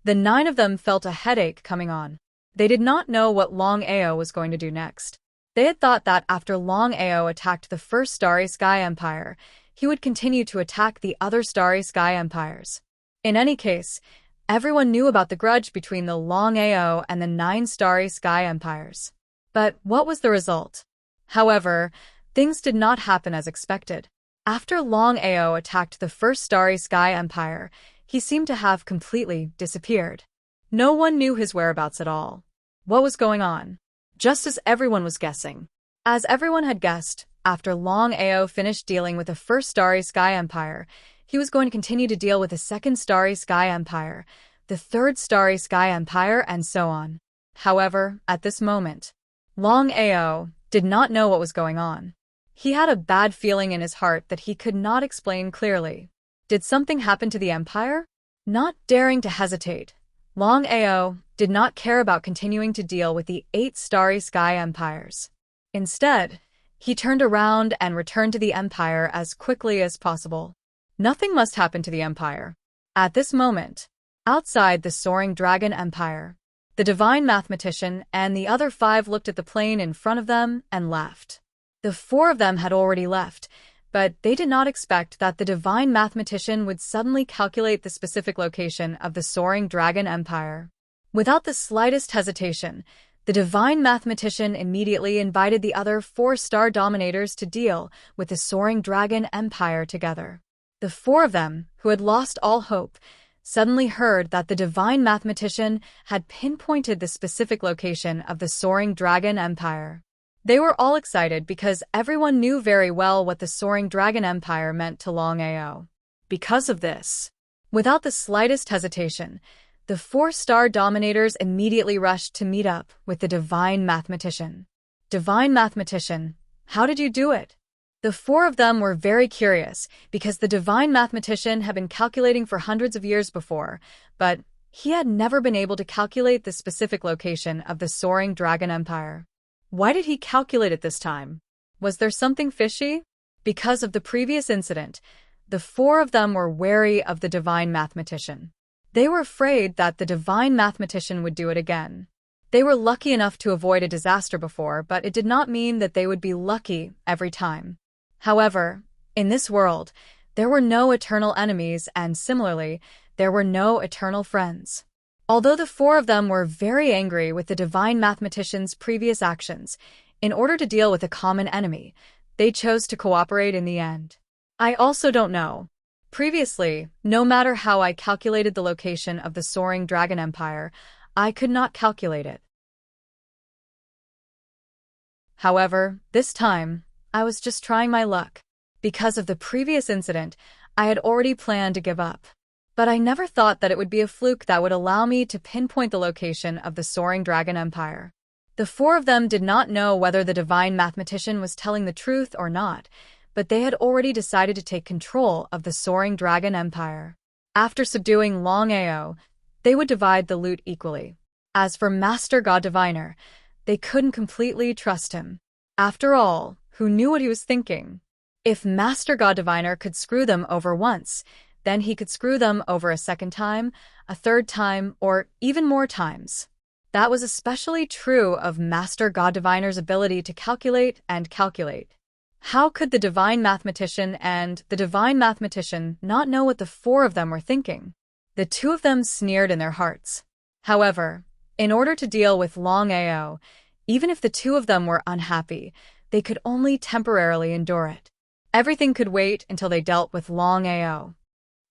The 9 of them felt a headache coming on. They did not know what Longao was going to do next. They had thought that after Longao attacked the first Starry Sky Empire, he would continue to attack the other Starry Sky Empires. In any case, everyone knew about the grudge between the Longao and the 9 Starry Sky Empires. But what was the result? However, things did not happen as expected. After Longao attacked the first Starry Sky Empire, he seemed to have completely disappeared. No one knew his whereabouts at all. What was going on? Just as everyone was guessing. As everyone had guessed, after Longao finished dealing with the first Starry Sky Empire, he was going to continue to deal with the second Starry Sky Empire, the third Starry Sky Empire, and so on. However, at this moment, Longao did not know what was going on. He had a bad feeling in his heart that he could not explain clearly. Did something happen to the Empire? Not daring to hesitate, Longao did not care about continuing to deal with the 8 Starry Sky Empires. Instead, he turned around and returned to the Empire as quickly as possible. Nothing must happen to the Empire. At this moment, outside the Soaring Dragon Empire, the Divine Mathematician and the other 5 looked at the plane in front of them and left. The 4 of them had already left, but they did not expect that the Divine Mathematician would suddenly calculate the specific location of the Soaring Dragon Empire. Without the slightest hesitation, the Divine Mathematician immediately invited the other 4 star dominators to deal with the Soaring Dragon Empire together. The 4 of them, who had lost all hope, suddenly heard that the Divine Mathematician had pinpointed the specific location of the Soaring Dragon Empire. They were all excited because everyone knew very well what the Soaring Dragon Empire meant to Longao. Because of this, without the slightest hesitation, the 4 star dominators immediately rushed to meet up with the Divine Mathematician. Divine Mathematician, how did you do it? The 4 of them were very curious because the Divine Mathematician had been calculating for hundreds of years before, but he had never been able to calculate the specific location of the Soaring Dragon Empire. Why did he calculate it this time? Was there something fishy? Because of the previous incident, the 4 of them were wary of the Divine Mathematician. They were afraid that the Divine Mathematician would do it again. They were lucky enough to avoid a disaster before, but it did not mean that they would be lucky every time. However, in this world, there were no eternal enemies, and similarly, there were no eternal friends. Although the 4 of them were very angry with the Divine Mathematician's previous actions, in order to deal with a common enemy, they chose to cooperate in the end. I also don't know. Previously, no matter how I calculated the location of the Soaring Dragon Empire, I could not calculate it. However, this time, I was just trying my luck. Because of the previous incident, I had already planned to give up. But I never thought that it would be a fluke that would allow me to pinpoint the location of the Soaring Dragon Empire. The 4 of them did not know whether the Divine Mathematician was telling the truth or not, but they had already decided to take control of the Soaring Dragon Empire. After subduing Longao, they would divide the loot equally. As for Master God Diviner, they couldn't completely trust him. After all, who knew what he was thinking? If Master God Diviner could screw them over once, then he could screw them over a second time, a third time, or even more times. That was especially true of Master God Diviner's ability to calculate and calculate. How could the Divine Mathematician and the Divine Mathematician not know what the 4 of them were thinking? The 2 of them sneered in their hearts. However, in order to deal with Longao, even if the 2 of them were unhappy, they could only temporarily endure it. Everything could wait until they dealt with Longao.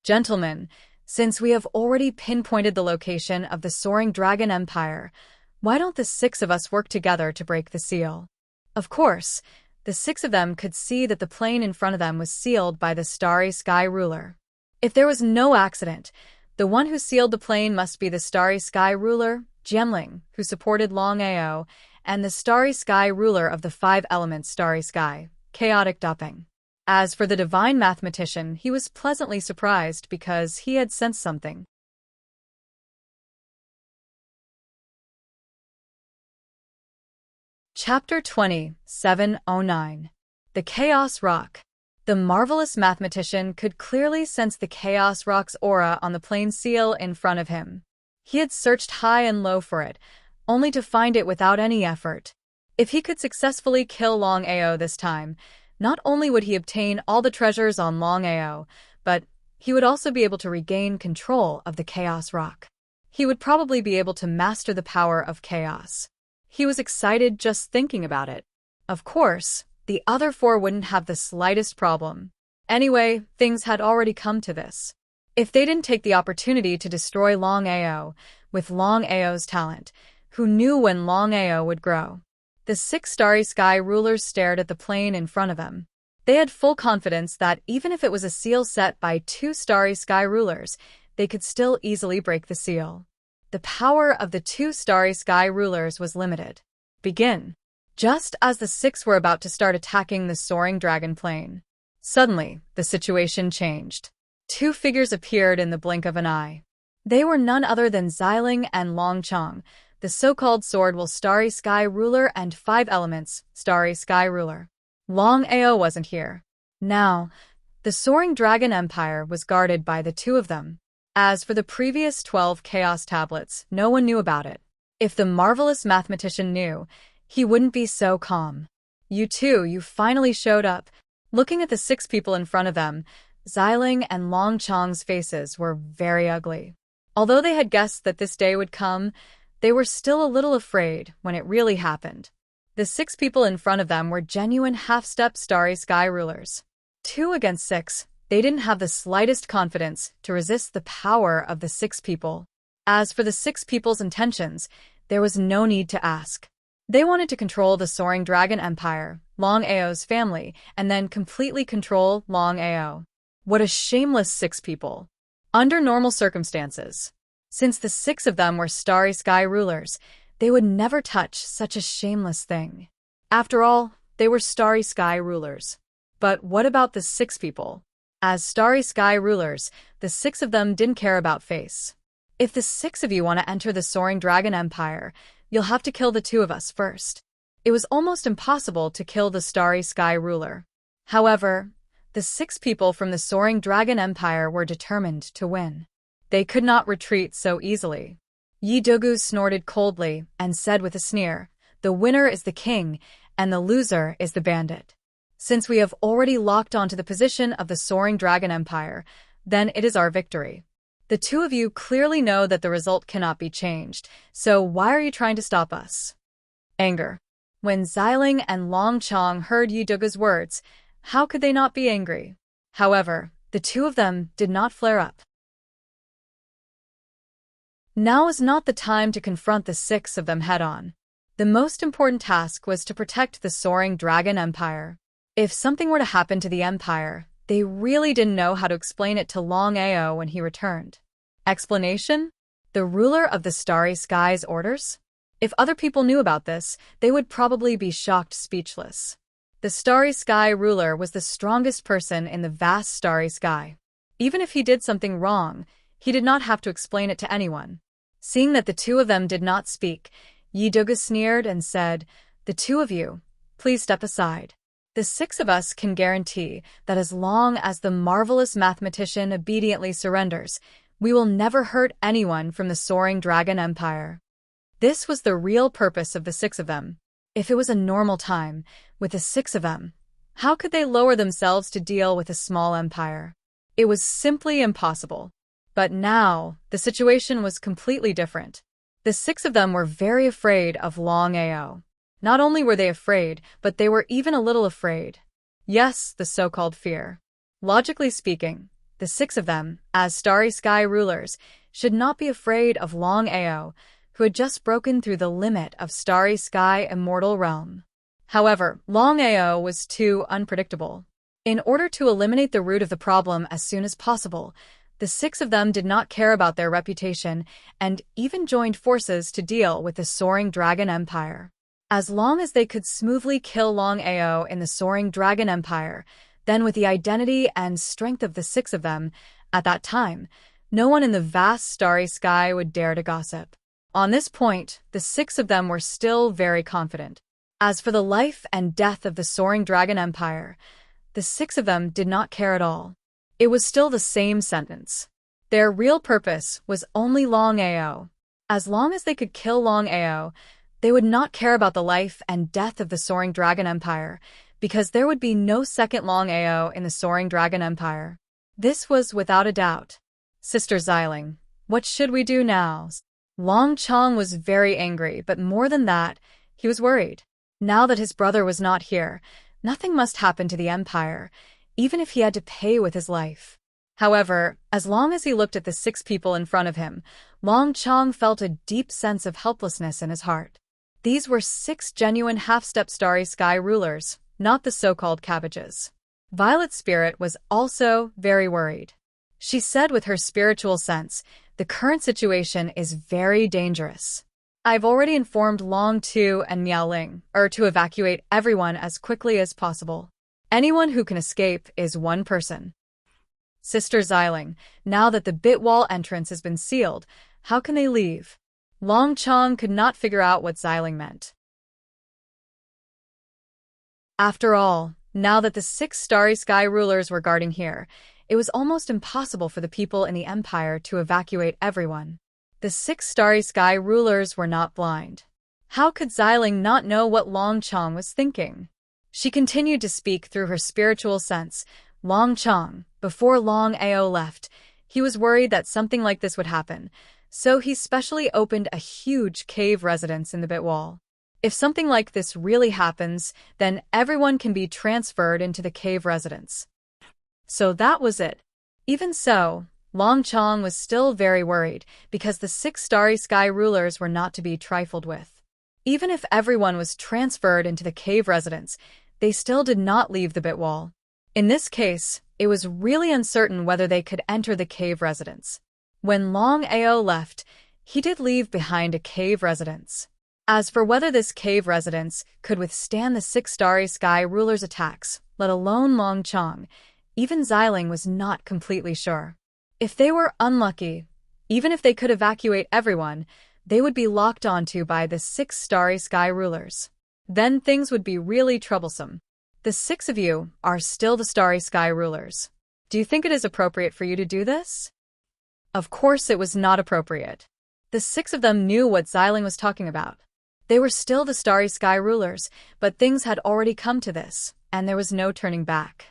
Gentlemen, since we have already pinpointed the location of the Soaring Dragon Empire, why don't the 6 of us work together to break the seal? Of course, the 6 of them could see that the plane in front of them was sealed by the Starry Sky Ruler. If there was no accident, The one who sealed the plane must be the Starry Sky ruler, Jianling, who supported Longao, and the Starry Sky ruler of the five elements Starry Sky, chaotic Duping. As for the divine mathematician, he was pleasantly surprised because he had sensed something. Chapter 20, 709. The Chaos Rock. The marvelous mathematician could clearly sense the Chaos Rock's aura on the plane seal in front of him. He had searched high and low for it, only to find it without any effort. If he could successfully kill Longao this time, not only would he obtain all the treasures on Longao, but he would also be able to regain control of the Chaos Rock. He would probably be able to master the power of chaos. He was excited just thinking about it. Of course, the other four wouldn't have the slightest problem. Anyway, things had already come to this. If they didn't take the opportunity to destroy Longao, with Longao's talent, who knew when Longao would grow? The 6 Starry Sky rulers stared at the plane in front of them. They had full confidence that even if it was a seal set by 2 Starry Sky rulers, they could still easily break the seal. The power of the 2 Starry Sky rulers was limited. Begin. Just as the 6 were about to start attacking the soaring dragon plane, suddenly, the situation changed. 2 figures appeared in the blink of an eye. They were none other than Xiling and Longchong, the so-called Swordwell Starry Sky ruler and 5 elements Starry Sky ruler. Longao wasn't here. Now, the soaring dragon empire was guarded by the 2 of them. As for the previous 12 chaos tablets, no one knew about it. If the marvelous mathematician knew, he wouldn't be so calm. You finally showed up. Looking at the 6 people in front of them, Xiling and Longchong's faces were very ugly. Although they had guessed that this day would come, they were still a little afraid when it really happened. The 6 people in front of them were genuine half-step Starry Sky rulers. 2 against 6, they didn't have the slightest confidence to resist the power of the 6 people. As for the 6 people's intentions, there was no need to ask. They wanted to control the soaring dragon empire, Longao's family, and then completely control Longao. What a shameless 6 people. Under normal circumstances, since the 6 of them were Starry Sky rulers, they would never touch such a shameless thing. After all, they were Starry Sky rulers. But what about the 6 people? As Starry Sky rulers, the 6 of them didn't care about face. If the 6 of you want to enter the soaring dragon empire, you'll have to kill the 2 of us first. It was almost impossible to kill the Starry Sky ruler. However, the 6 people from the soaring dragon empire were determined to win. They could not retreat so easily. Yi Dugu snorted coldly and said with a sneer, "The winner is the king, and the loser is the bandit. Since we have already locked onto the position of the soaring dragon empire, then it is our victory. The 2 of you clearly know that the result cannot be changed, so why are you trying to stop us?" Anger. When Xiling and Longchong heard Yi Dugu's words, how could they not be angry? However, the 2 of them did not flare up. Now is not the time to confront the 6 of them head-on. The most important task was to protect the soaring dragon empire. If something were to happen to the empire, they really didn't know how to explain it to Longao when he returned. Explanation? The ruler of the Starry Sky's orders? If other people knew about this, they would probably be shocked speechless. The Starry Sky ruler was the strongest person in the vast Starry Sky. Even if he did something wrong, he did not have to explain it to anyone. Seeing that the 2 of them did not speak, Yi Dugu sneered and said, "The 2 of you, please step aside. The 6 of us can guarantee that as long as the marvelous mathematician obediently surrenders, we will never hurt anyone from the soaring dragon empire." This was the real purpose of the 6 of them. If it was a normal time, with the 6 of them, how could they lower themselves to deal with a small empire? It was simply impossible. But now, the situation was completely different. The 6 of them were very afraid of Longao. Not only were they afraid, but they were even a little afraid. Yes, the so-called fear. Logically speaking, the 6 of them, as Starry Sky rulers, should not be afraid of Longao, who had just broken through the limit of Starry Sky immortal realm. However, Longao was too unpredictable. In order to eliminate the root of the problem as soon as possible, The 6 of them did not care about their reputation and even joined forces to deal with the soaring dragon empire. As long as they could smoothly kill Longao in the soaring dragon empire, then with the identity and strength of the 6 of them, at that time, no one in the vast starry sky would dare to gossip. On this point, the 6 of them were still very confident. As for the life and death of the soaring dragon empire, the 6 of them did not care at all. It was still the same sentence. Their real purpose was only Longao. As long as they could kill Longao, they would not care about the life and death of the soaring dragon empire, because there would be no second Longao in the soaring dragon empire. This was without a doubt. Sister Xiling, what should we do now? Long Chong was very angry, but more than that, he was worried. Now that his brother was not here, nothing must happen to the empire, even if he had to pay with his life. However, as long as he looked at the 6 people in front of him, Long Chong felt a deep sense of helplessness in his heart. These were 6 genuine half-step starry sky rulers, not the so-called cabbages. Violet Spirit was also very worried. She said with her spiritual sense, the current situation is very dangerous. I've already informed Long Tu and Miao Ling to evacuate everyone as quickly as possible. Anyone who can escape is one person. Sister Xiling, now that the bit wall entrance has been sealed, how can they leave? Long Chong could not figure out what Xiling meant. After all, now that the 6 starry sky rulers were guarding here, it was almost impossible for the people in the empire to evacuate everyone. The 6 starry sky rulers were not blind. How could Xiling not know what Long Chong was thinking? She continued to speak through her spiritual sense. Long Chong, before Long Ao left, he was worried that something like this would happen, so he specially opened a huge cave residence in the bit wall. If something like this really happens, then everyone can be transferred into the cave residence. So that was it. Even so, Long Chong was still very worried because the 6 starry sky rulers were not to be trifled with. Even if everyone was transferred into the cave residence, they still did not leave the bit wall. In this case, it was really uncertain whether they could enter the cave residence. When Long Ao left, he did leave behind a cave residence. As for whether this cave residence could withstand the 6 starry sky rulers' attacks, let alone Long Chong, even Xiling was not completely sure. If they were unlucky, even if they could evacuate everyone, they would be locked onto by the 6 starry sky rulers. Then things would be really troublesome. The 6 of you are still the starry sky rulers. Do you think it is appropriate for you to do this? Of course it was not appropriate. The 6 of them knew what Xiling was talking about. They were still the starry sky rulers, but things had already come to this, and there was no turning back.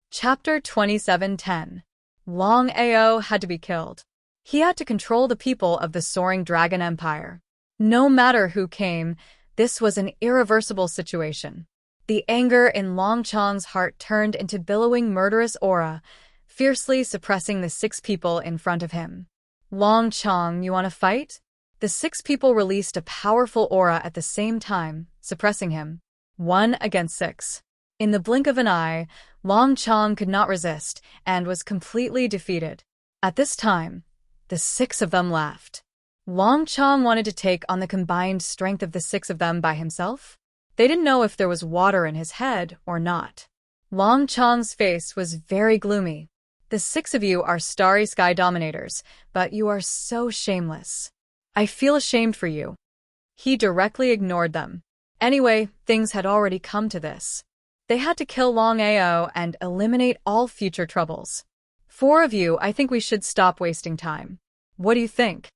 Chapter 27:10. Long Ao had to be killed. He had to control the people of the soaring dragon empire. No matter who came, this was an irreversible situation. The anger in Long Chong's heart turned into billowing murderous aura, fiercely suppressing the 6 people in front of him. Long Chong, you want to fight? The 6 people released a powerful aura at the same time, suppressing him. 1 against 6. In the blink of an eye, Long Chong could not resist and was completely defeated. At this time, the 6 of them laughed. Long Chong wanted to take on the combined strength of the 6 of them by himself. They didn't know if there was water in his head or not. Long Chong's face was very gloomy. The 6 of you are starry sky dominators, but you are so shameless. I feel ashamed for you. He directly ignored them. Anyway, things had already come to this. They had to kill Long Ao and eliminate all future troubles. 4 of you, I think we should stop wasting time. What do you think?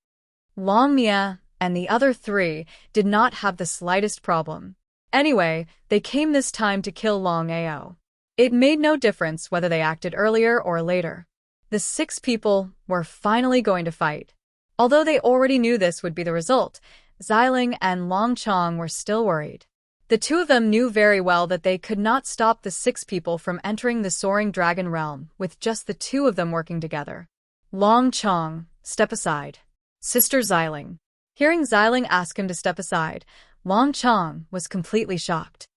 Long Mia and the other 3 did not have the slightest problem. Anyway, they came this time to kill Long Ao. It made no difference whether they acted earlier or later. The 6 people were finally going to fight. Although they already knew this would be the result, Xiling and Long Chong were still worried. The 2 of them knew very well that they could not stop the 6 people from entering the soaring dragon realm with just the 2 of them working together. Long Chong, step aside. Sister Xiling. Hearing Xiling ask him to step aside, Long Chong was completely shocked.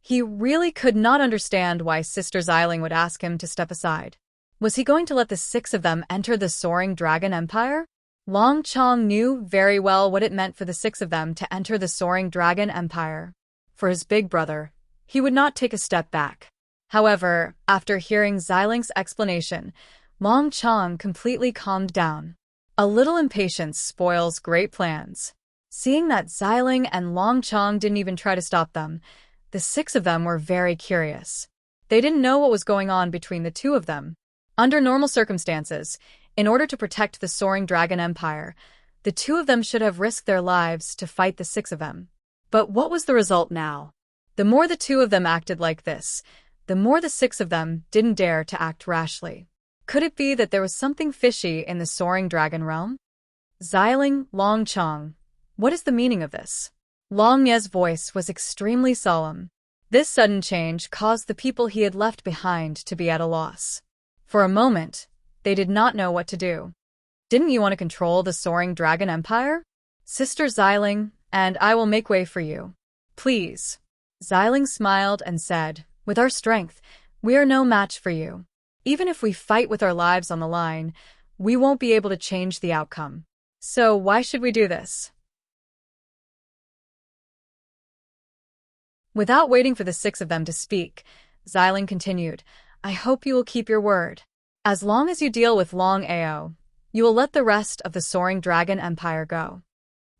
He really could not understand why Sister Xiling would ask him to step aside. Was he going to let the 6 of them enter the soaring dragon empire? Long Chong knew very well what it meant for the 6 of them to enter the soaring dragon empire. For his big brother, he would not take a step back. However, after hearing Xiling's explanation, Long Chong completely calmed down. A little impatience spoils great plans. Seeing that Xiling and Long Chong didn't even try to stop them, the 6 of them were very curious. They didn't know what was going on between the 2 of them. Under normal circumstances, in order to protect the soaring dragon empire, the 2 of them should have risked their lives to fight the 6 of them. But what was the result now? The more the 2 of them acted like this, the more the 6 of them didn't dare to act rashly. Could it be that there was something fishy in the soaring dragon realm? Xiling, Long Chong, what is the meaning of this? Long Ye's voice was extremely solemn. This sudden change caused the people he had left behind to be at a loss. For a moment, they did not know what to do. Didn't you want to control the soaring dragon empire? Sister Xiling, and I will make way for you. Please. Xiling smiled and said, with our strength, we are no match for you. Even if we fight with our lives on the line, we won't be able to change the outcome. So why should we do this? Without waiting for the 6 of them to speak, Xiling continued, I hope you will keep your word. As long as you deal with Longao, you will let the rest of the soaring dragon empire go.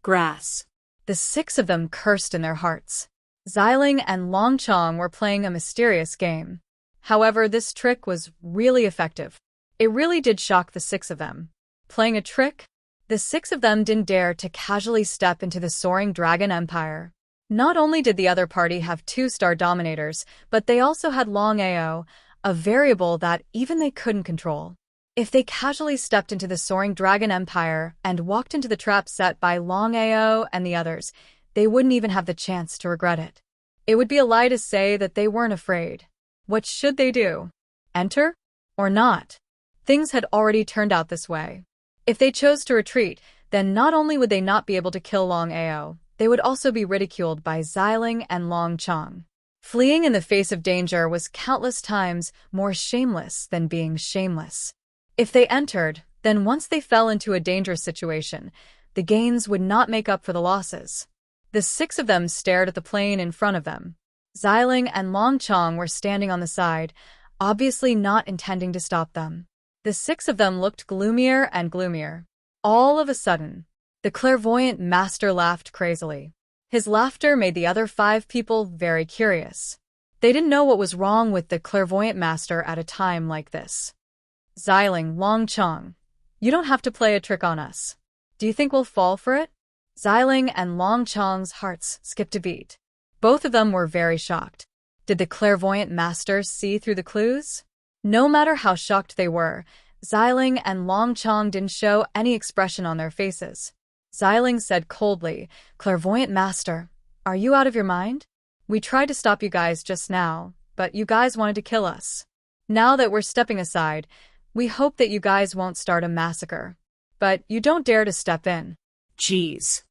Grass. The 6 of them cursed in their hearts. Xiling and Long Chong were playing a mysterious game. However, this trick was really effective. It really did shock the 6 of them. Playing a trick? The 6 of them didn't dare to casually step into the soaring dragon empire. Not only did the other party have 2-star dominators, but they also had Longao, a variable that even they couldn't control. If they casually stepped into the soaring dragon empire and walked into the trap set by Longao and the others, they wouldn't even have the chance to regret it. It would be a lie to say that they weren't afraid. What should they do? Enter? Or not? Things had already turned out this way. If they chose to retreat, then not only would they not be able to kill Longao, they would also be ridiculed by Xiling and Long Chong. Fleeing in the face of danger was countless times more shameless than being shameless. If they entered, then once they fell into a dangerous situation, the gains would not make up for the losses. The 6 of them stared at the plain in front of them. Xiling and Long Chong were standing on the side, obviously not intending to stop them. The 6 of them looked gloomier and gloomier. All of a sudden, the clairvoyant master laughed crazily. His laughter made the other 5 people very curious. They didn't know what was wrong with the clairvoyant master at a time like this. Xiling, Long Chong, you don't have to play a trick on us. Do you think we'll fall for it? Xiling and Long Chong's hearts skipped a beat. Both of them were very shocked. Did the clairvoyant master see through the clues? No matter how shocked they were, Xiling and Long Chong didn't show any expression on their faces. Xiling said coldly, Clairvoyant Master, are you out of your mind? We tried to stop you guys just now, but you guys wanted to kill us. Now that we're stepping aside, we hope that you guys won't start a massacre. But you don't dare to step in. Jeez.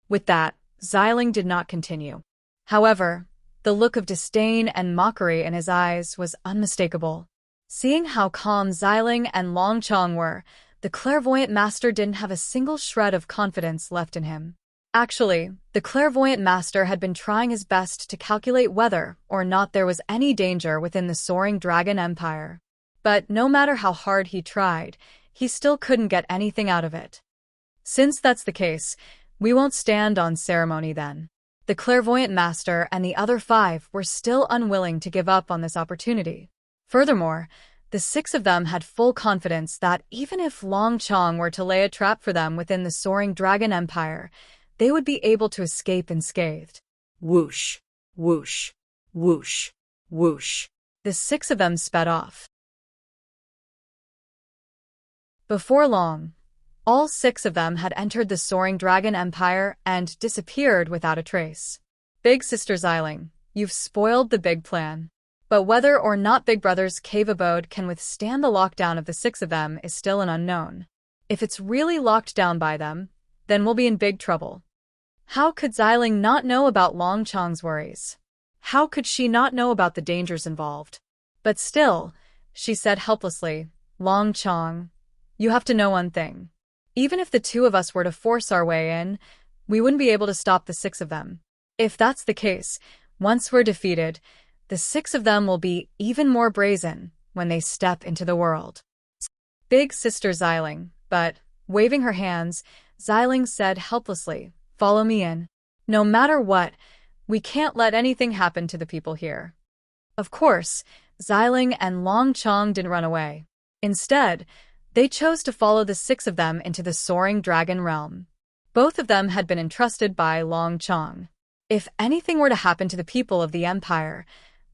With that, Xiling did not continue. However, the look of disdain and mockery in his eyes was unmistakable. Seeing how calm Xiling and Long Chong were, the clairvoyant master didn't have a single shred of confidence left in him. Actually, the clairvoyant master had been trying his best to calculate whether or not there was any danger within the soaring dragon empire. But no matter how hard he tried, he still couldn't get anything out of it. Since that's the case, we won't stand on ceremony then. The clairvoyant master and the other 5 were still unwilling to give up on this opportunity. Furthermore, the 6 of them had full confidence that even if Long Chong were to lay a trap for them within the soaring dragon empire, they would be able to escape unscathed. Whoosh, whoosh, whoosh, whoosh. The 6 of them sped off. Before long, all 6 of them had entered the soaring dragon empire and disappeared without a trace. Big Sister Xiling, you've spoiled the big plan. But whether or not Big Brother's cave abode can withstand the lockdown of the 6 of them is still an unknown. If it's really locked down by them, then we'll be in big trouble. How could Xiling not know about Long Chong's worries? How could she not know about the dangers involved? But still, she said helplessly, Long Chong, you have to know one thing. Even if the two of us were to force our way in, we wouldn't be able to stop the six of them. If that's the case, once we're defeated, the six of them will be even more brazen when they step into the world. Big Sister Xiling, but, waving her hands, Xiling said helplessly, follow me in. No matter what, we can't let anything happen to the people here. Of course, Xiling and Long Chong didn't run away. Instead, they chose to follow the six of them into the soaring dragon realm. Both of them had been entrusted by Long Chong. If anything were to happen to the people of the Empire,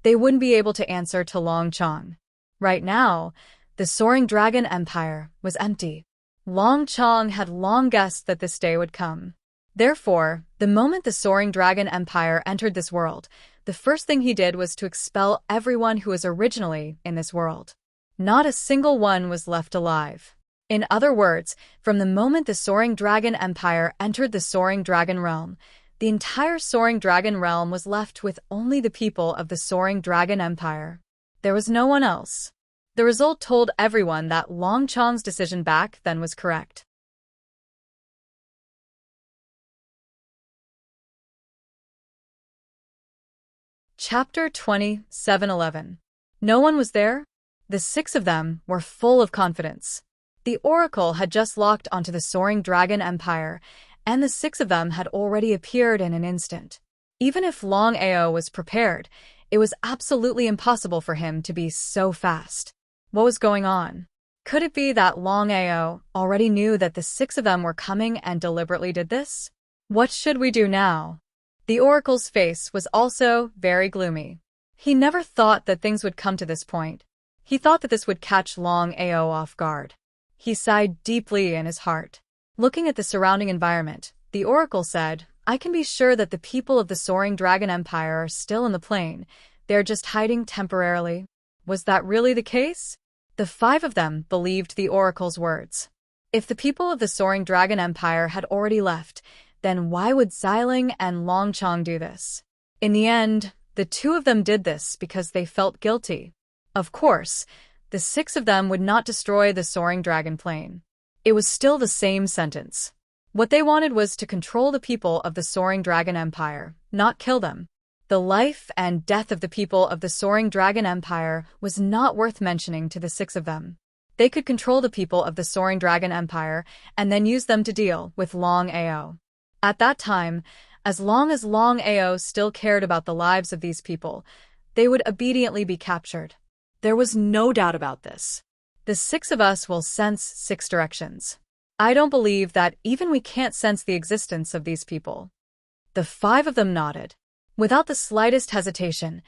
they wouldn't be able to answer to Long Chong. Right now, the soaring dragon empire was empty. Long Chong had long guessed that this day would come. Therefore, the moment the soaring dragon empire entered this world, the first thing he did was to expel everyone who was originally in this world. Not a single one was left alive. In other words, from the moment the soaring dragon empire entered the soaring dragon realm, the entire soaring dragon realm was left with only the people of the soaring dragon empire. There was no one else. The result told everyone that Long Chong's decision back then was correct. Chapter 27:11. No one was there? The six of them were full of confidence. The Oracle had just locked onto the soaring dragon empire, and the six of them had already appeared in an instant. Even if Longao was prepared, it was absolutely impossible for him to be so fast. What was going on? Could it be that Longao already knew that the six of them were coming and deliberately did this? What should we do now? The Oracle's face was also very gloomy. He never thought that things would come to this point. He thought that this would catch Longao off guard. He sighed deeply in his heart. Looking at the surrounding environment, the Oracle said, I can be sure that the people of the soaring dragon empire are still in the plane. They're just hiding temporarily. Was that really the case? The five of them believed the Oracle's words. If the people of the soaring dragon empire had already left, then why would Xiling and Long Chong do this? In the end, the two of them did this because they felt guilty. Of course, the six of them would not destroy the soaring dragon plane. It was still the same sentence. What they wanted was to control the people of the soaring dragon empire, not kill them. The life and death of the people of the soaring dragon empire was not worth mentioning to the six of them. They could control the people of the soaring dragon empire and then use them to deal with Longao. At that time, as long as Longao still cared about the lives of these people, they would obediently be captured. There was no doubt about this. The six of us will sense six directions. I don't believe that even we can't sense the existence of these people. The five of them nodded. Without the slightest hesitation,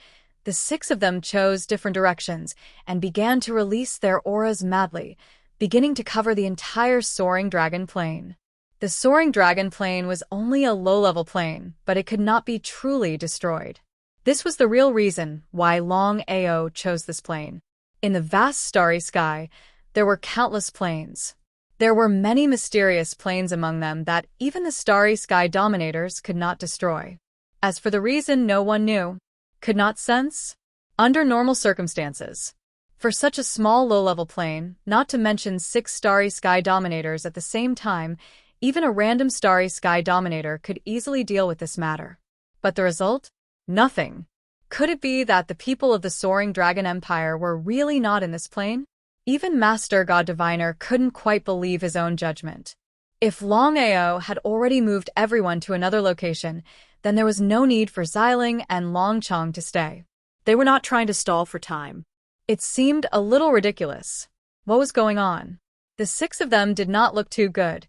the six of them chose different directions and began to release their auras madly, beginning to cover the entire soaring dragon plane. The soaring dragon plane was only a low-level plane, but it could not be truly destroyed. This was the real reason why Longao chose this plane. In the vast starry sky, there were countless planes. There were many mysterious planes among them that even the starry sky dominators could not destroy. As for the reason, no one knew, could not sense, under normal circumstances. For such a small low-level plane, not to mention 6 starry sky dominators at the same time, even a random starry sky dominator could easily deal with this matter. But the result? Nothing. Could it be that the people of the soaring dragon empire were really not in this plane? Even Master God Diviner couldn't quite believe his own judgment. If Longao had already moved everyone to another location, then there was no need for Xiling and Long Chong to stay. They were not trying to stall for time. It seemed a little ridiculous. What was going on? The 6 of them did not look too good,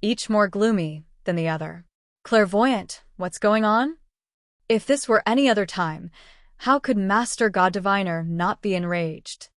each more gloomy than the other. Clairvoyant, what's going on? If this were any other time, how could Master God Diviner not be enraged?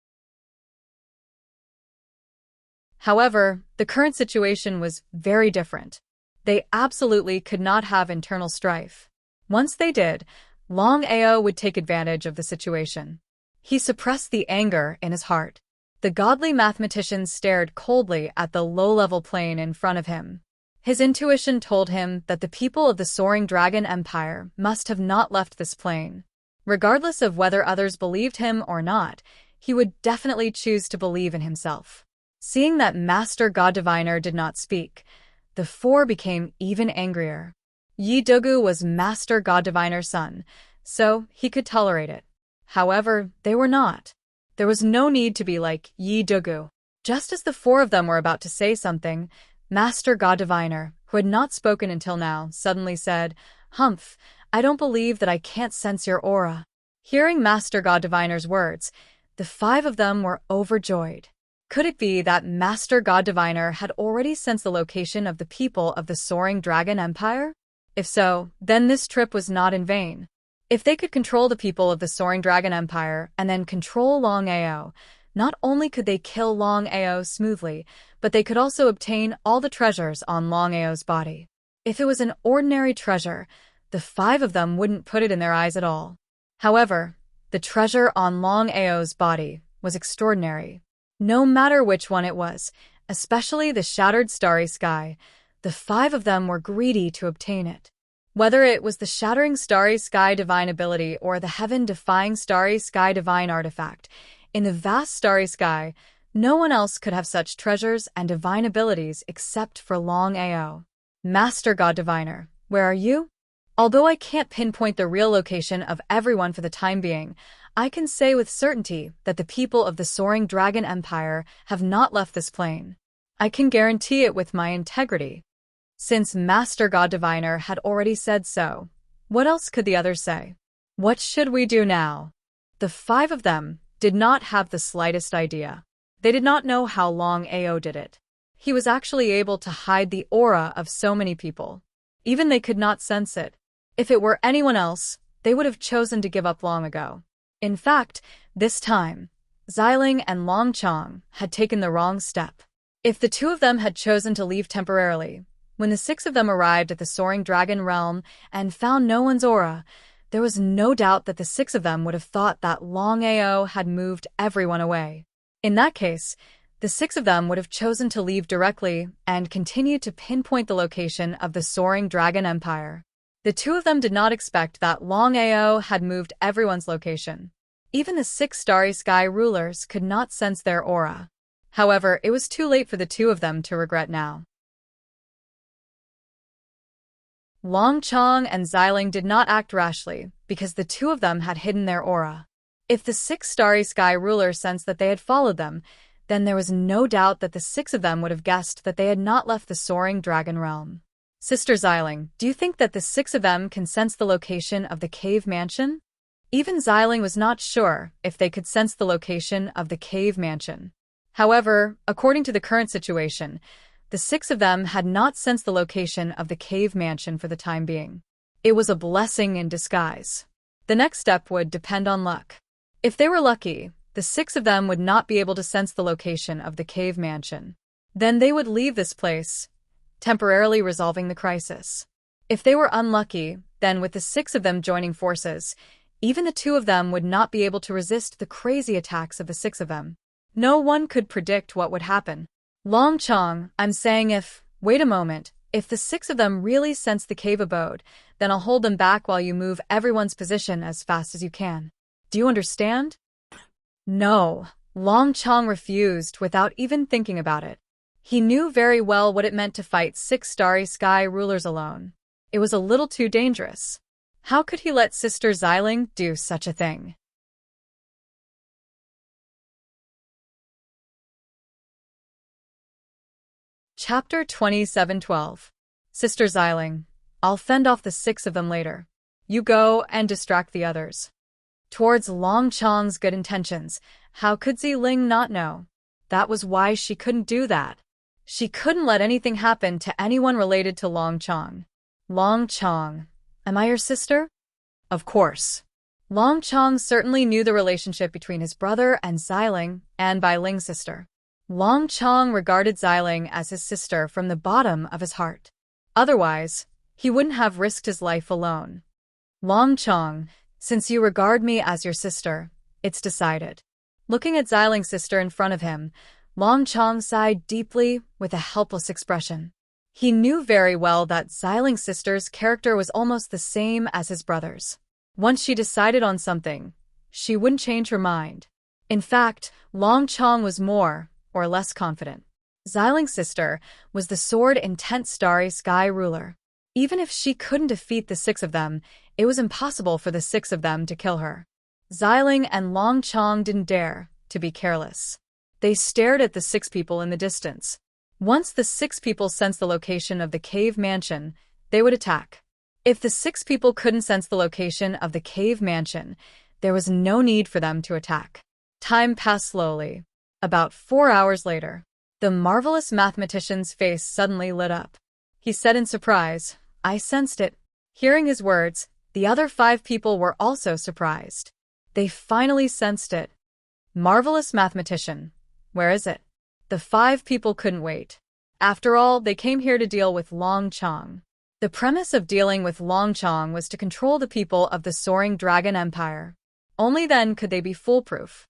However, the current situation was very different. They absolutely could not have internal strife. Once they did, Longao would take advantage of the situation. He suppressed the anger in his heart. The godly mathematician stared coldly at the low-level plane in front of him. His intuition told him that the people of the soaring dragon empire must have not left this plane. Regardless of whether others believed him or not, he would definitely choose to believe in himself. Seeing that Master God Diviner did not speak, the four became even angrier. Yi Dogu was Master God Diviner's son, so he could tolerate it. However, they were not. There was no need to be like Yi Dogu. Just as the four of them were about to say something, Master God Diviner, who had not spoken until now, suddenly said, "Humph, I don't believe that I can't sense your aura." Hearing Master God Diviner's words, the five of them were overjoyed. Could it be that Master God Diviner had already sensed the location of the people of the Soaring Dragon Empire? If so, then this trip was not in vain. If they could control the people of the Soaring Dragon Empire and then control Longao, not only could they kill Longao smoothly, but they could also obtain all the treasures on Longao's body. If it was an ordinary treasure, the five of them wouldn't put it in their eyes at all. However, the treasure on Longao's body was extraordinary. No matter which one it was, especially the shattered starry sky, the five of them were greedy to obtain it. Whether it was the shattering starry sky divine ability or the heaven-defying starry sky divine artifact, in the vast starry sky, no one else could have such treasures and divine abilities except for Longao. Master God Diviner, where are you? Although I can't pinpoint the real location of everyone for the time being, I can say with certainty that the people of the Soaring Dragon Empire have not left this plane. I can guarantee it with my integrity. Since Master God Diviner had already said so, what else could the others say? What should we do now? The five of them did not have the slightest idea. They did not know how Longao did it. He was actually able to hide the aura of so many people. Even they could not sense it. If it were anyone else, they would have chosen to give up long ago. In fact, this time, Xiling and Longchong had taken the wrong step. If the two of them had chosen to leave temporarily, when the six of them arrived at the Soaring Dragon Realm and found no one's aura, there was no doubt that the six of them would have thought that Longao had moved everyone away. In that case, the six of them would have chosen to leave directly and continue to pinpoint the location of the Soaring Dragon Empire. The two of them did not expect that Longao had moved everyone's location. Even the six starry sky rulers could not sense their aura. However, it was too late for the two of them to regret now. Longchong and Xiling did not act rashly because the two of them had hidden their aura. If the six starry sky rulers sensed that they had followed them, then there was no doubt that the six of them would have guessed that they had not left the Soaring Dragon Realm. Sister Xiling, do you think that the six of them can sense the location of the cave mansion? Even Xiling was not sure if they could sense the location of the cave mansion. However, according to the current situation, the six of them had not sensed the location of the cave mansion for the time being. It was a blessing in disguise. The next step would depend on luck. If they were lucky, the six of them would not be able to sense the location of the cave mansion. Then they would leave this place, temporarily resolving the crisis. If they were unlucky, then with the six of them joining forces, even the two of them would not be able to resist the crazy attacks of the six of them. No one could predict what would happen. Longchong, I'm saying wait a moment, if the six of them really sense the cave abode, then I'll hold them back while you move everyone's position as fast as you can. Do you understand? No, Longchong refused without even thinking about it. He knew very well what it meant to fight six starry sky rulers alone. It was a little too dangerous. How could he let Sister Xiling do such a thing? Chapter 27:12. Sister Xiling, I'll fend off the six of them later. You go and distract the others. Towards Longchong's good intentions, how could Xiling not know? That was why she couldn't do that. She couldn't let anything happen to anyone related to Longchong. Longchong, am I your sister? Of course. Longchong certainly knew the relationship between his brother and Xiling, and Bai Ling's sister. Longchong regarded Xiling as his sister from the bottom of his heart. Otherwise, he wouldn't have risked his life alone. Longchong, since you regard me as your sister, it's decided. Looking at Xiling's sister in front of him, Longchong sighed deeply with a helpless expression. He knew very well that Xiling's sister's character was almost the same as his brother's. Once she decided on something, she wouldn't change her mind. In fact, Long Chong was more or less confident. Xiling's sister was the sword-intent starry sky ruler. Even if she couldn't defeat the six of them, it was impossible for the six of them to kill her. Xiling and Long Chong didn't dare to be careless. They stared at the six people in the distance. Once the six people sensed the location of the cave mansion, they would attack. If the six people couldn't sense the location of the cave mansion, there was no need for them to attack. Time passed slowly. About 4 hours later, the marvelous mathematician's face suddenly lit up. He said in surprise, "I sensed it." Hearing his words, the other 5 people were also surprised. They finally sensed it. Marvelous mathematician, where is it? The 5 people couldn't wait. After all, they came here to deal with Long Chong. The premise of dealing with Long Chong was to control the people of the Soaring Dragon Empire. Only then could they be foolproof.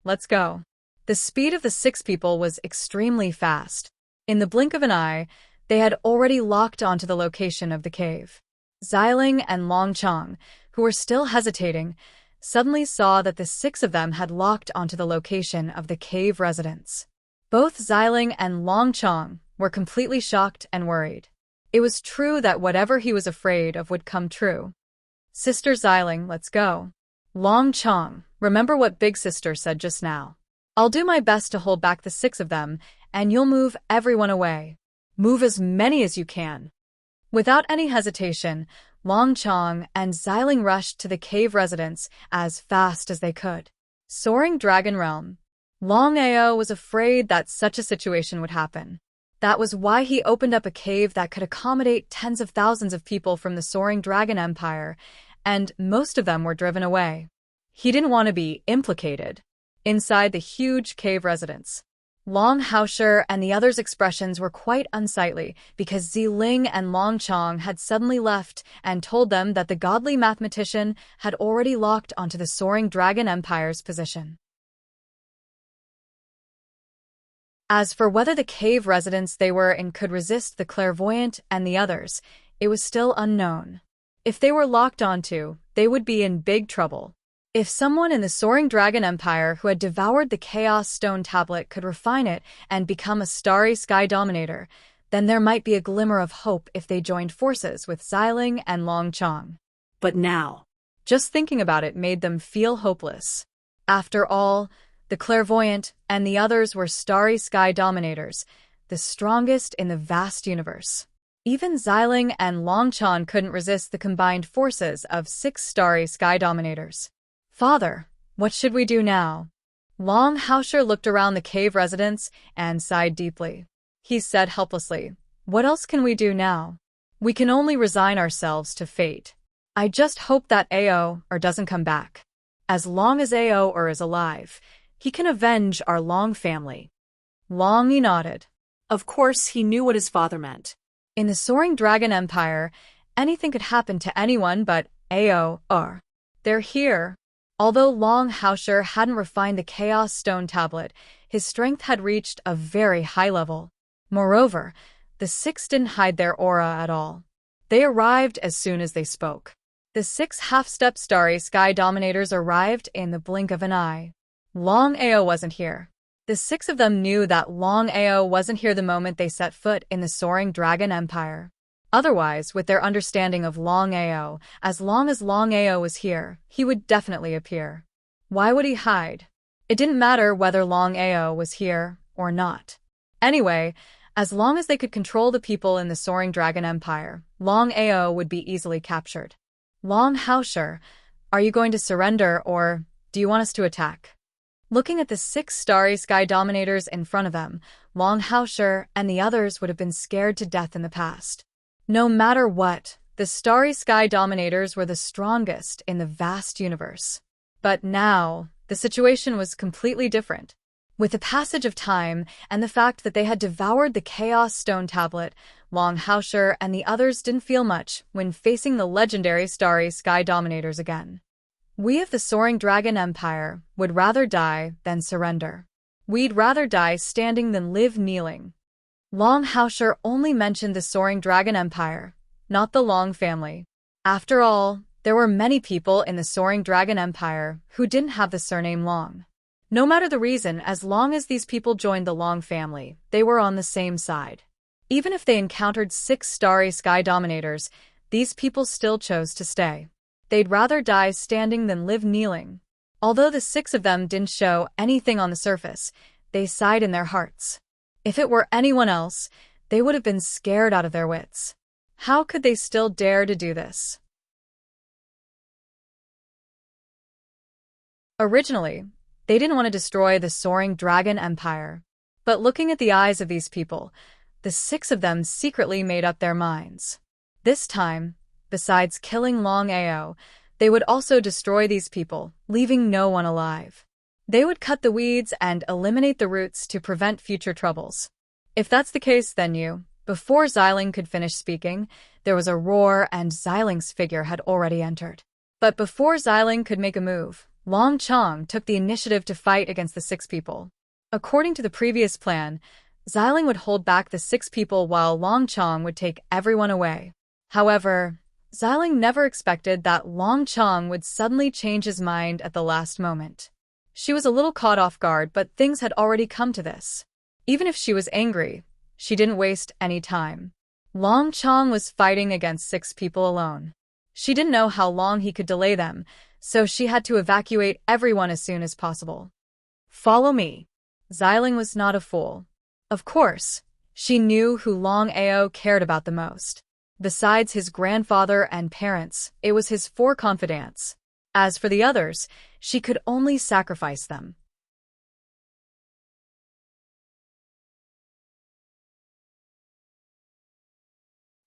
Let's go. The speed of the 6 people was extremely fast. In the blink of an eye, they had already locked onto the location of the cave. Xiling and Long Chong, who were still hesitating, suddenly saw that the 6 of them had locked onto the location of the cave residence. Both Xiling and Long Chong were completely shocked and worried. It was true that whatever he was afraid of would come true. "Sister Xiling, let's go." "Long Chong, remember what Big Sister said just now. I'll do my best to hold back the 6 of them, and you'll move everyone away. Move as many as you can." Without any hesitation, Long Chong and Xiling rushed to the cave residence as fast as they could. Soaring Dragon Realm. Longao was afraid that such a situation would happen. That was why he opened up a cave that could accommodate tens of thousands of people from the Soaring Dragon Empire, and most of them were driven away. He didn't want to be implicated. Inside the huge cave residence, Long Haosher and the others' expressions were quite unsightly because Xiling and Long Chong had suddenly left and told them that the godly mathematician had already locked onto the Soaring Dragon Empire's position. As for whether the cave residence they were in could resist the clairvoyant and the others, it was still unknown. If they were locked onto, they would be in big trouble. If someone in the Soaring Dragon Empire who had devoured the Chaos Stone Tablet could refine it and become a starry sky dominator, then there might be a glimmer of hope if they joined forces with Xiling and Long Chong. But now, just thinking about it made them feel hopeless. After all, the clairvoyant and the others were starry sky dominators, the strongest in the vast universe. Even Xiling and Long Chong couldn't resist the combined forces of 6 starry sky dominators. "Father, what should we do now?" Long Haosher looked around the cave residence and sighed deeply. He said helplessly, "What else can we do now? We can only resign ourselves to fate. I just hope that Ao doesn't come back. As long as Ao is alive, he can avenge our Long family." Long Yi nodded. of course, he knew what his father meant. In the Soaring Dragon Empire, anything could happen to anyone but Ao. They're here. Although Long Haosher hadn't refined the Chaos Stone Tablet, his strength had reached a very high level. Moreover, the 6 didn't hide their aura at all. They arrived as soon as they spoke. The 6 half-step starry sky dominators arrived in the blink of an eye. Long Ao wasn't here. The 6 of them knew that Long Ao wasn't here the moment they set foot in the Soaring Dragon Empire. Otherwise, with their understanding of Long Ao, as long as Long Ao was here, he would definitely appear. Why would he hide? It didn't matter whether Long Ao was here or not. Anyway, as long as they could control the people in the Soaring Dragon Empire, Long Ao would be easily captured. Long Haosher, are you going to surrender or do you want us to attack? Looking at the 6 starry sky dominators in front of them, Long Haosher and the others would have been scared to death in the past. No matter what, the starry sky dominators were the strongest in the vast universe. But now, the situation was completely different. With the passage of time and the fact that they had devoured the Chaos Stone Tablet, Long Haosher and the others didn't feel much when facing the legendary starry sky dominators again. We of the Soaring Dragon Empire would rather die than surrender. We'd rather die standing than live kneeling. Long Haosher only mentioned the Soaring Dragon Empire, not the Long family. After all, There were many people in the Soaring Dragon Empire who didn't have the surname Long. No matter the reason, as long as these people joined the Long family, they were on the same side. Even if they encountered 6 starry sky dominators, these people still chose to stay. They'd rather die standing than live kneeling. Although the 6 of them didn't show anything on the surface, they sighed in their hearts. If it were anyone else, they would have been scared out of their wits. How could they still dare to do this? Originally, they didn't want to destroy the Soaring Dragon Empire. But looking at the eyes of these people, the 6 of them secretly made up their minds. This time, besides killing Longao, they would also destroy these people, leaving no one alive. They would cut the weeds and eliminate the roots to prevent future troubles. If that's the case, then Before Xiling could finish speaking, there was a roar and Xiling's figure had already entered. But before Xiling could make a move, Long Chong took the initiative to fight against the 6 people. According to the previous plan, Xiling would hold back the 6 people while Long Chong would take everyone away. However, Xiling never expected that Long Chong would suddenly change his mind at the last moment. She was a little caught off guard, but things had already come to this. Even if she was angry, she didn't waste any time. Long Chong was fighting against 6 people alone. She didn't know how long he could delay them, so she had to evacuate everyone as soon as possible. Follow me. Xiling was not a fool. Of course, she knew who Longao cared about the most. Besides his grandfather and parents, it was his 4 confidants. As for the others, she could only sacrifice them.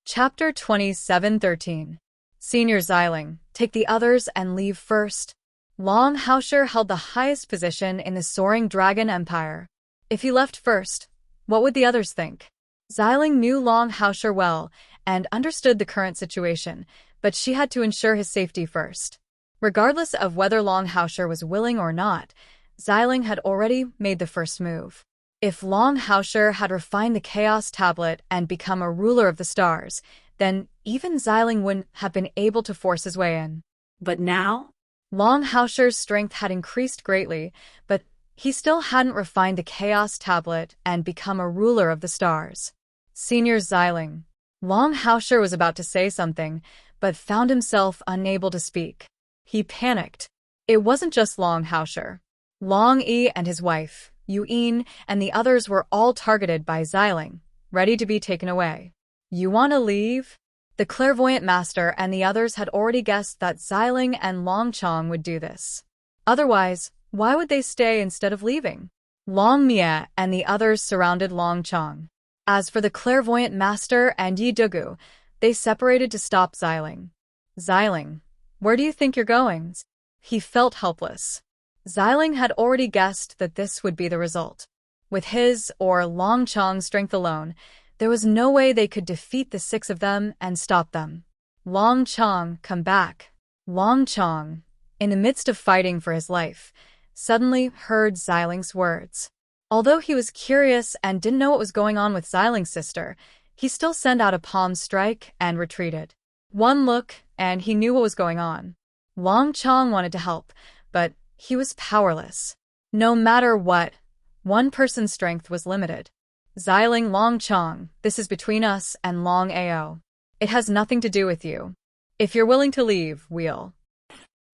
Chapter 27:13. Senior Xiling, take the others and leave first. Long Haoshi held the highest position in the Soaring Dragon Empire. If he left first, what would the others think? Xiling knew Long Haoshi well and understood the current situation, but she had to ensure his safety first. Regardless of whether Long Haoshi was willing or not, Xiling had already made the first move. If Long Haoshi had refined the Chaos Tablet and become a ruler of the stars, then even Xiling wouldn't have been able to force his way in. But now? Long Haoshi's strength had increased greatly, but he still hadn't refined the Chaos Tablet and become a ruler of the stars. Senior Xiling. Long Haoshi was about to say something, but found himself unable to speak. He panicked. It wasn't just Long Haoshi. Long Yi and his wife, Yuyin, and the others were all targeted by Xiling, ready to be taken away. You want to leave? The clairvoyant master and the others had already guessed that Xiling and Long Chong would do this. Otherwise, why would they stay instead of leaving? Long Mia and the others surrounded Long Chong. As for the clairvoyant master and Yi Dugu, they separated to stop Xiling. Xiling, where do you think you're going? He felt helpless. Xiling had already guessed that this would be the result. With his or Long Chong's strength alone, there was no way they could defeat the 6 of them and stop them. Long Chong, come back. Long Chong, in the midst of fighting for his life, suddenly heard Xiling's words. Although he was curious and didn't know what was going on with Xiling's sister, he still sent out a palm strike and retreated. One look, and he knew what was going on. Long Chong wanted to help, but he was powerless. No matter what, one person's strength was limited. Xiling, Long Chong, this is between us and Long Ao. It has nothing to do with you. If you're willing to leave, we'll.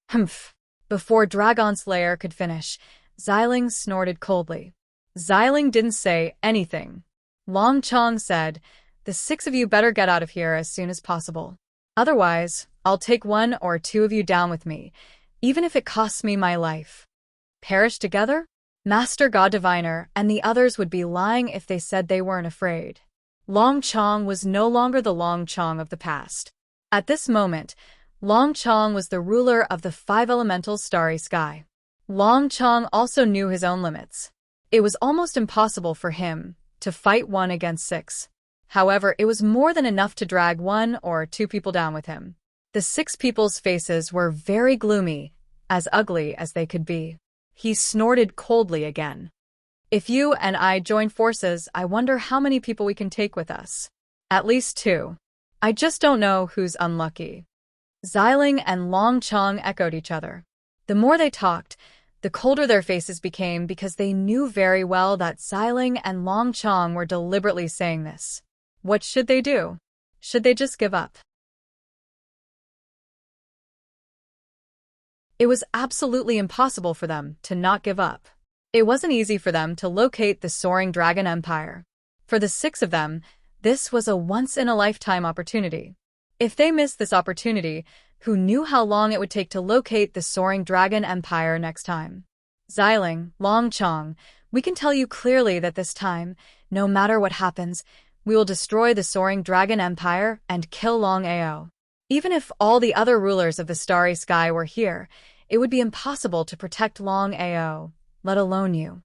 Humph. Before Dragon Slayer could finish, Xiling snorted coldly. Xiling didn't say anything. Long Chong said, the 6 of you better get out of here as soon as possible. Otherwise, I'll take 1 or 2 of you down with me, even if it costs me my life. Perish together? Master God Diviner and the others would be lying if they said they weren't afraid. Long Chong was no longer the Long Chong of the past. At this moment, Long Chong was the ruler of the 5 elemental starry sky. Long Chong also knew his own limits. It was almost impossible for him to fight 1 against 6. However, it was more than enough to drag 1 or 2 people down with him. The 6 people's faces were very gloomy, as ugly as they could be. He snorted coldly again. If you and I join forces, I wonder how many people we can take with us. At least 2. I just don't know who's unlucky. Xiling and Longchong echoed each other. The more they talked, the colder their faces became because they knew very well that Xiling and Longchong were deliberately saying this. What should they do? Should they just give up? It was absolutely impossible for them to not give up. It wasn't easy for them to locate the soaring dragon empire. For the 6 of them, this was a once-in-a-lifetime opportunity. If they missed this opportunity, who knew how long it would take to locate the soaring dragon empire next time? Xiling, Longchong, we can tell you clearly that this time, no matter what happens, we will destroy the soaring dragon empire and kill Longao. Even if all the other rulers of the starry sky were here, it would be impossible to protect Longao, let alone you.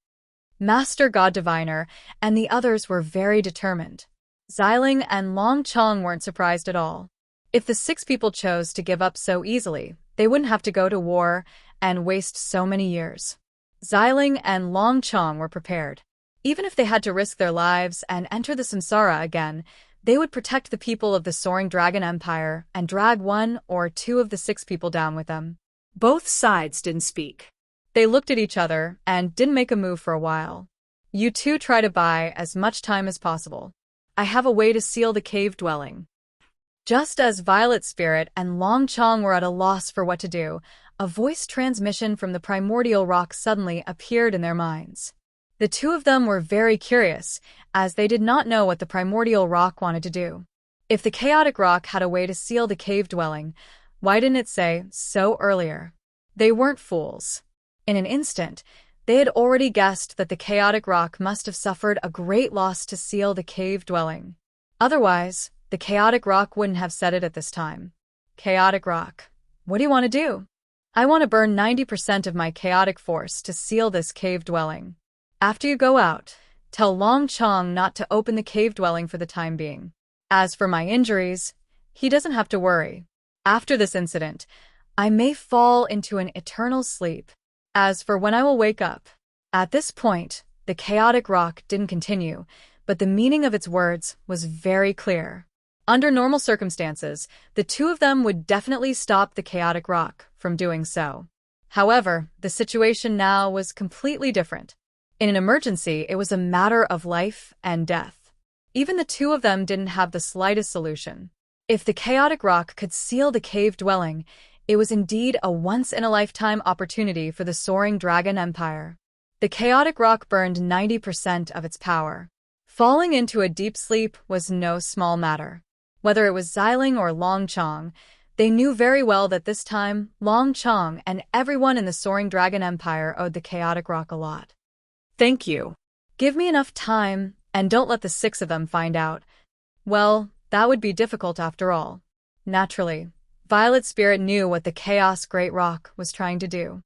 Master God Diviner and the others were very determined. Xiling and Longchong weren't surprised at all. If the 6 people chose to give up so easily, they wouldn't have to go to war and waste so many years. Xiling and Longchong were prepared. Even if they had to risk their lives and enter the samsara again, they would protect the people of the soaring dragon empire and drag 1 or 2 of the 6 people down with them. Both sides didn't speak. They looked at each other and didn't make a move for a while. You two try to buy as much time as possible. I have a way to seal the cave dwelling. Just as Violet Spirit and Longchong were at a loss for what to do, a voice transmission from the primordial rock suddenly appeared in their minds. The 2 of them were very curious, as they did not know what the primordial rock wanted to do. If the chaotic rock had a way to seal the cave dwelling, why didn't it say so earlier? They weren't fools. In an instant, they had already guessed that the chaotic rock must have suffered a great loss to seal the cave dwelling. Otherwise, the chaotic rock wouldn't have said it at this time. Chaotic rock, what do you want to do? I want to burn 90% of my chaotic force to seal this cave dwelling. After you go out, tell Longchong not to open the cave dwelling for the time being. As for my injuries, he doesn't have to worry. After this incident, I may fall into an eternal sleep. As for when I will wake up. At this point, the chaotic rock didn't continue, but the meaning of its words was very clear. Under normal circumstances, the 2 of them would definitely stop the chaotic rock from doing so. However, the situation now was completely different. In an emergency, it was a matter of life and death. Even the 2 of them didn't have the slightest solution. If the chaotic rock could seal the cave dwelling, it was indeed a once-in-a-lifetime opportunity for the soaring dragon empire. The chaotic rock burned 90% of its power. Falling into a deep sleep was no small matter. Whether it was Xiling or Longchong, they knew very well that this time, Longchong and everyone in the soaring dragon empire owed the chaotic rock a lot. Thank you. Give me enough time, and don't let the 6 of them find out. Well, that would be difficult after all. Naturally, Violet Spirit knew what the Chaos Great Rock was trying to do.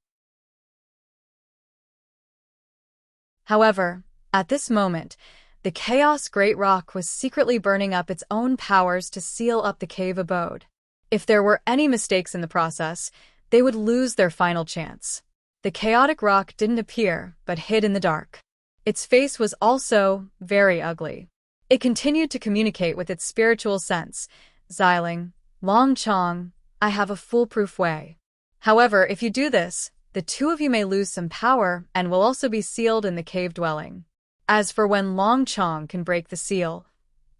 However, at this moment, the Chaos Great Rock was secretly burning up its own powers to seal up the cave abode. If there were any mistakes in the process, they would lose their final chance. The chaotic rock didn't appear, but hid in the dark. Its face was also very ugly. It continued to communicate with its spiritual sense. Xiling, Longchong, I have a foolproof way. However, if you do this, the 2 of you may lose some power and will also be sealed in the cave dwelling. As for when Longchong can break the seal,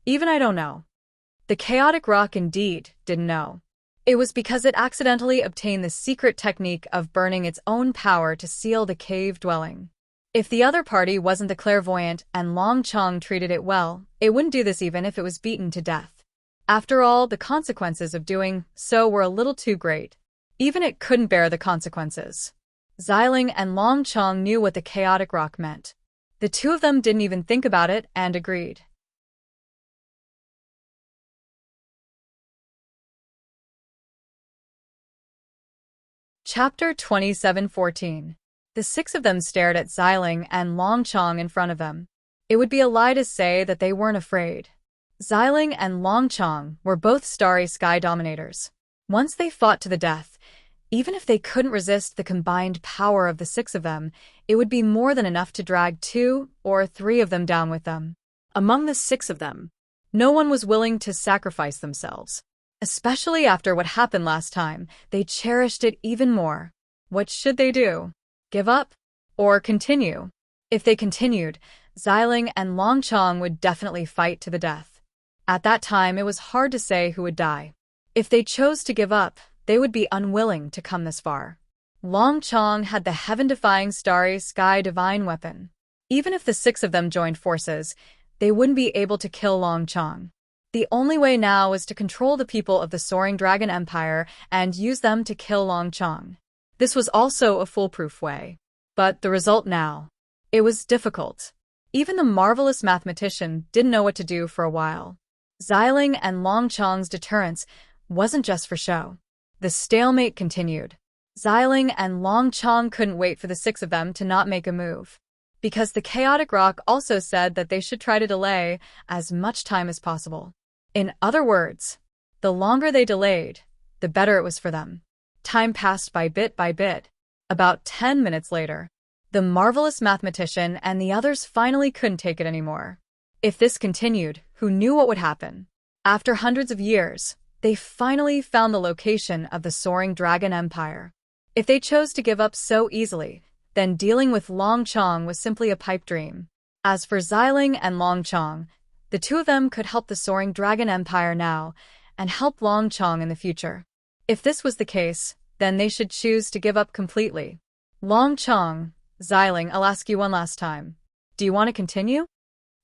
even I don't know. The chaotic rock indeed didn't know. It was because it accidentally obtained the secret technique of burning its own power to seal the cave dwelling. If the other party wasn't the clairvoyant and Longchong treated it well, it wouldn't do this even if it was beaten to death. After all, the consequences of doing so were a little too great. Even it couldn't bear the consequences. Xiling and Longchong knew what the chaotic rock meant. The 2 of them didn't even think about it and agreed. Chapter 27:14. The 6 of them stared at Xiling and Longchong in front of them. It would be a lie to say that they weren't afraid. Xiling and Longchong were both starry sky dominators. Once they fought to the death, even if they couldn't resist the combined power of the 6 of them, it would be more than enough to drag 2 or 3 of them down with them. Among the 6 of them, no one was willing to sacrifice themselves. Especially after what happened last time, they cherished it even more. What should they do? Give up? Or continue? If they continued, Xiling and Longchong would definitely fight to the death. At that time, it was hard to say who would die. If they chose to give up, they would be unwilling to come this far. Longchong had the heaven-defying starry sky divine weapon. Even if the 6 of them joined forces, they wouldn't be able to kill Longchong. The only way now was to control the people of the Soaring Dragon Empire and use them to kill Longchong. This was also a foolproof way. But the result now. It was difficult. Even the marvelous mathematician didn't know what to do for a while. Xiling and Longchong's deterrence wasn't just for show. The stalemate continued. Xiling and Longchong couldn't wait for the 6 of them to not make a move. Because the chaotic rock also said that they should try to delay as much time as possible. In other words, the longer they delayed, the better it was for them. Time passed by bit. About 10 minutes later, the marvelous mathematician and the others finally couldn't take it anymore. If this continued, who knew what would happen? After hundreds of years, they finally found the location of the Soaring Dragon Empire. If they chose to give up so easily, then dealing with Longchong was simply a pipe dream. As for Xiling and Longchong, the 2 of them could help the Soaring Dragon Empire now and help Longchong in the future. If this was the case, then they should choose to give up completely. Longchong, Xiling, I'll ask you one last time. Do you want to continue?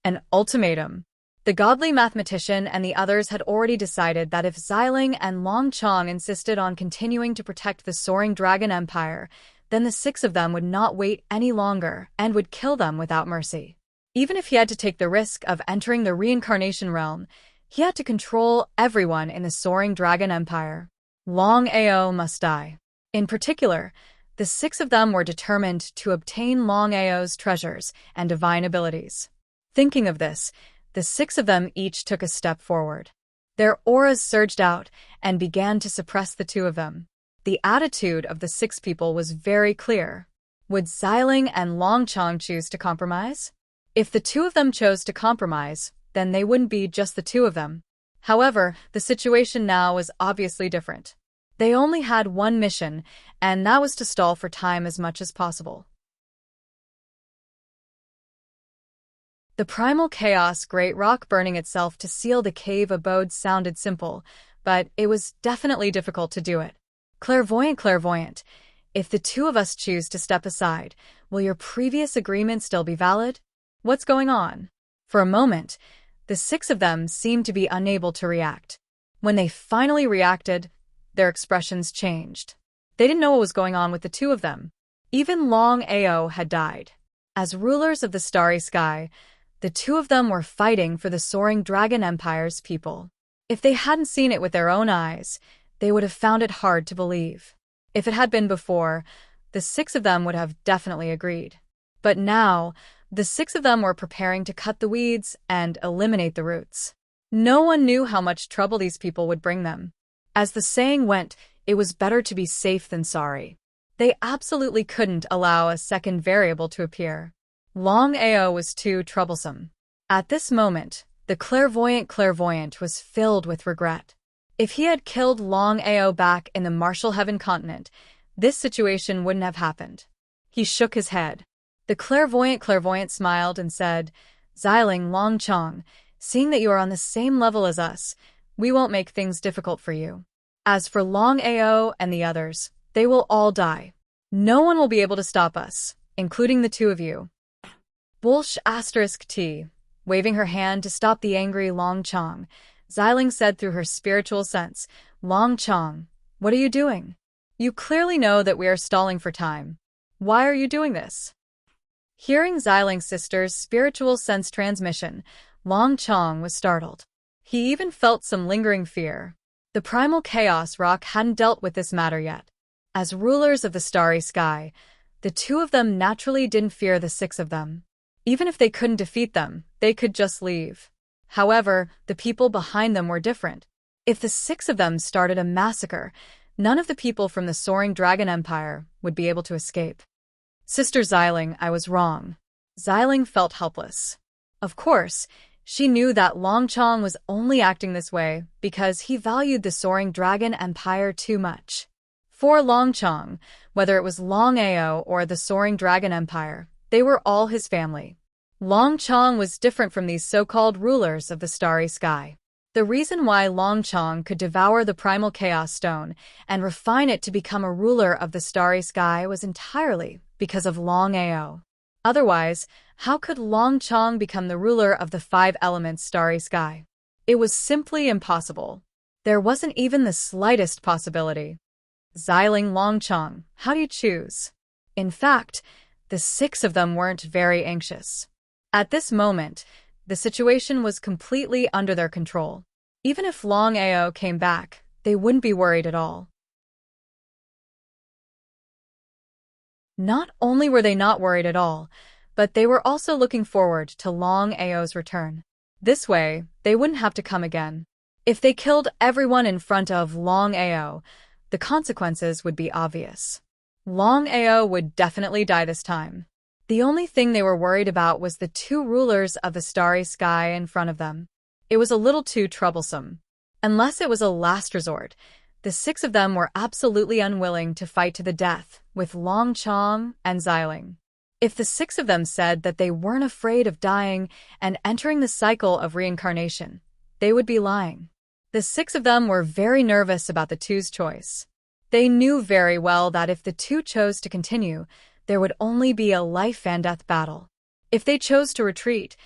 An ultimatum. The godly mathematician and the others had already decided that if Xiling and Longchong insisted on continuing to protect the Soaring Dragon Empire, then the 6 of them would not wait any longer and would kill them without mercy. Even if he had to take the risk of entering the reincarnation realm, he had to control everyone in the Soaring Dragon Empire. Longao must die. In particular, the 6 of them were determined to obtain Longao's treasures and divine abilities. Thinking of this, the 6 of them each took a step forward. Their auras surged out and began to suppress the 2 of them. The attitude of the 6 people was very clear. Would Xiling and Longchong choose to compromise? If the 2 of them chose to compromise, then they wouldn't be just the 2 of them. However, the situation now was obviously different. They only had one mission, and that was to stall for time as much as possible. The primal chaos great rock burning itself to seal the cave abode sounded simple, but it was definitely difficult to do it. Clairvoyant, if the 2 of us choose to step aside, will your previous agreement still be valid? What's going on? For a moment, the 6 of them seemed to be unable to react. When they finally reacted, their expressions changed. They didn't know what was going on with the 2 of them. Even Longao had died. As rulers of the starry sky, the 2 of them were fighting for the Soaring Dragon Empire's people. If they hadn't seen it with their own eyes, they would have found it hard to believe. If it had been before, the 6 of them would have definitely agreed. But now, the 6 of them were preparing to cut the weeds and eliminate the roots. No one knew how much trouble these people would bring them. As the saying went, it was better to be safe than sorry. They absolutely couldn't allow a second variable to appear. Longao was too troublesome. At this moment, the clairvoyant was filled with regret. If he had killed Longao back in the Martial Heaven continent, this situation wouldn't have happened. He shook his head. The clairvoyant smiled and said, Xiling, Longchong, seeing that you are on the same level as us, we won't make things difficult for you. As for Longao and the others, they will all die. No one will be able to stop us, including the 2 of you. T. Waving her hand to stop the angry Longchong, Xiling said through her spiritual sense, Longchong, what are you doing? You clearly know that we are stalling for time. Why are you doing this? Hearing Xiling's sister's spiritual sense transmission, Longchong was startled. He even felt some lingering fear. The primal chaos rock hadn't dealt with this matter yet. As rulers of the starry sky, the 2 of them naturally didn't fear the 6 of them. Even if they couldn't defeat them, they could just leave. However, the people behind them were different. If the 6 of them started a massacre, none of the people from the Soaring Dragon Empire would be able to escape. Sister Xiling, I was wrong. Xiling felt helpless. Of course, She knew that Longchong was only acting this way because he valued the soaring dragon empire too much. For Longchong, whether it was Longao or the soaring dragon empire, they were all his family. Longchong was different from these so-called rulers of the starry sky. The reason why Longchong could devour the primal chaos stone and refine it to become a ruler of the starry sky was entirely because of Longao. Otherwise, how could Longchong become the ruler of the five elements starry sky? It was simply impossible. There wasn't even the slightest possibility. Xiling Longchong, how do you choose? In fact, the six of them weren't very anxious. At this moment, the situation was completely under their control. Even if Longao came back, they wouldn't be worried at all. Not only were they not worried at all, but they were also looking forward to Longao's return. This way, they wouldn't have to come again. If they killed everyone in front of Longao, the consequences would be obvious. Longao would definitely die this time. The only thing they were worried about was the two rulers of the starry sky in front of them. It was a little too troublesome. Unless it was a last resort, the six of them were absolutely unwilling to fight to the death with Longchong and Xiling. If the six of them said that they weren't afraid of dying and entering the cycle of reincarnation, they would be lying. The six of them were very nervous about the two's choice. They knew very well that if the two chose to continue, there would only be a life-and-death battle. If they chose to retreat,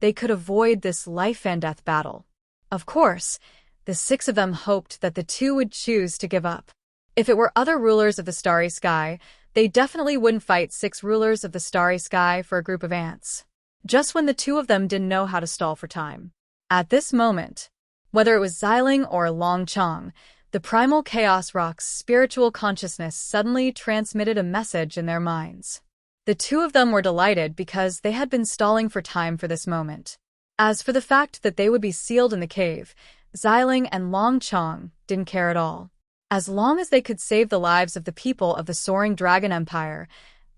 they could avoid this life-and-death battle. Of course, the six of them hoped that the two would choose to give up. If it were other rulers of the starry sky, they definitely wouldn't fight six rulers of the starry sky for a group of ants. Just when the two of them didn't know how to stall for time. At this moment, whether it was Xiling or Longchong, the primal chaos rock's spiritual consciousness suddenly transmitted a message in their minds. The two of them were delighted because they had been stalling for time for this moment. As for the fact that they would be sealed in the cave, Xiling and Longchong didn't care at all. As long as they could save the lives of the people of the soaring dragon empire,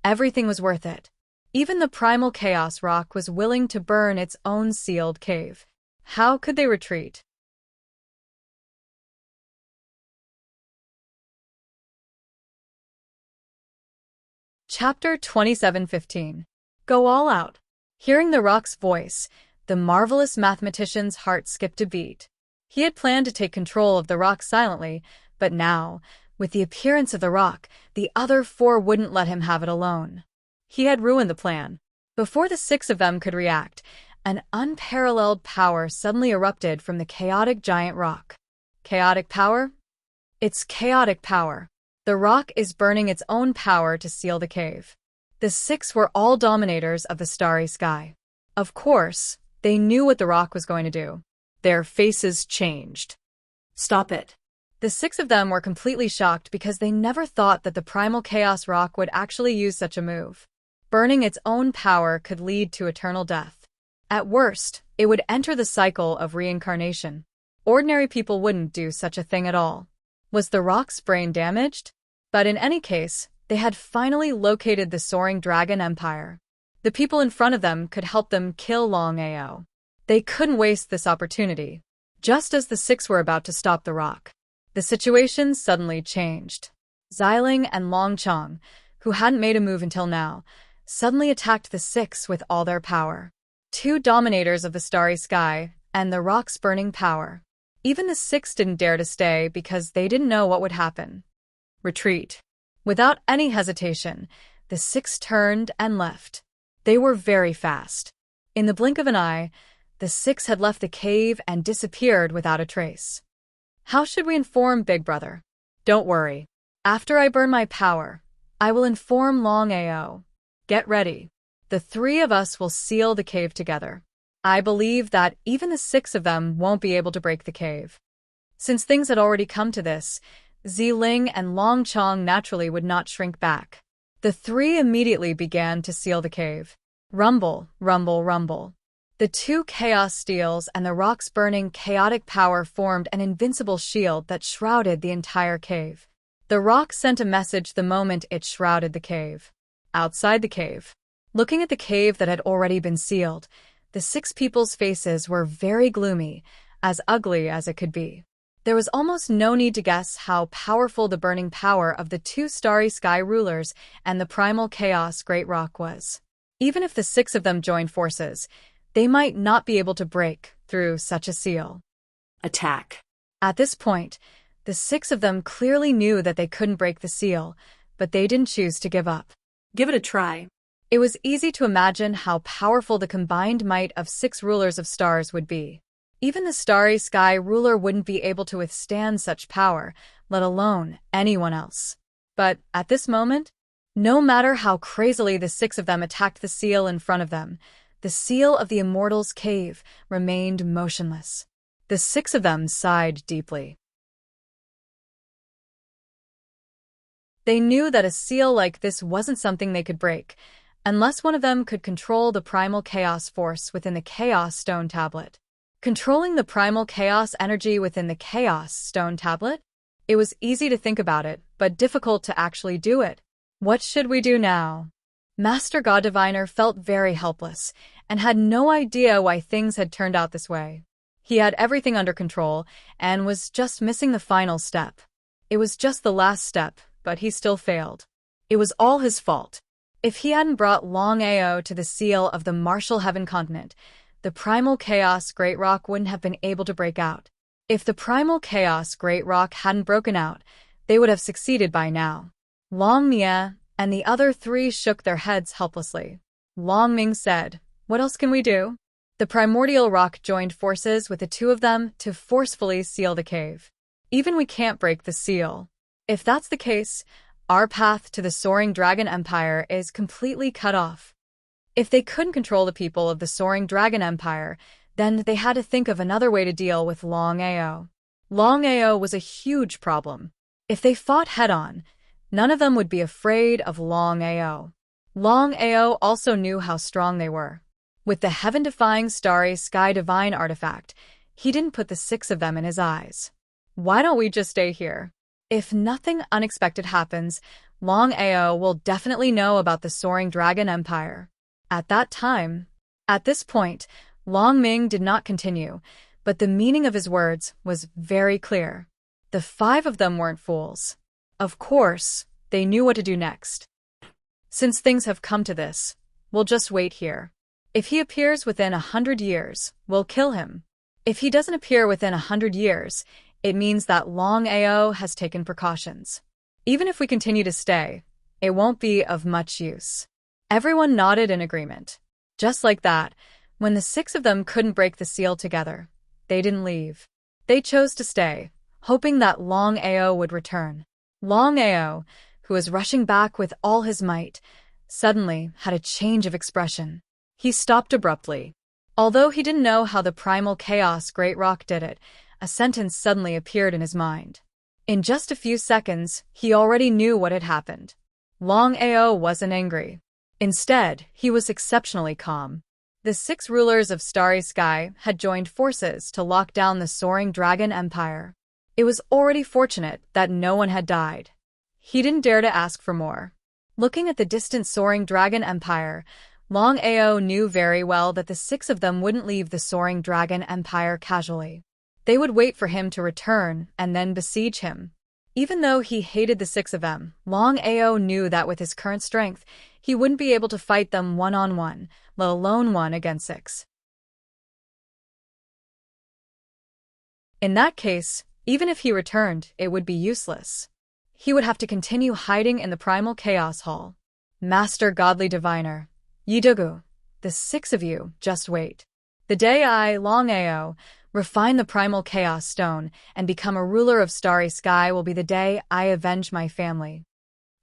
everything was worth it. Even the primal chaos rock was willing to burn its own sealed cave. How could they retreat? Chapter 27:15. Go all out. Hearing the rock's voice, the marvelous mathematician's heart skipped a beat. He had planned to take control of the rock silently, but now, with the appearance of the rock, the other four wouldn't let him have it alone. He had ruined the plan. Before the six of them could react, an unparalleled power suddenly erupted from the chaotic giant rock. Chaotic power? It's chaotic power. The rock is burning its own power to seal the cave. The six were all dominators of the starry sky. Of course, they knew what the rock was going to do. Their faces changed. Stop it. The six of them were completely shocked because they never thought that the primal chaos rock would actually use such a move. Burning its own power could lead to eternal death. At worst, it would enter the cycle of reincarnation. Ordinary people wouldn't do such a thing at all. Was the rock's brain damaged? But in any case, they had finally located the soaring dragon empire. The people in front of them could help them kill Longao. They couldn't waste this opportunity. Just as the six were about to stop the rock, the situation suddenly changed. Xiling and Longchong, who hadn't made a move until now, suddenly attacked the six with all their power. Two dominators of the starry sky and the rock's burning power. Even the six didn't dare to stay because they didn't know what would happen. Retreat. Without any hesitation, the six turned and left. They were very fast. In the blink of an eye, the six had left the cave and disappeared without a trace. How should we inform Big Brother? Don't worry. After I burn my power, I will inform Longao. Get ready. The three of us will seal the cave together. I believe that even the six of them won't be able to break the cave. Since things had already come to this, Xiling and Longchong naturally would not shrink back. The three immediately began to seal the cave. Rumble, rumble, rumble. The two chaos steels and the rock's burning chaotic power formed an invincible shield that shrouded the entire cave. The rock sent a message the moment it shrouded the cave. Outside the cave. Looking at the cave that had already been sealed, The 6 people's faces were very gloomy, as ugly as it could be. There was almost no need to guess how powerful the burning power of the 2 starry sky rulers and the primal chaos Great Rock was. Even if the 6 of them joined forces, they might not be able to break through such a seal. Attack. At this point, the 6 of them clearly knew that they couldn't break the seal, but they didn't choose to give up. Give it a try. It was easy to imagine how powerful the combined might of 6 rulers of stars would be. Even the starry sky ruler wouldn't be able to withstand such power, let alone anyone else. But at this moment, no matter how crazily the 6 of them attacked the seal in front of them, the seal of the Immortals' Cave remained motionless. The 6 of them sighed deeply. They knew that a seal like this wasn't something they could break, unless one of them could control the primal chaos force within the Chaos Stone Tablet. Controlling the primal chaos energy within the Chaos Stone Tablet? It was easy to think about it, but difficult to actually do it. What should we do now? Master God Diviner felt very helpless and had no idea why things had turned out this way. He had everything under control and was just missing the final step. It was just the last step, but he still failed. It was all his fault. If he hadn't brought Longao to the seal of the Martial Heaven continent, the primal chaos Great Rock wouldn't have been able to break out. If the primal chaos Great Rock hadn't broken out, they would have succeeded by now. Long Mia and the other 3 shook their heads helplessly. Long Ming said, "What else can we do?" The primordial rock joined forces with the 2 of them to forcefully seal the cave. Even we can't break the seal. If that's the case, our path to the Soaring Dragon Empire is completely cut off. If they couldn't control the people of the Soaring Dragon Empire, then they had to think of another way to deal with Longao. Longao was a huge problem. If they fought head-on, none of them would be afraid of Longao. Longao also knew how strong they were. With the heaven-defying starry sky divine artifact, he didn't put the 6 of them in his eyes. Why don't we just stay here? If nothing unexpected happens, Longao will definitely know about the Soaring Dragon Empire. At this point, Long Ming did not continue, but the meaning of his words was very clear. The 5 of them weren't fools. Of course, they knew what to do next. Since things have come to this, we'll just wait here. If he appears within 100 years, we'll kill him. If he doesn't appear within 100 years, it means that Longao has taken precautions. Even if we continue to stay, it won't be of much use. Everyone nodded in agreement. Just like that, when the 6 of them couldn't break the seal together, they didn't leave. They chose to stay, hoping that Longao would return. Longao, who was rushing back with all his might, suddenly had a change of expression. He stopped abruptly. Although he didn't know how the primal chaos Great Rock did it, a sentence suddenly appeared in his mind. In just a few seconds, he already knew what had happened. Longao wasn't angry. Instead, he was exceptionally calm. The 6 rulers of Starry Sky had joined forces to lock down the Soaring Dragon Empire. It was already fortunate that no one had died. He didn't dare to ask for more. Looking at the distant Soaring Dragon Empire, Longao knew very well that the 6 of them wouldn't leave the Soaring Dragon Empire casually. They would wait for him to return and then besiege him. Even though he hated the 6 of them, Longao knew that with his current strength, he wouldn't be able to fight them one-on-one, let alone 1 against 6. In that case, even if he returned, it would be useless. He would have to continue hiding in the Primal Chaos Hall. Master Godly Diviner, Yidugu, the 6 of you, just wait. The day I, Longao, refine the Primal Chaos Stone and become a ruler of Starry Sky will be the day I avenge my family.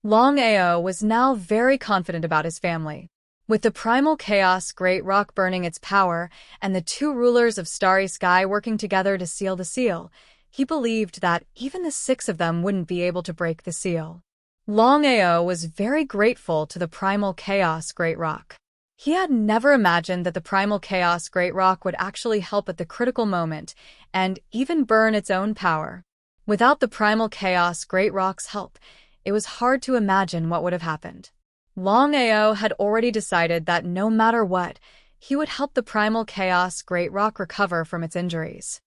Longao was now very confident about his family. With the Primal Chaos Great Rock burning its power and the 2 rulers of Starry Sky working together to seal the seal, he believed that even the 6 of them wouldn't be able to break the seal. Longao was very grateful to the Primal Chaos Great Rock. He had never imagined that the Primal Chaos Great Rock would actually help at the critical moment and even burn its own power. Without the Primal Chaos Great Rock's help, it was hard to imagine what would have happened. Longao had already decided that no matter what, he would help the primal chaos Great Rock recover from its injuries.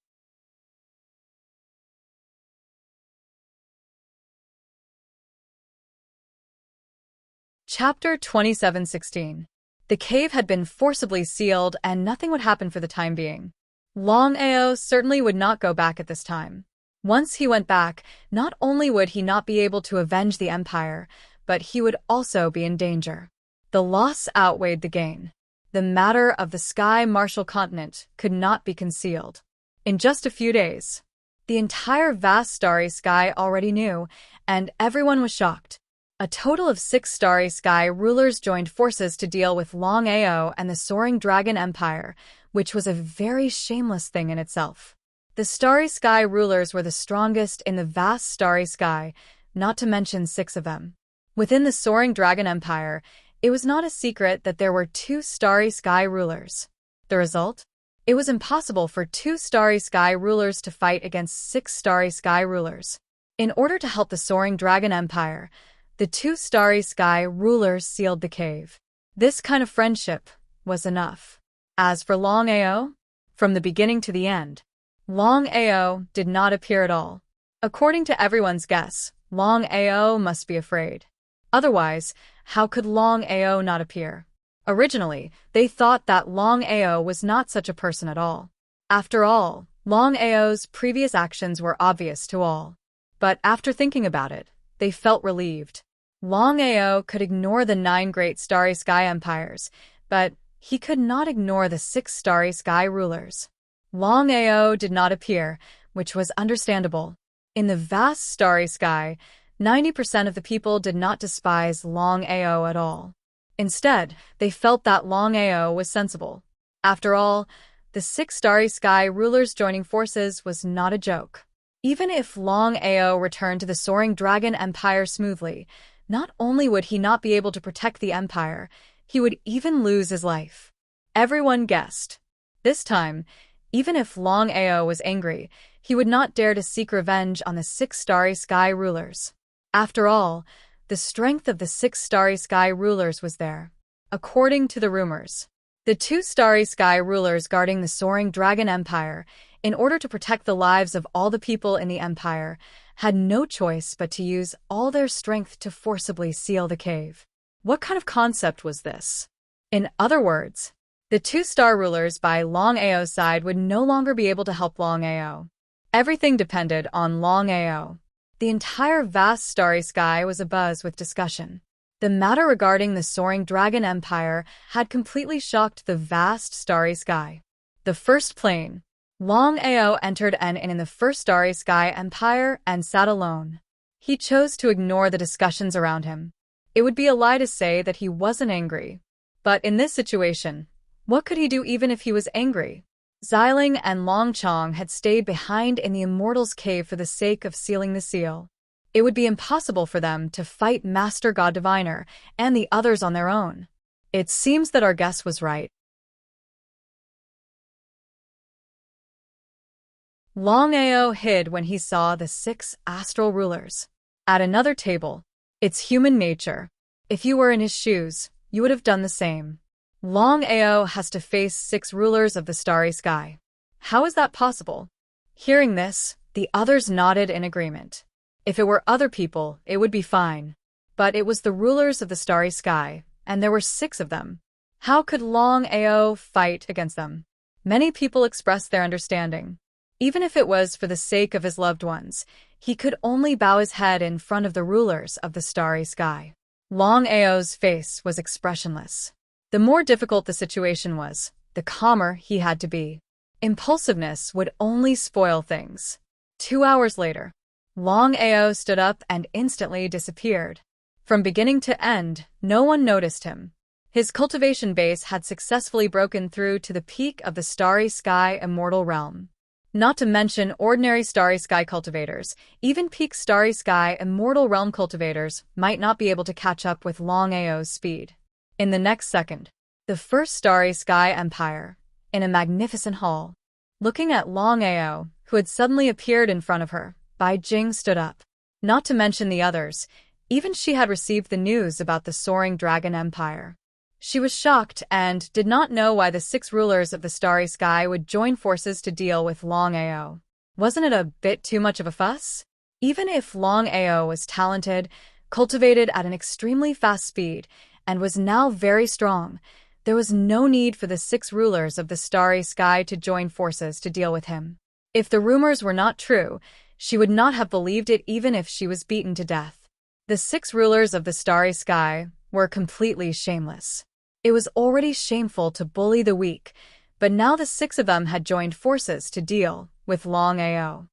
Chapter 27:16. The cave had been forcibly sealed and nothing would happen for the time being. Longao certainly would not go back at this time. Once he went back, not only would he not be able to avenge the Empire, but he would also be in danger. The loss outweighed the gain. The matter of the Sky Martial Continent could not be concealed. In just a few days, the entire vast starry sky already knew, and everyone was shocked. A total of 6 starry sky rulers joined forces to deal with Longao and the soaring dragon empire, which was a very shameless thing in itself. The starry sky rulers were the strongest in the vast starry sky, not to mention 6 of them. Within the soaring dragon empire, it was not a secret that there were 2 starry sky rulers. The result? It was impossible for 2 starry sky rulers to fight against 6 starry sky rulers. In order to help the soaring dragon empire, the 2 starry sky rulers sealed the cave. This kind of friendship was enough. As for Longao, from the beginning to the end, Longao did not appear at all. According to everyone's guess, Longao must be afraid. Otherwise, how could Longao not appear? Originally, they thought that Longao was not such a person at all. After all, Longao's previous actions were obvious to all. But after thinking about it, they felt relieved. Longao could ignore the 9 great starry sky empires, but he could not ignore the 6 starry sky rulers. Longao did not appear, which was understandable. In the vast starry sky, 90% of the people did not despise Longao at all. Instead, they felt that Longao was sensible. After all, the 6 starry sky rulers joining forces was not a joke. Even if Longao returned to the soaring dragon empire smoothly, not only would he not be able to protect the empire, he would even lose his life. Everyone guessed. This time, even if Longao was angry, he would not dare to seek revenge on the 6 starry sky rulers. After all, the strength of the 6 starry sky rulers was there. According to the rumors, the 2 starry sky rulers guarding the soaring dragon empire, in order to protect the lives of all the people in the empire, had no choice but to use all their strength to forcibly seal the cave. What kind of concept was this? In other words, the 2 star rulers by Longao's side would no longer be able to help Longao. Everything depended on Longao. The entire vast starry sky was abuzz with discussion. The matter regarding the soaring dragon empire had completely shocked the vast starry sky. The first plane. Longao entered in the first starry sky empire and sat alone. He chose to ignore the discussions around him. It would be a lie to say that he wasn't angry. But in this situation, what could he do even if he was angry? Xiling and Longchong had stayed behind in the Immortals' Cave for the sake of sealing the seal. It would be impossible for them to fight Master God Diviner and the others on their own. It seems that our guess was right. Longao hid when he saw the 6 astral rulers. At another table, it's human nature. If you were in his shoes, you would have done the same. Longao has to face 6 rulers of the starry sky. How is that possible? Hearing this, the others nodded in agreement. If it were other people, it would be fine. But it was the rulers of the starry sky, and there were 6 of them. How could Longao fight against them? Many people expressed their understanding. Even if it was for the sake of his loved ones, he could only bow his head in front of the rulers of the starry sky. Longao's face was expressionless. The more difficult the situation was, the calmer he had to be. Impulsiveness would only spoil things. 2 hours later, Longao stood up and instantly disappeared. From beginning to end, no one noticed him. His cultivation base had successfully broken through to the peak of the starry sky immortal realm. Not to mention ordinary starry sky cultivators, even peak starry sky immortal realm cultivators might not be able to catch up with Longao's speed. In the next second, the first starry sky empire, in a magnificent hall. Looking at Longao, who had suddenly appeared in front of her, Bai Jing stood up. Not to mention the others, even she had received the news about the soaring dragon empire. She was shocked and did not know why the 6 rulers of the starry sky would join forces to deal with Longao. Wasn't it a bit too much of a fuss? Even if Longao was talented, cultivated at an extremely fast speed, and was now very strong, there was no need for the 6 rulers of the starry sky to join forces to deal with him. If the rumors were not true, she would not have believed it even if she was beaten to death. The 6 rulers of the starry sky were completely shameless. It was already shameful to bully the weak, but now the 6 of them had joined forces to deal with Longao.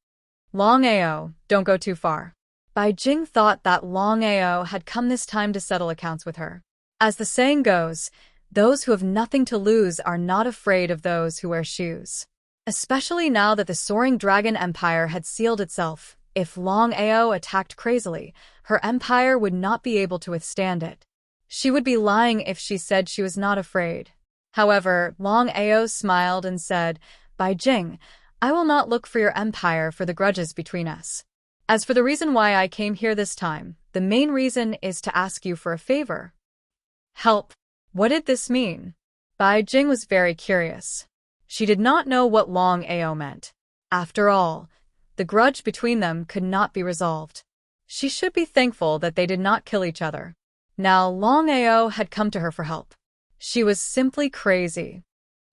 Longao, don't go too far. Bai Jing thought that Longao had come this time to settle accounts with her. As the saying goes, those who have nothing to lose are not afraid of those who wear shoes. Especially now that the Soaring Dragon Empire had sealed itself, if Longao attacked crazily, her empire would not be able to withstand it. She would be lying if she said she was not afraid. However, Longao smiled and said, Bai Jing, I will not look for your empire for the grudges between us. As for the reason why I came here this time, the main reason is to ask you for a favor. Help. What did this mean? Bai Jing was very curious. She did not know what Longao meant. After all, the grudge between them could not be resolved. She should be thankful that they did not kill each other. Now Longao had come to her for help. She was simply crazy.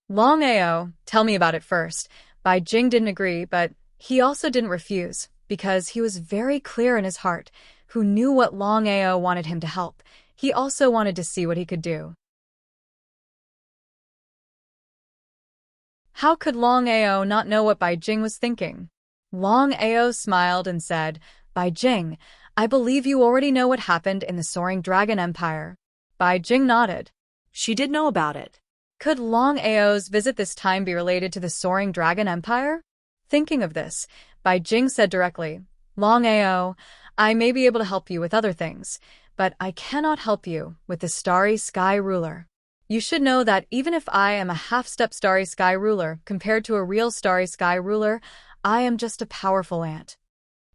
Longao, tell me about it first. Bai Jing didn't agree, but he also didn't refuse, because he was very clear in his heart, who knew what Longao wanted him to help. He also wanted to see what he could do. How could Longao not know what Bai Jing was thinking? Longao smiled and said, Bai Jing, I believe you already know what happened in the Soaring Dragon Empire. Bai Jing nodded. She did know about it. Could Longao's visit this time be related to the Soaring Dragon Empire? Thinking of this, Bai Jing said directly, Longao, I may be able to help you with other things, but I cannot help you with the Starry Sky Ruler. You should know that even if I am a half-step Starry Sky Ruler compared to a real Starry Sky Ruler, I am just a powerful ant.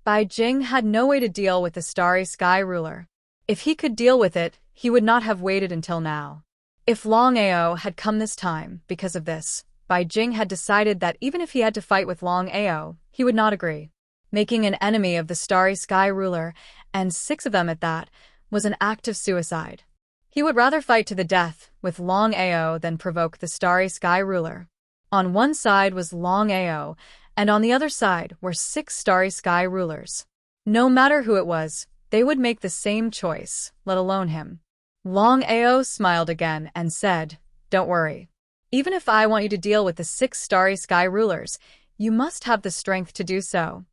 Bai Jing had no way to deal with the Starry Sky Ruler. If he could deal with it, he would not have waited until now. If Longao had come this time because of this, Bai Jing had decided that even if he had to fight with Longao, he would not agree. Making an enemy of the Starry Sky Ruler, and 6 of them at that, was an act of suicide. He would rather fight to the death with Longao than provoke the Starry Sky Ruler. On one side was Longao, and on the other side were 6 Starry Sky Rulers. No matter who it was, they would make the same choice, let alone him. Longao smiled again and said, Don't worry. Even if I want you to deal with the 6 Starry Sky Rulers, you must have the strength to do so.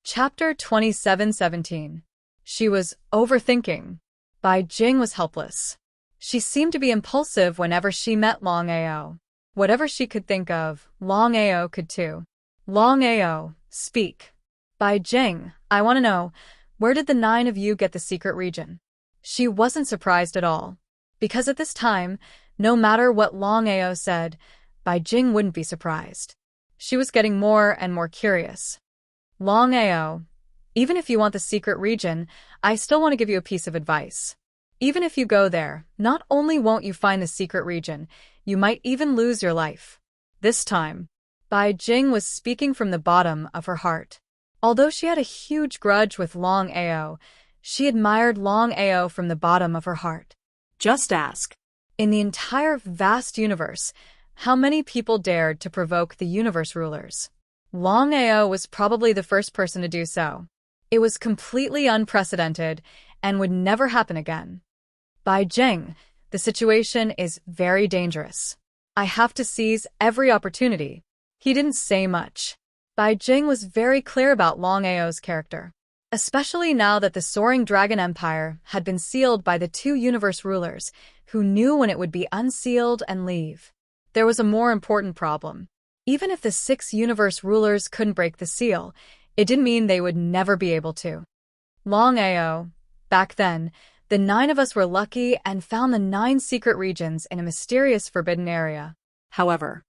Chapter 27:17. She was overthinking. Bai Jing was helpless. She seemed to be impulsive whenever she met Longao. Whatever she could think of, Longao could too. Longao, speak. Bai Jing, I want to know, where did the 9 of you get the secret region? She wasn't surprised at all. Because at this time, no matter what Longao said, Bai Jing wouldn't be surprised. She was getting more and more curious. Longao, even if you want the secret region, I still want to give you a piece of advice. Even if you go there, not only won't you find the secret region, you might even lose your life. This time, Bai Jing was speaking from the bottom of her heart. Although she had a huge grudge with Longao, she admired Longao from the bottom of her heart. Just ask. In the entire vast universe, how many people dared to provoke the universe rulers? Longao was probably the first person to do so. It was completely unprecedented and would never happen again. Bai Jing, the situation is very dangerous. I have to seize every opportunity. He didn't say much. Bai Jing was very clear about Longao's character, especially now that the Soaring Dragon Empire had been sealed by the 2 universe rulers, who knew when it would be unsealed and leave. There was a more important problem. Even if the 6 universe rulers couldn't break the seal, it didn't mean they would never be able to. Longao, back then, the 9 of us were lucky and found the 9 secret regions in a mysterious forbidden area. However,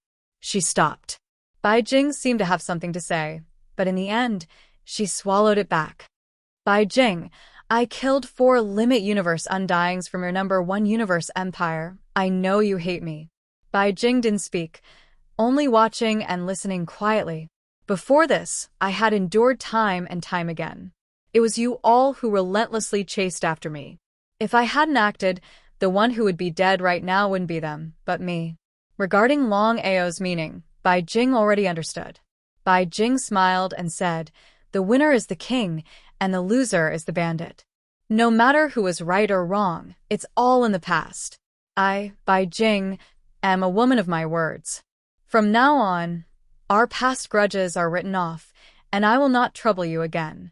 She stopped. Bai Jing seemed to have something to say, but in the end, She swallowed it back. Bai Jing, I killed 4 limit universe undyings from your #1 universe empire. I know you hate me. Bai Jing didn't speak, only watching and listening quietly. Before this, I had endured time and time again. It was you all who relentlessly chased after me. If I hadn't acted, the one who would be dead right now wouldn't be them, but me. Regarding Longao's meaning, Bai Jing already understood. Bai Jing smiled and said, the winner is the king, and the loser is the bandit. No matter who was right or wrong, it's all in the past. I, Bai Jing, am a woman of my words. From now on, our past grudges are written off, and I will not trouble you again.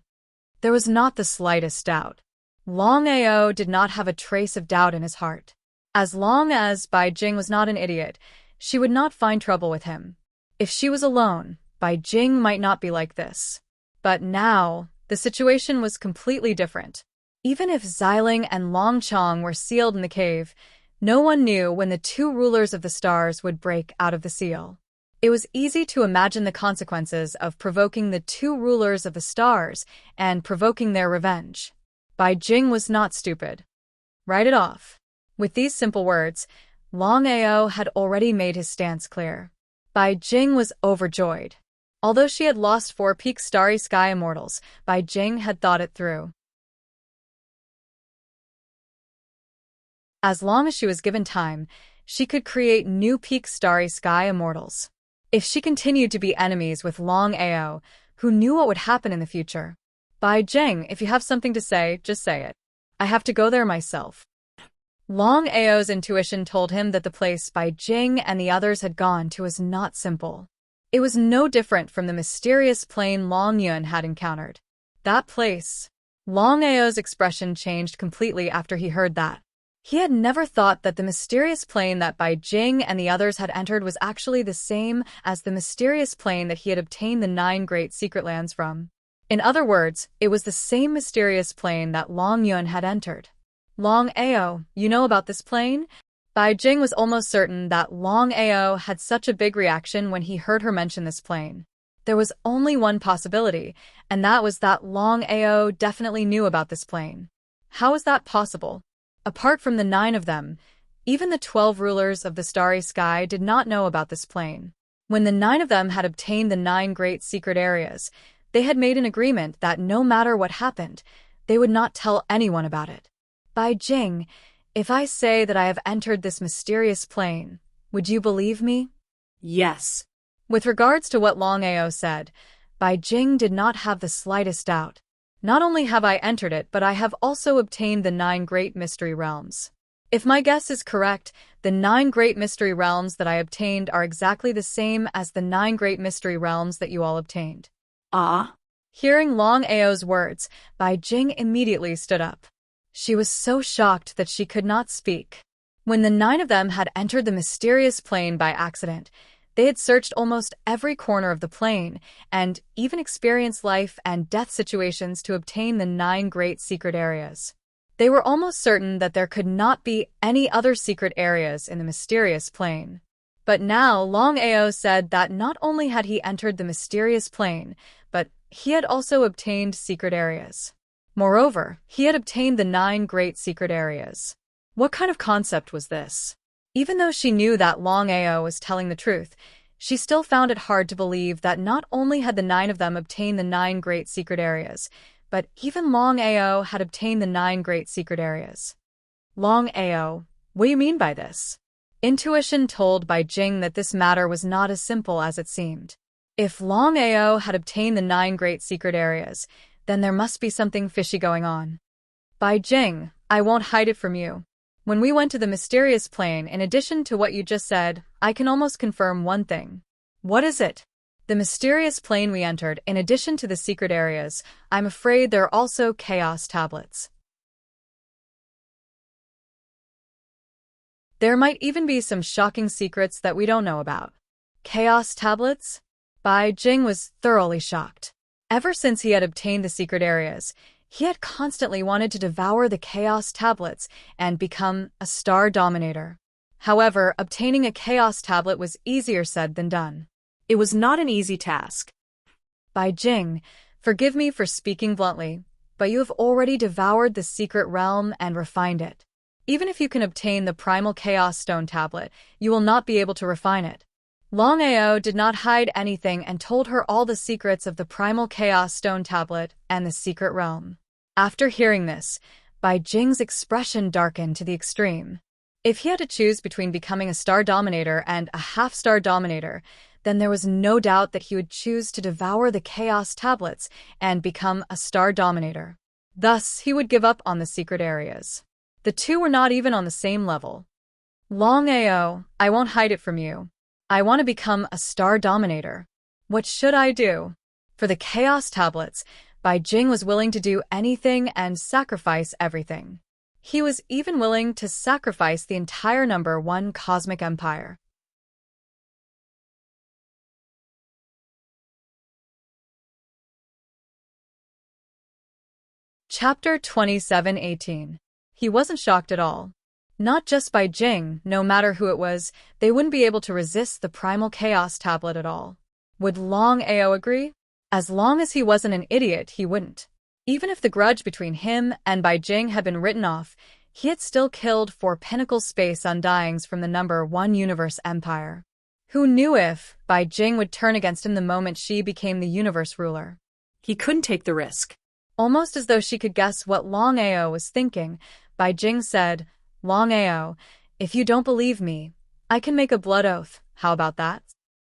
There was not the slightest doubt. Longao did not have a trace of doubt in his heart. As long as Bai Jing was not an idiot, she would not find trouble with him. If she was alone, Bai Jing might not be like this. But now, the situation was completely different. Even if Xiling and Longchong were sealed in the cave, no one knew when the 2 rulers of the stars would break out of the seal. It was easy to imagine the consequences of provoking the 2 rulers of the stars and provoking their revenge. Bai Jing was not stupid. Write it off. With these simple words, Longao had already made his stance clear. Bai Jing was overjoyed. Although she had lost 4 peak starry sky immortals, Bai Jing had thought it through. As long as she was given time, she could create new peak starry sky immortals. If she continued to be enemies with Longao, who knew what would happen in the future? Bai Jing, if you have something to say, just say it. I have to go there myself. Longao's intuition told him that the place Bai Jing and the others had gone to was not simple. It was no different from the mysterious plane Long Yun had encountered. That place. Longao's expression changed completely after he heard that. He had never thought that the mysterious plane that Bai Jing and the others had entered was actually the same as the mysterious plane that he had obtained the 9 great secret lands from. In other words, it was the same mysterious plane that Long Yun had entered. Longao, you know about this plane? Bai Jing was almost certain that Longao had such a big reaction when he heard her mention this plane. There was only one possibility, and that was that Longao definitely knew about this plane. How is that possible? Apart from the 9 of them, even the 12 rulers of the starry sky did not know about this plane. When the 9 of them had obtained the 9 great secret areas, they had made an agreement that no matter what happened, they would not tell anyone about it. Bai Jing, if I say that I have entered this mysterious plane, would you believe me? Yes. With regards to what Longao said, Bai Jing did not have the slightest doubt. Not only have I entered it, but I have also obtained the 9 great mystery realms. If my guess is correct, the 9 great mystery realms that I obtained are exactly the same as the 9 great mystery realms that you all obtained. Ah. Hearing Longao's words, Bai Jing immediately stood up. She was so shocked that she could not speak. When the 9 of them had entered the mysterious plane by accident, they had searched almost every corner of the plane, and even experienced life and death situations to obtain the 9 great secret areas. They were almost certain that there could not be any other secret areas in the mysterious plane. But now Longao said that not only had he entered the mysterious plane, but he had also obtained secret areas. Moreover, he had obtained the 9 great secret areas. What kind of concept was this? Even though she knew that Longao was telling the truth, she still found it hard to believe that not only had the 9 of them obtained the 9 great secret areas, but even Longao had obtained the 9 great secret areas. Longao, what do you mean by this? Intuition told Bai Jing that this matter was not as simple as it seemed. If Longao had obtained the 9 great secret areas, then there must be something fishy going on. Bai Jing, I won't hide it from you. When we went to the mysterious plane, in addition to what you just said, I can almost confirm one thing. What is it? The mysterious plane we entered, in addition to the secret areas, I'm afraid there are also chaos tablets. There might even be some shocking secrets that we don't know about. Chaos tablets? Bai Jing was thoroughly shocked. Ever since he had obtained the secret areas, he had constantly wanted to devour the chaos tablets and become a star dominator. However, obtaining a chaos tablet was easier said than done. It was not an easy task. Bai Jing, Forgive me for speaking bluntly, but you have already devoured the secret realm and refined it. Even if you can obtain the primal chaos stone tablet, you will not be able to refine it. Longao did not hide anything and told her all the secrets of the primal chaos stone tablet and the secret realm. After hearing this, Bai Jing's expression darkened to the extreme. If he had to choose between becoming a star dominator and a half-star dominator, then there was no doubt that he would choose to devour the chaos tablets and become a star dominator. Thus, he would give up on the secret areas. The two were not even on the same level. Longao, I won't hide it from you. I want to become a star dominator. What should I do? For the chaos tablets, Bai Jing was willing to do anything and sacrifice everything. He was even willing to sacrifice the entire number 1 cosmic empire. Chapter 27:18. He wasn't shocked at all. Not just Bai Jing, no matter who it was, they wouldn't be able to resist the primal chaos tablet at all. Would Longao agree? As long as he wasn't an idiot, he wouldn't. Even if the grudge between him and Bai Jing had been written off, he had still killed 4 pinnacle space undyings from the number 1 universe empire. Who knew if Bai Jing would turn against him the moment she became the universe ruler? He couldn't take the risk. Almost as though she could guess what Longao was thinking, Bai Jing said, Longao, if you don't believe me, I can make a blood oath. How about that?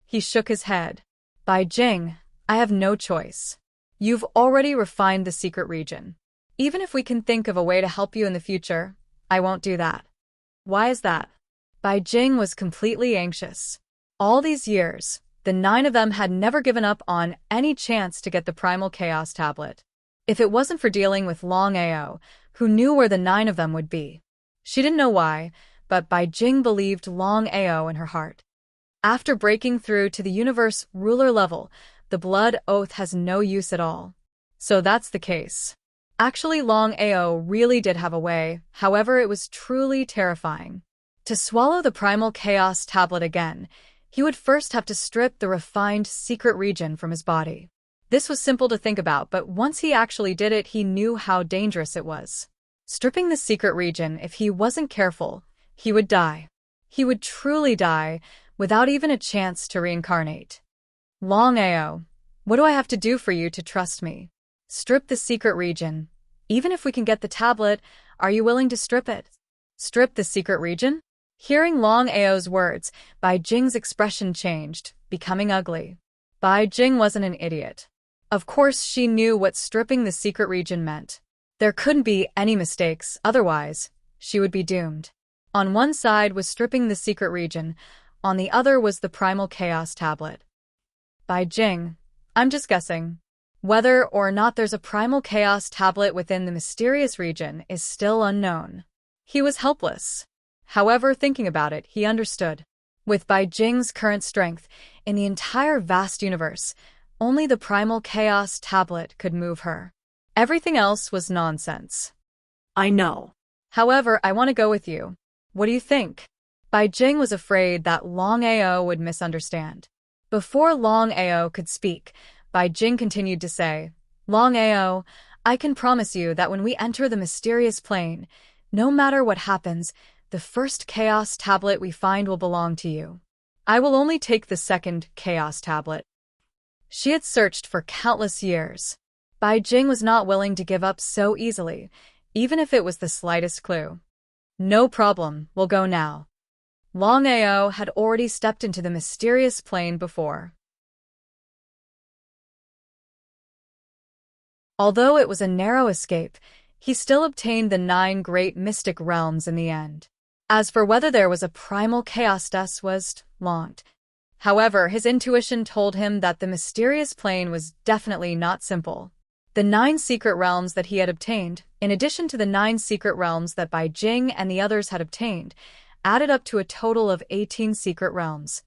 He shook his head. Bai Jing, I have no choice. You've already refined the secret region. Even if we can think of a way to help you in the future, I won't do that. Why is that? Bai Jing was completely anxious. All these years, the 9 of them had never given up on any chance to get the primal chaos tablet. If it wasn't for dealing with Longao, who knew where the 9 of them would be. She didn't know why, but Bai Jing believed Longao in her heart. After breaking through to the universe ruler level, the blood oath has no use at all. So that's the case. Actually, Longao really did have a way, however it was truly terrifying. To swallow the primal chaos tablet again, he would first have to strip the refined secret region from his body. This was simple to think about, but once he actually did it, he knew how dangerous it was. Stripping the secret region, if he wasn't careful, he would die. He would truly die, without even a chance to reincarnate. Longao, what do I have to do for you to trust me? Strip the secret region. Even if we can get the tablet, are you willing to strip it? Strip the secret region? Hearing Longao's words, Bai Jing's expression changed, becoming ugly. Bai Jing wasn't an idiot. Of course, she knew what stripping the secret region meant. There couldn't be any mistakes, otherwise, she would be doomed. On one side was stripping the secret region, on the other was the primal chaos tablet. Bai Jing, I'm just guessing. Whether or not there's a primal chaos tablet within the mysterious region is still unknown. He was helpless. However, thinking about it, he understood. With Bai Jing's current strength, in the entire vast universe, only the primal chaos tablet could move her. Everything else was nonsense. I know. However, I want to go with you. What do you think? Bai Jing was afraid that Longao would misunderstand. Before Longao could speak, Bai Jing continued to say, Longao, I can promise you that when we enter the mysterious plane, no matter what happens, the first chaos tablet we find will belong to you. I will only take the second chaos tablet. She had searched for countless years. Bai Jing was not willing to give up so easily, even if it was the slightest clue. No problem, we'll go now. Longao had already stepped into the mysterious plane before. Although it was a narrow escape, he still obtained the 9 great mystic realms in the end. As for whether there was a primal chaos test was long. However, his intuition told him that the mysterious plane was definitely not simple. The 9 secret realms that he had obtained, in addition to the 9 secret realms that Bai Jing and the others had obtained, added up to a total of 18 secret realms.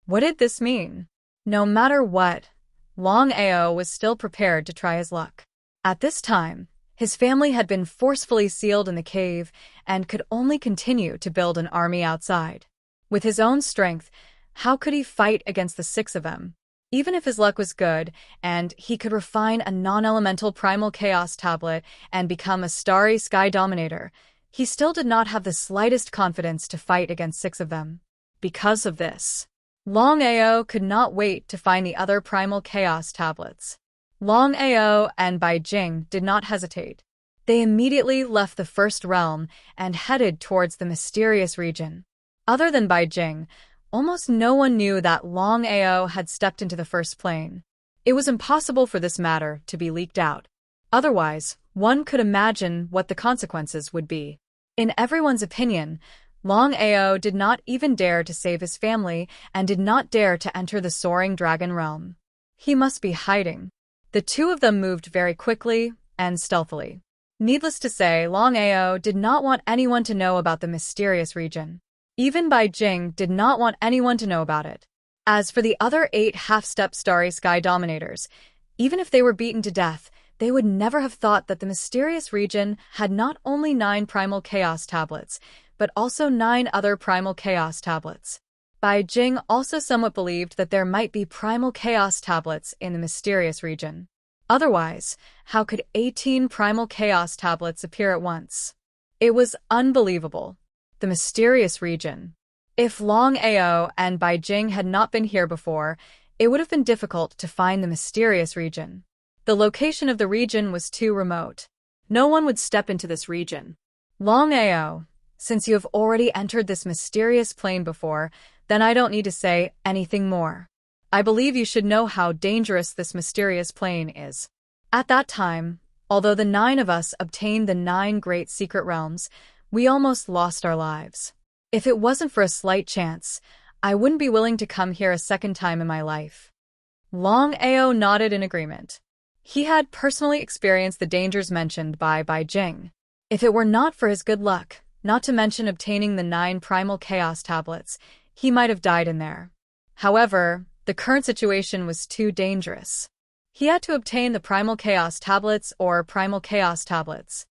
What did this mean? No matter what, Longao was still prepared to try his luck. At this time, his family had been forcefully sealed in the cave and could only continue to build an army outside. With his own strength, how could he fight against the 6 of them? Even if his luck was good, and he could refine a non-elemental primal chaos tablet and become a starry sky dominator, he still did not have the slightest confidence to fight against 6 of them. Because of this, Longao could not wait to find the other primal chaos tablets. Longao and Bai Jing did not hesitate. They immediately left the first realm and headed towards the mysterious region. Other than Bai Jing, almost no one knew that Longao had stepped into the first plane. It was impossible for this matter to be leaked out. Otherwise, one could imagine what the consequences would be. In everyone's opinion, Longao did not even dare to save his family and did not dare to enter the soaring dragon realm. He must be hiding. The 2 of them moved very quickly and stealthily. Needless to say, Longao did not want anyone to know about the mysterious region. Even Bai Jing did not want anyone to know about it. As for the other 8 half-step starry sky dominators, even if they were beaten to death, they would never have thought that the mysterious region had not only 9 primal chaos tablets, but also 9 other primal chaos tablets. Bai Jing also somewhat believed that there might be primal chaos tablets in the mysterious region. Otherwise, how could 18 primal chaos tablets appear at once? It was unbelievable. The mysterious region. If Longao and Bai Jing had not been here before, it would have been difficult to find the mysterious region. The location of the region was too remote. No one would step into this region. Longao, since you have already entered this mysterious plane before, then I don't need to say anything more. I believe you should know how dangerous this mysterious plane is. At that time, although the 9 of us obtained the 9 great secret realms, we almost lost our lives. If it wasn't for a slight chance, I wouldn't be willing to come here a second time in my life. Longao nodded in agreement. He had personally experienced the dangers mentioned by Bai Jing. If it were not for his good luck, not to mention obtaining the 9 primal chaos tablets, he might have died in there. However, the current situation was too dangerous. He had to obtain the primal chaos tablets or primal chaos tablets.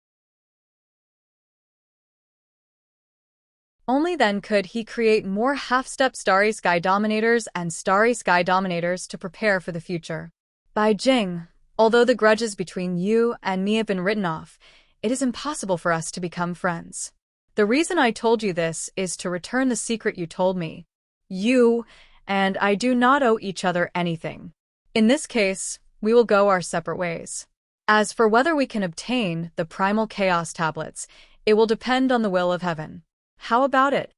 Only then could he create more half-step starry sky dominators and starry sky dominators to prepare for the future. Bai Jing, although the grudges between you and me have been written off, it is impossible for us to become friends. The reason I told you this is to return the secret you told me. You and I do not owe each other anything. In this case, we will go our separate ways. As for whether we can obtain the primal chaos tablets, it will depend on the will of heaven. How about it?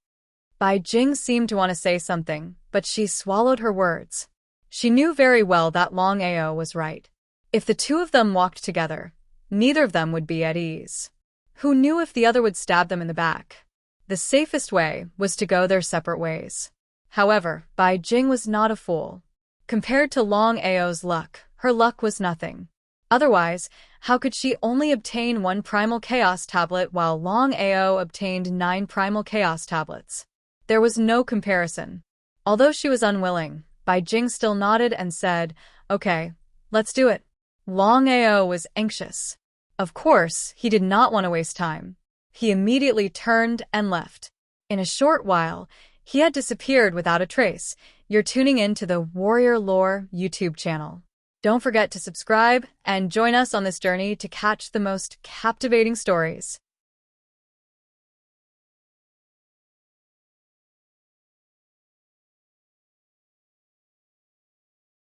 Bai Jing seemed to want to say something, but she swallowed her words. She knew very well that Longao was right. If the 2 of them walked together, neither of them would be at ease. Who knew if the other would stab them in the back? The safest way was to go their separate ways. However, Bai Jing was not a fool. Compared to Longao's luck, her luck was nothing. Otherwise, how could she only obtain 1 primal chaos tablet while Longao obtained 9 primal chaos tablets? There was no comparison. Although she was unwilling, Bai Jing still nodded and said, "Okay, let's do it." Longao was anxious. Of course, he did not want to waste time. He immediately turned and left. In a short while, he had disappeared without a trace. You're tuning in to the Warrior Lore YouTube channel. Don't forget to subscribe and join us on this journey to catch the most captivating stories.